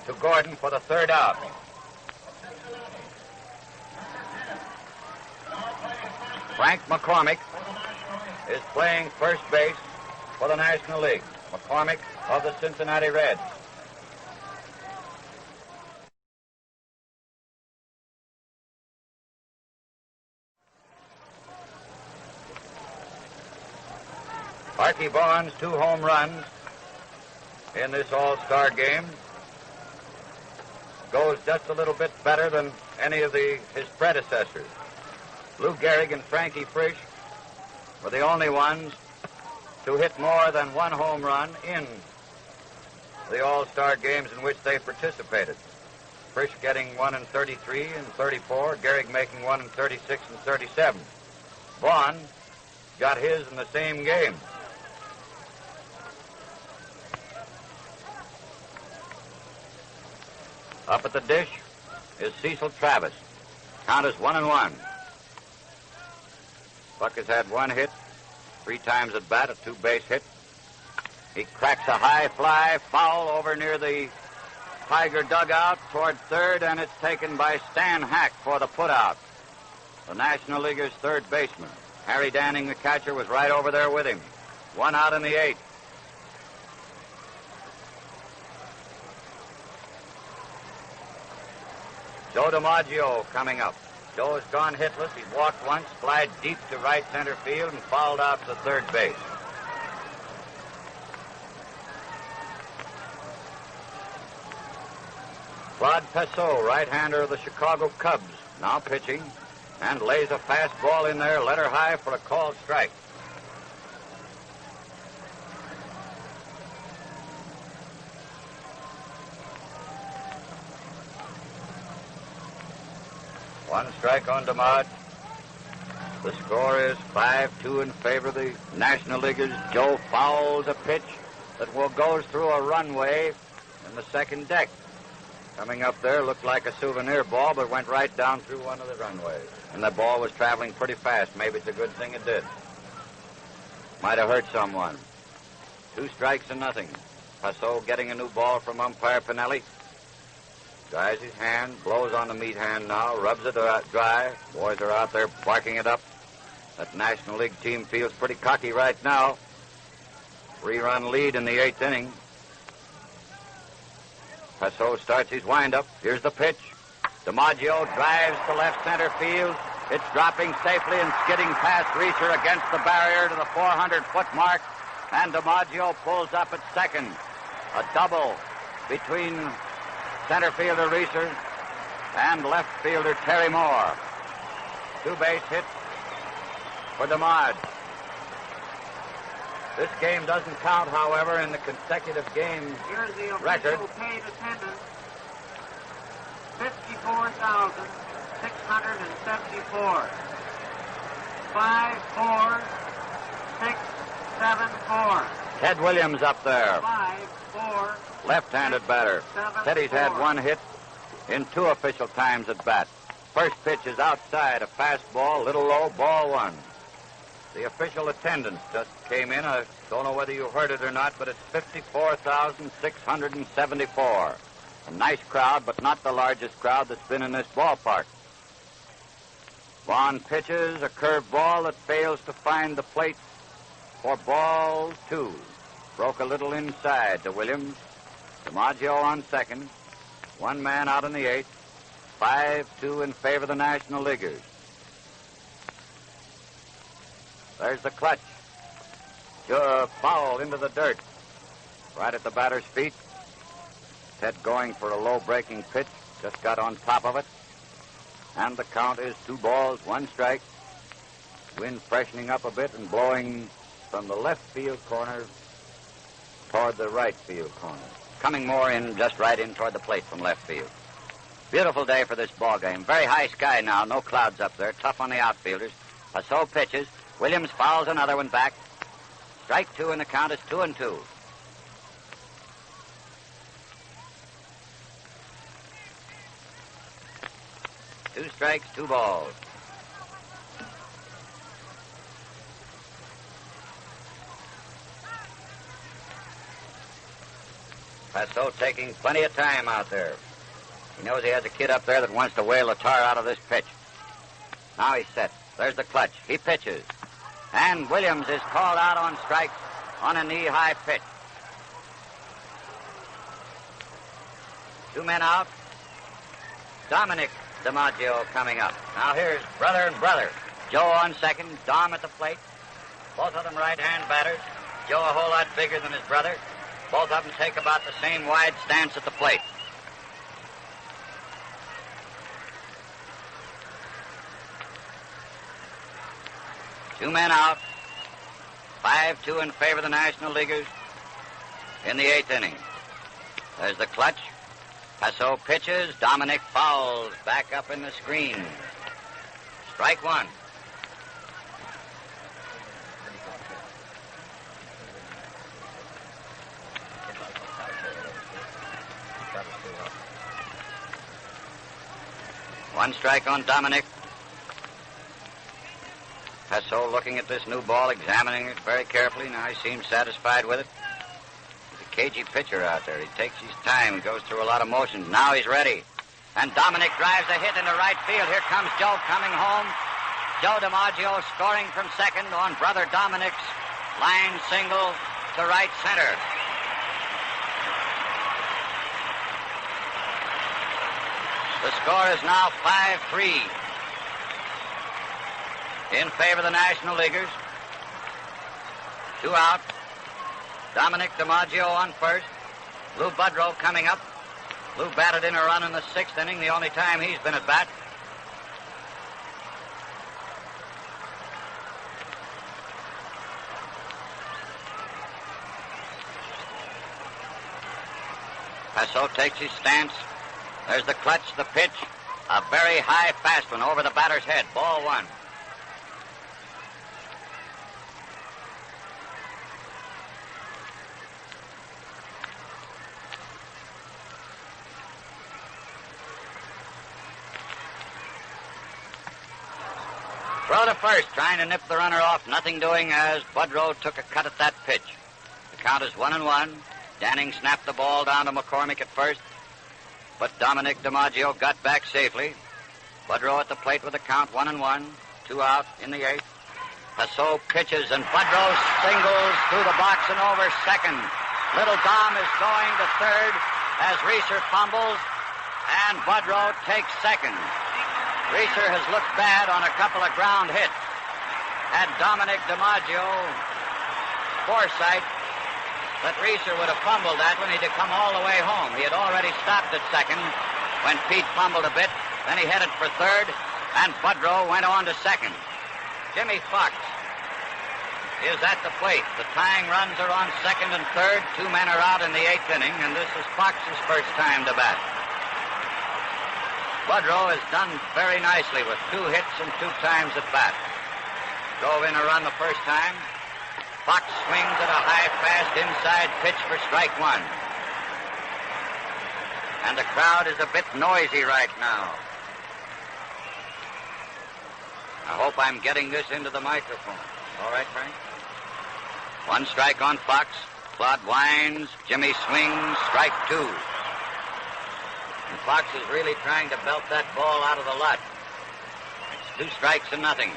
to Gordon for the 3rd out. Frank McCormick is playing first base for the National League. McCormick of the Cincinnati Reds. Archie Barnes, 2 home runs in this all-star game. Goes just a little bit better than any of his predecessors. Lou Gehrig and Frankie Frisch were the only ones to hit more than 1 home run in the all-star games in which they participated. Frisch getting 1 in 33 and 34, Gehrig making 1 in 36 and 37. Vaughn got his in the same game. Up at the dish is Cecil Travis. Count is 1-1. Buck has had 1 hit, 3 times at bat, a 2-base hit. He cracks a high fly, foul over near the Tiger dugout toward third, and it's taken by Stan Hack for the put-out. The National Leaguer's third baseman. Harry Danning, the catcher, was right over there with him. 1 out in the 8th. Joe DiMaggio coming up. Joe has gone hitless. He's walked once, flied deep to right center field, and fouled out to third base. Claude Pessot, right-hander of the Chicago Cubs, now pitching, and lays a fastball in there, letter high for a called strike. One strike on DeMott. The score is 5-2 in favor of the National Leaguers. Joe fouls a pitch that goes through a runway in the second deck. Coming up there looked like a souvenir ball, but went right down through one of the runways. And the ball was traveling pretty fast. Maybe it's a good thing it did. Might have hurt someone. 2 strikes and nothing. Pessot getting a new ball from umpire Pinelli. Dries his hand, blows on the meat hand now, rubs it dry. Boys are out there barking it up. That National League team feels pretty cocky right now. 3-run lead in the 8th inning. Pessot starts his windup. Here's the pitch. DiMaggio drives to left center field. It's dropping safely and skidding past Reeser against the barrier to the 400-foot mark. And DiMaggio pulls up at second. A double between center fielder Reeser and left fielder Terry Moore. 2 base hits for DiMaggio. This game doesn't count, however, in the consecutive game Here's the record. official paid attendance. 54,674. 5-4-6-7-4. Ted Williams up there. 5-4. Left-handed batter. Said he's had 1 hit in 2 official times at bat. First pitch is outside, a fastball, little low, ball 1. The official attendance just came in. I don't know whether you heard it or not, but it's 54,674. A nice crowd, but not the largest crowd that's been in this ballpark. Vaughn pitches a curved ball that fails to find the plate for ball 2. Broke a little inside to Williams. DiMaggio on second. 1 man out in the 8th. 5-2 in favor of the National Leaguers. There's the clutch. Foul into the dirt. Right at the batter's feet. Ted going for a low breaking pitch. Just got on top of it. And the count is 2 balls, 1 strike. Wind freshening up a bit and blowing from the left field corner toward the right field corner. Coming more in, just right in toward the plate from left field. Beautiful day for this ball game. Very high sky now, no clouds up there. Tough on the outfielders. Passau pitches. Williams fouls another one back. Strike 2 and the count is 2-2. Two strikes, 2 balls. Passau taking plenty of time out there. He knows he has a kid up there that wants to whale the tar out of this pitch. Now he's set. There's the clutch. He pitches. And Williams is called out on strikes on a knee-high pitch. 2 men out. Dominic DiMaggio coming up. Now here's brother and brother. Joe on second, Dom at the plate. Both of them right-hand batters. Joe a whole lot bigger than his brother. Both of them take about the same wide stance at the plate. Two men out. 5-2 in favor of the National Leaguers in the 8th inning. There's the clutch. Passau pitches. Dominic fouls back up in the screen. Strike 1. One strike on Dominic. Passau looking at this new ball, examining it very carefully. Now he seems satisfied with it. He's a cagey pitcher out there. He takes his time and goes through a lot of motions. Now he's ready. And Dominic drives a hit into right field. Here comes Joe coming home. Joe DiMaggio scoring from second on brother Dominic's line single to right center. The score is now 5-3 in favor of the National Leaguers. 2 out. Dominic DiMaggio on first. Lou Budrow coming up. Lou batted in a run in the 6th inning, the only time he's been at bat. Passau takes his stance. There's the clutch, the pitch. A very high fast one over the batter's head. Ball 1. Throw to first, trying to nip the runner off. Nothing doing as Budrow took a cut at that pitch. The count is 1-1. Danning snapped the ball down to McCormick at first, but Dominic DiMaggio got back safely. Budrow at the plate with the count 1-1. 2 out in the 8th. Passau pitches, and Budrow singles through the box and over second. Little Dom is going to third as Reeser fumbles, and Budrow takes second. Reeser has looked bad on a couple of ground hits. Had Dominic DiMaggio foresight that Reeser would have fumbled that one. He'd have come all the way home. He had already stopped at second when Pete fumbled a bit. Then he headed for third, and Budrow went on to second. Jimmy Fox is at the plate. The tying runs are on second and third. 2 men are out in the 8th inning, and this is Fox's first time to bat. Budrow has done very nicely with 2 hits and 2 times at bat. Drove in a run the first time. Fox swings at a high, fast inside pitch for strike 1. And the crowd is a bit noisy right now. I hope I'm getting this into the microphone. All right, Frank? 1 strike on Fox. Claude winds. Jimmy swings. Strike 2. And Fox is really trying to belt that ball out of the lot. It's 2 strikes and nothing.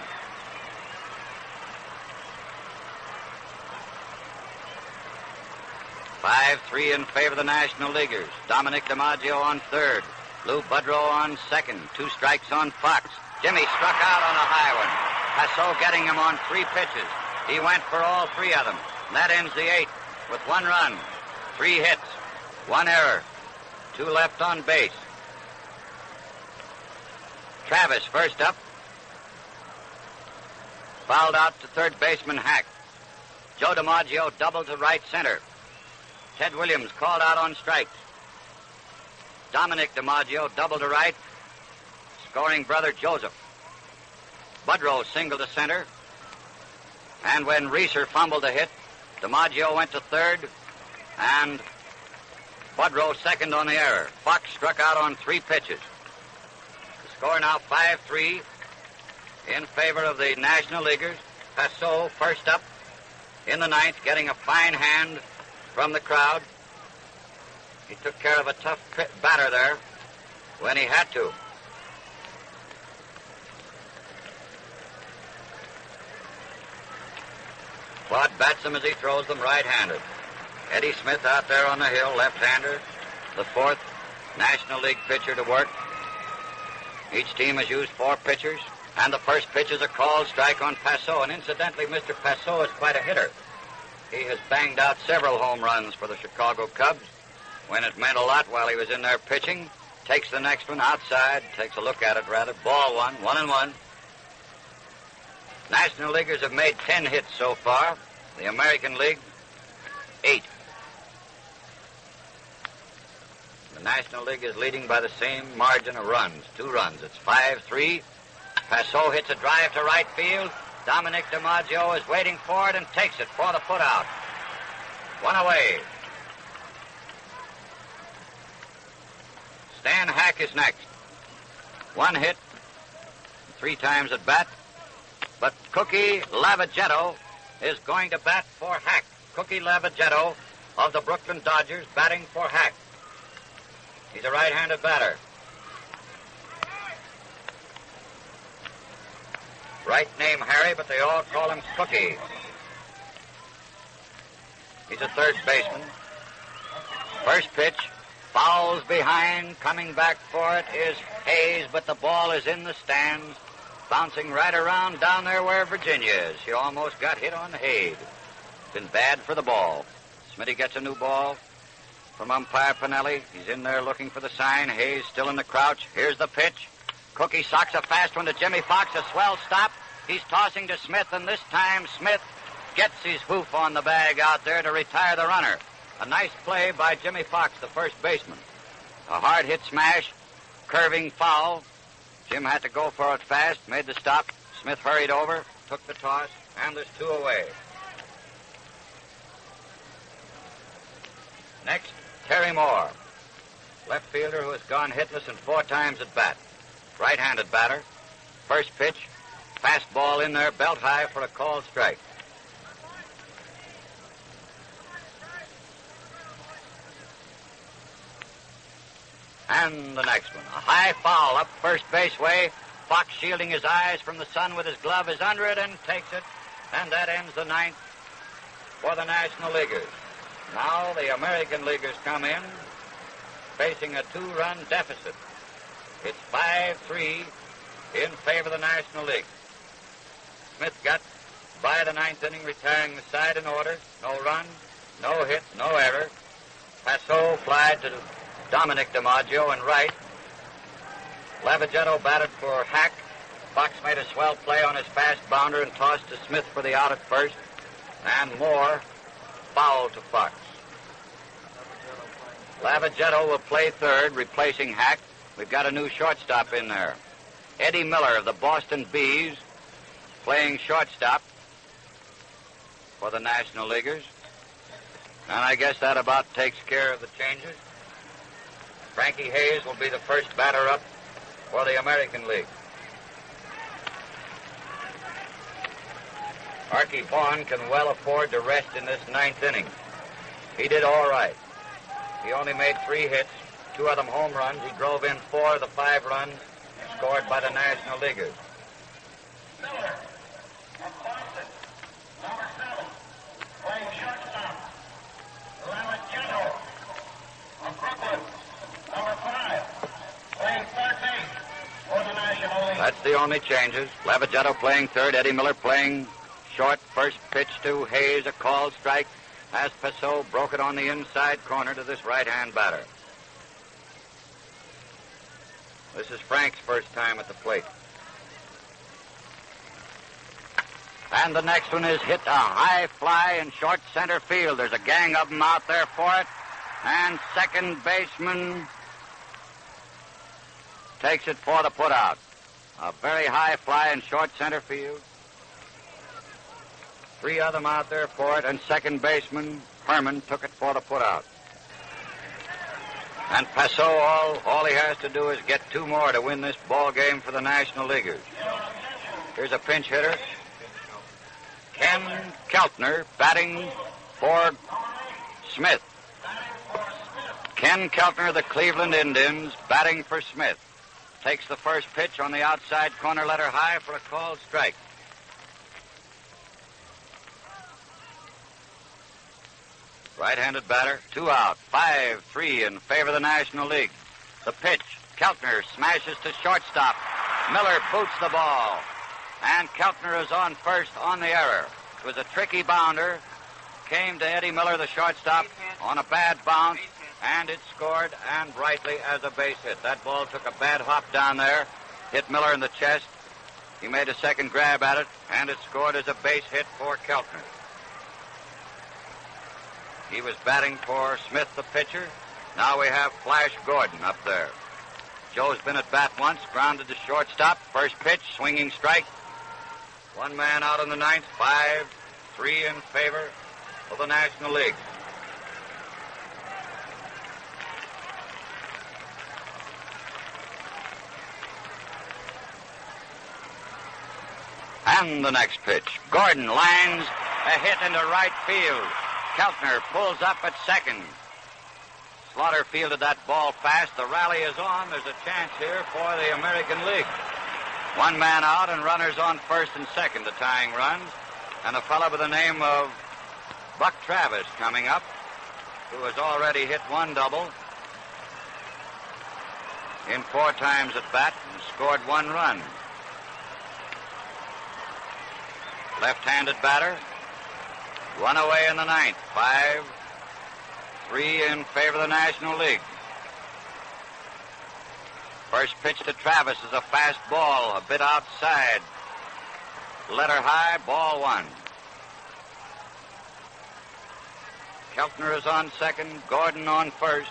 Five, 3 in favor of the National Leaguers. Dominic DiMaggio on third. Lou Budrow on second. 2 strikes on Fox. Jimmy struck out on a high one. Passot getting him on 3 pitches. He went for all 3 of them. And that ends the 8th with 1 run, 3 hits, 1 error, 2 left on base. Travis first up. Fouled out to third baseman Hack. Joe DiMaggio doubled to right center. Ted Williams called out on strikes. Dominic DiMaggio doubled to right, scoring brother Joseph. Budrow singled to center. And when Reeser fumbled a hit, DiMaggio went to third, and Budrow second on the error. Fox struck out on 3 pitches. The score now 5-3 in favor of the National Leaguers. Passot first up in the 9th, getting a fine hand from the crowd. He took care of a tough batter there when he had to. Claude bats him as he throws them right-handed. Eddie Smith out there on the hill, left-hander, the 4th National League pitcher to work. Each team has used 4 pitchers, and the first pitch is a called strike on Passot. And incidentally, Mr. Passot is quite a hitter. He has banged out several home runs for the Chicago Cubs when it meant a lot while he was in there pitching. Takes the next one outside, takes a look at it rather. Ball 1, 1-1. National Leaguers have made 10 hits so far. The American League, 8. The National League is leading by the same margin of runs, 2 runs. It's 5-3. Passot hits a drive to right field. Dominic DiMaggio is waiting for it and takes it for the put-out. 1 away. Stan Hack is next. 1 hit, 3 times at bat. But Cookie Lavagetto is going to bat for Hack. Cookie Lavagetto of the Brooklyn Dodgers batting for Hack. He's a right-handed batter. Right name Harry, but they all call him Cookie. He's a third baseman. First pitch, fouls behind. Coming back for it is Hayes, but the ball is in the stands. Bouncing right around down there where Virginia is. She almost got hit on the head. Been bad for the ball. Smitty gets a new ball from umpire Pinelli. He's in there looking for the sign. Hayes still in the crouch. Here's the pitch. Cookie socks a fast one to Jimmy Fox. A swell stop. He's tossing to Smith, and this time Smith gets his hoof on the bag out there to retire the runner. A nice play by Jimmy Fox, the first baseman. A hard hit smash, curving foul. Jim had to go for it fast, made the stop. Smith hurried over, took the toss, and there's 2 away. Next, Terry Moore, left fielder who has gone hitless and 4 times at bat. Right-handed batter. First pitch, fastball in there, belt high for a called strike. And the next one, a high foul up first base way. Fox, shielding his eyes from the sun with his glove, is under it and takes it. And that ends the 9th for the National Leaguers. Now the American Leaguers come in, facing a 2-run deficit. It's 5-3 in favor of the National League. Smith got by the ninth inning, retiring the side in order. No run, no hit, no error. Passot flied to Dominic DiMaggio in right. Lavagetto batted for Hack. Fox made a swell play on his fast bounder and tossed to Smith for the out at first. And Moore fouled to Fox. Lavagetto will play third, replacing Hack. We've got a new shortstop in there. Eddie Miller of the Boston Bees playing shortstop for the National Leaguers. And I guess that about takes care of the changes. Frankie Hayes will be the first batter up for the American League. Archie Vaughan can well afford to rest in this ninth inning. He did all right. He only made 3 hits, 2 of them home runs. He drove in 4 of the 5 runs scored by the National Leaguers. Miller of Boston, number 7, playing shortstop. Lavagetto of Brooklyn, number 5, playing third base for the National League. That's the only changes. Lavagetto playing third, Eddie Miller playing short. First pitch to Hayes, a called strike, as Passot broke it on the inside corner to this right-hand batter. This is Frank's first time at the plate. And the next one is hit a high fly in short center field. There's a gang of them out there for it. And second baseman takes it for the putout. A very high fly in short center field. 3 of them out there for it, and second baseman Herman took it for the putout. And Passot, all he has to do is get 2 more to win this ball game for the National Leaguers. Here's a pinch hitter. Ken Keltner batting for Smith. Ken Keltner of the Cleveland Indians batting for Smith. Takes the first pitch on the outside corner letter high for a called strike. Right-handed batter, 2 out, 5-3 in favor of the National League. The pitch, Keltner smashes to shortstop. Miller boots the ball. And Keltner is on first on the error. It was a tricky bounder. Came to Eddie Miller, the shortstop, on a bad bounce, and it scored, and rightly, as a base hit. That ball took a bad hop down there, hit Miller in the chest. He made a second grab at it, and it scored as a base hit for Keltner. He was batting for Smith, the pitcher. Now we have Flash Gordon up there. Joe's been at bat once, grounded to shortstop. First pitch, swinging strike. 1 man out in the ninth, 5-3 in favor of the National League. And the next pitch. Gordon lines a hit into right field. Keltner pulls up at second. Slaughter fielded that ball fast. The rally is on. There's a chance here for the American League. 1 man out and runners on first and second, the tying runs. And a fellow by the name of Buck Travis coming up, who has already hit 1 double in 4 times at bat and scored 1 run. Left-handed batter. 1 away in the ninth. 5-3 in favor of the National League. First pitch to Travis is a fast ball, a bit outside. Letter high, ball 1. Keltner is on second, Gordon on first.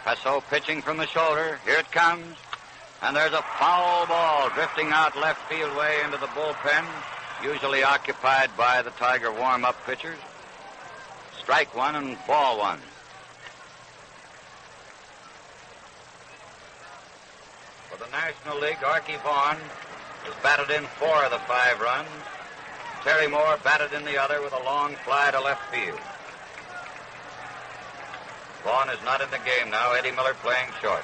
Passot pitching from the shoulder. Here it comes. And there's a foul ball drifting out left field way into the bullpen, usually occupied by the Tiger warm-up pitchers. Strike 1 and ball 1. For the National League, Archie Vaughan has batted in 4 of the 5 runs. Terry Moore batted in the other with a long fly to left field. Vaughan is not in the game now. Eddie Miller playing short.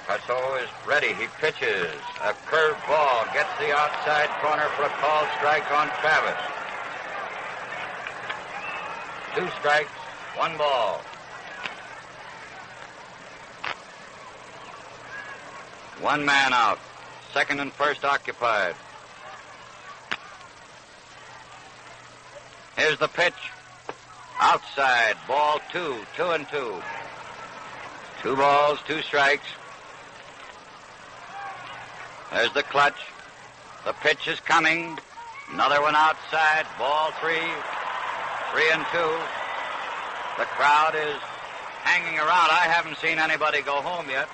Passot is ready. He pitches. A curved ball gets the outside corner for a called strike on Travis. 2 strikes, 1 ball. 1 man out. Second and first occupied. Here's the pitch. Outside. Ball 2. 2-2. 2 balls, 2 strikes. There's the clutch. The pitch is coming. Another one outside. Ball 3. 3-2. The crowd is hanging around. I haven't seen anybody go home yet.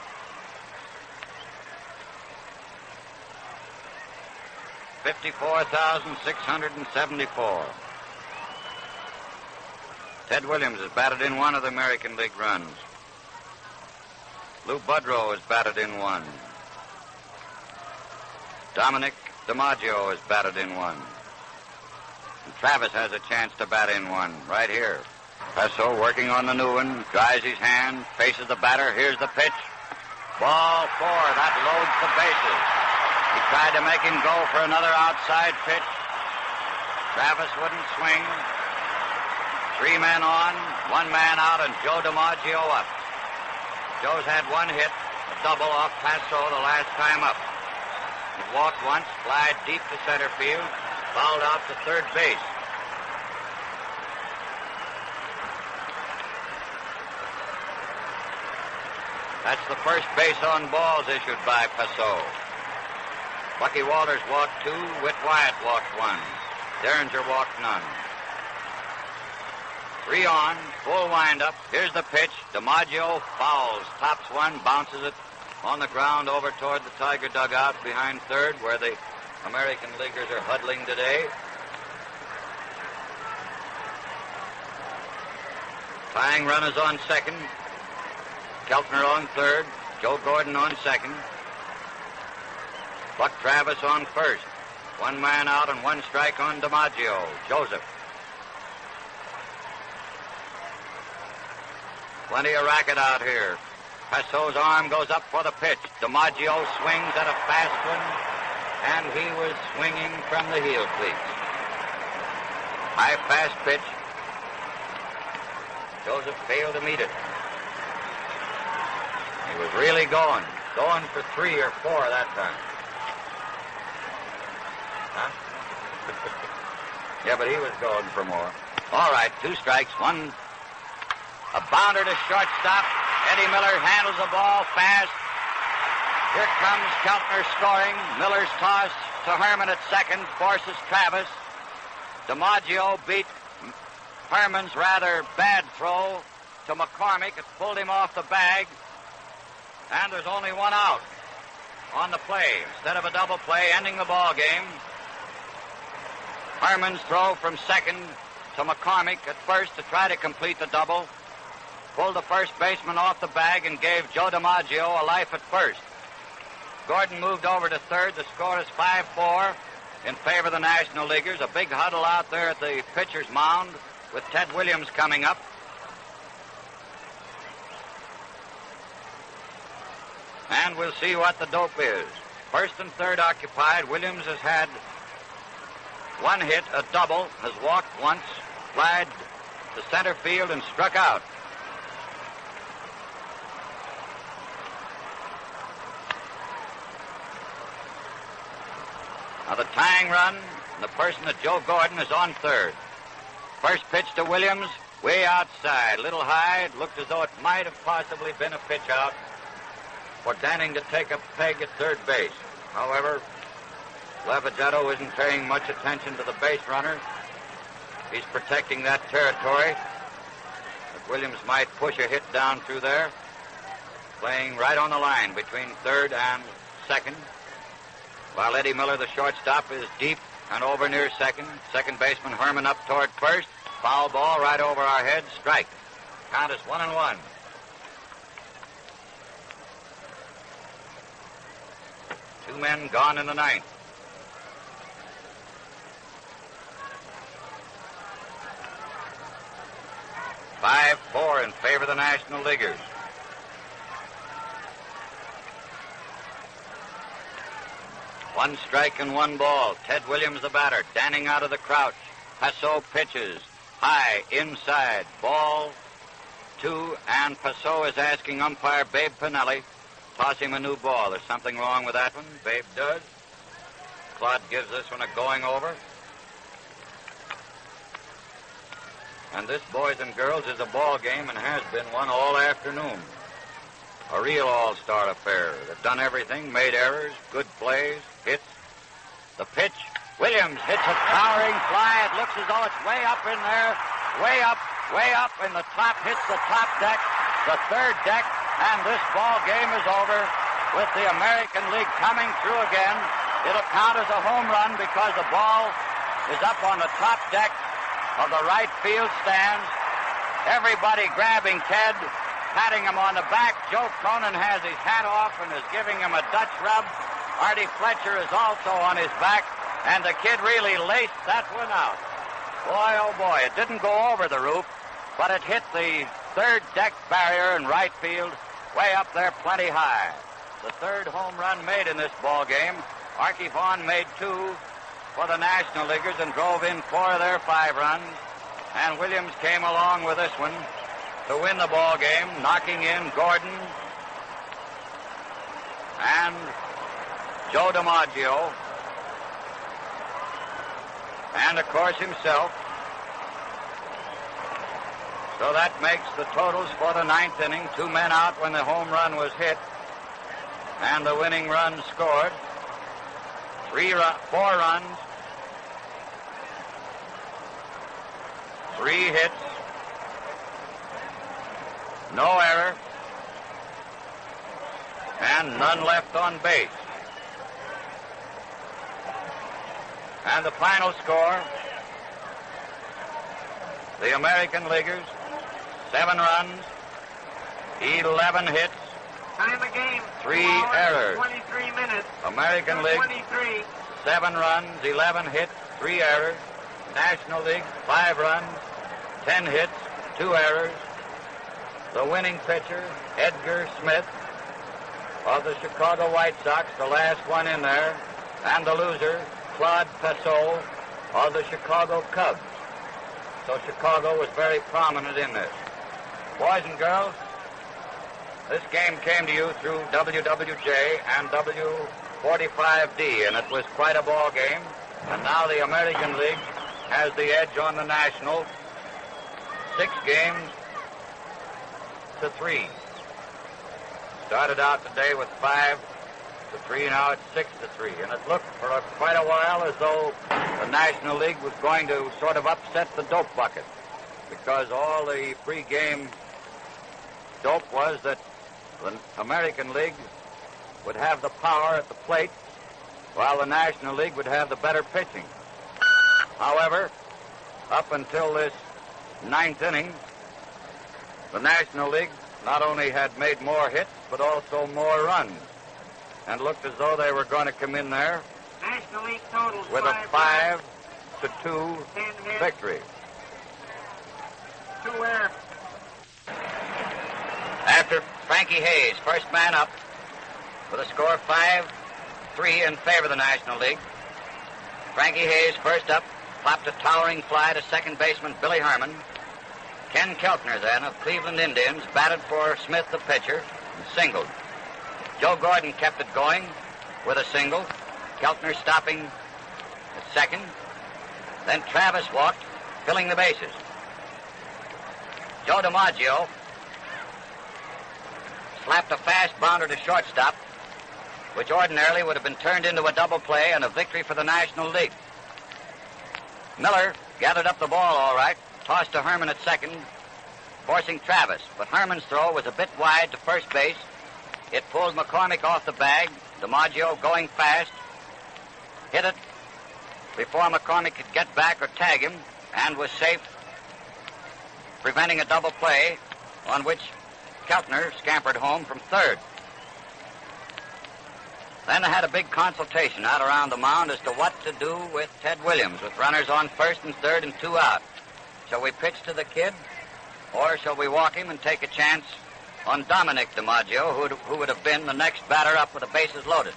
$54,674. Ted Williams has batted in 1 of the American League runs. Lou Budrow has batted in 1. Dominic DiMaggio has batted in 1. And Travis has a chance to bat in 1 right here. Pesso working on the new one, dries his hand, faces the batter. Here's the pitch. Ball 4. That loads the bases. He tried to make him go for another outside pitch. Travis wouldn't swing. 3 men on, 1 man out, and Joe DiMaggio up. Joe's had 1 hit, a double off Pesso the last time up. He walked once, flied deep to center field, fouled out to third base. That's the first base on balls issued by Pesso. Bucky Walters walked 2, Whit Wyatt walked 1. Derringer walked none. 3 on, full windup. Here's the pitch. DiMaggio fouls, tops 1, bounces it on the ground over toward the Tiger dugout behind third, where the American Leaguers are huddling today. Tying run is on second. Keltner on third. Joe Gordon on second. Buck Travis on first. 1 man out and 1 strike on DiMaggio. Joseph. Plenty of racket out here. Pesso's arm goes up for the pitch. DiMaggio swings at a fast one, and he was swinging from the heel cleats. High fast pitch. Joseph failed to meet it. He was really going for 3 or 4 that time. Huh? Yeah, but he was going for more. All right, 2 strikes, 1. A bounder to shortstop. Eddie Miller handles the ball fast. Here comes Keltner scoring. Miller's toss to Herman at second forces Travis. DiMaggio beat Herman's rather bad throw to McCormick. It pulled him off the bag. And there's only 1 out on the play instead of a double play ending the ball game. Herman's throw from second to McCormick at first to try to complete the double. Pulled the first baseman off the bag and gave Joe DiMaggio a life at first. Gordon moved over to third. The score is 5-4 in favor of the National Leaguers. A big huddle out there at the pitcher's mound with Ted Williams coming up. And we'll see what the dope is. First and third occupied. Williams has had 1 hit, a double, has walked once, flied to center field, and struck out. Now the tying run, the person of Joe Gordon is on third. First pitch to Williams, way outside, little high. It looked as though it might have possibly been a pitch out for Danning to take a peg at third base. However, Lavagetto isn't paying much attention to the base runner. He's protecting that territory. But Williams might push a hit down through there, playing right on the line between third and second, while Eddie Miller, the shortstop, is deep and over near second. Second baseman Herman up toward first. Foul ball right over our heads. Strike. Count is 1-1. Two men gone in the ninth. Five, 4 in favor of the National Leaguers. One strike and 1 ball. Ted Williams, the batter. Danning out of the crouch. Pesso pitches. High, inside. Ball 2, and Pesso is asking umpire Babe Pinelli toss him a new ball. There's something wrong with that one. Babe does. Claude gives this one a going over. And this, boys and girls, is a ball game and has been one all afternoon. A real all-star affair. They've done everything, made errors, good plays, hits. The pitch, Williams hits a towering fly. It looks as though it's way up in there, way up, and the top hits the top deck, the third deck, and this ball game is over with the American League coming through again. It'll count as a home run because the ball is up on the top deck of the right field stands. Everybody grabbing Ted, patting him on the back. Joe Cronin has his hat off and is giving him a Dutch rub. Artie Fletcher is also on his back, and the kid really laced that one out. Boy, oh boy, it didn't go over the roof, but it hit the third deck barrier in right field, way up there plenty high. The third home run made in this ball game. Archie Vaughan made 2 for the National Leaguers and drove in 4 of their 5 runs. And Williams came along with this one to win the ball game, knocking in Gordon and Joe DiMaggio, and of course himself. So that makes the totals for the 9th inning. 2 men out when the home run was hit and the winning run scored. 4 runs, 3 hits, no error, and none left on base. And the final score, the American Leaguers, 7 runs, 11 hits, Time of game, 3 errors. 23 minutes. American League, 23. 7 runs, 11 hits, 3 errors. National League, 5 runs, 10 hits, 2 errors. The winning pitcher, Edgar Smith of the Chicago White Sox, the last one in there. And the loser, Claude Pessot of the Chicago Cubs. So Chicago was very prominent in this. Boys and girls, this game came to you through WWJ and W45D, and it was quite a ball game. And now the American League has the edge on the National, 6 games to 3. Started out today with 5 to 3, now it's 6 to 3. And it looked for quite a while as though the National League was going to sort of upset the dope bucket, because all the pre-game dope was that the American League would have the power at the plate, while the National League would have the better pitching. However, up until this 9th inning, the National League not only had made more hits, but also more runs, and looked as though they were going to come in there National League totals with a 5 to 2 victory. 2 errors. After Frankie Hayes, first man up, with a score of 5-3 in favor of the National League. Frankie Hayes, first up, popped a towering fly to second baseman Billy Herman. Ken Keltner, then, of Cleveland Indians, batted for Smith, the pitcher, and singled. Joe Gordon kept it going with a single. Keltner stopping at second. Then Travis walked, filling the bases. Joe DiMaggio slapped a fast bounder to shortstop, which ordinarily would have been turned into a double play and a victory for the National League. Miller gathered up the ball all right, tossed to Herman at second, forcing Travis, but Herman's throw was a bit wide to first base. It pulled McCormick off the bag. DiMaggio, going fast, hit it before McCormick could get back or tag him, and was safe, preventing a double play, on which Keltner scampered home from third. Then they had a big consultation out around the mound as to what to do with Ted Williams, with runners on first and third and 2 out. Shall we pitch to the kid, or shall we walk him and take a chance on Dominic DiMaggio, who would have been the next batter up with the bases loaded?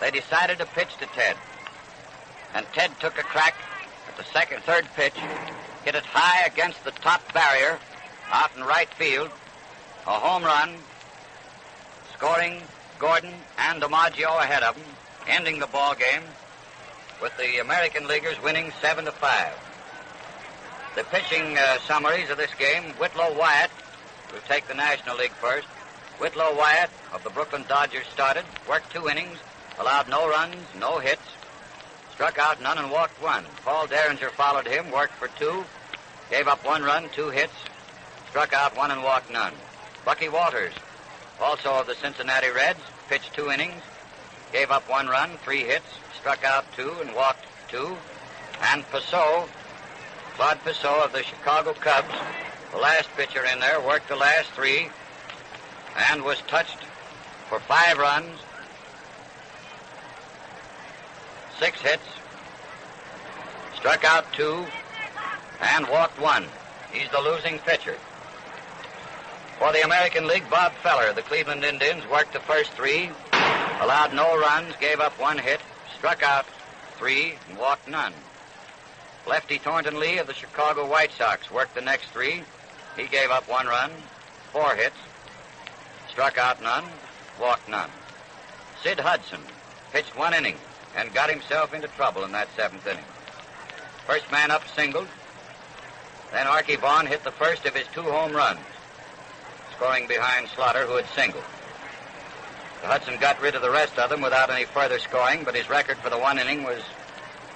They decided to pitch to Ted. And Ted took a crack at the third pitch, hit it high against the top barrier out in right field. A home run scoring Gordon and DiMaggio ahead of them, ending the ball game with the American Leaguers winning 7-5. The pitching summaries of this game: Whitlow Wyatt, who take the National League first. Whitlow Wyatt of the Brooklyn Dodgers started, worked 2 innings, allowed no runs, no hits, struck out none and walked 1. Paul Derringer followed him, worked for 2, gave up 1 run, 2 hits, struck out 1 and walked none. Bucky Walters, also of the Cincinnati Reds, pitched 2 innings, gave up 1 run, 3 hits, struck out 2 and walked 2. And Claude Pissot of the Chicago Cubs, the last pitcher in there, worked the last 3 and was touched for 5 runs, 6 hits, struck out 2, and walked 1. He's the losing pitcher. For the American League, Bob Feller of the Cleveland Indians worked the first 3, allowed no runs, gave up 1 hit, struck out 3, and walked none. Lefty Thornton Lee of the Chicago White Sox worked the next 3. He gave up 1 run, 4 hits, struck out none, walked none. Sid Hudson pitched 1 inning and got himself into trouble in that 7th inning. First man up singled. Then Archie Vaughan hit the first of his 2 home runs, scoring behind Slaughter, who had singled. Hudson got rid of the rest of them without any further scoring, but his record for the 1 inning was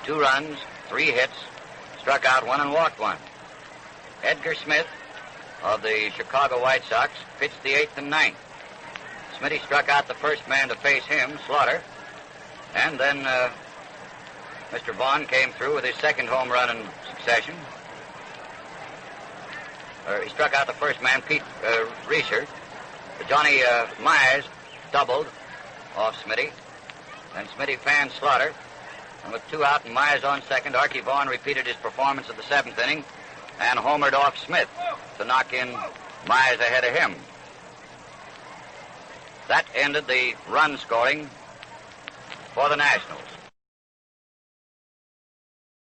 2 runs, 3 hits, struck out 1 and walked 1. Edgar Smith of the Chicago White Sox pitched the 8th and 9th. Smitty struck out the first man to face him, Slaughter, and then Mr. Vaughn came through with his 2nd home run in succession. He struck out the first man, Pete Reeser. Johnny Myers doubled off Smitty, and Smitty fanned Slaughter. And with 2 out and Myers on second, Archie Vaughan repeated his performance of the 7th inning and homered off Smith to knock in Myers ahead of him. That ended the run scoring for the Nationals.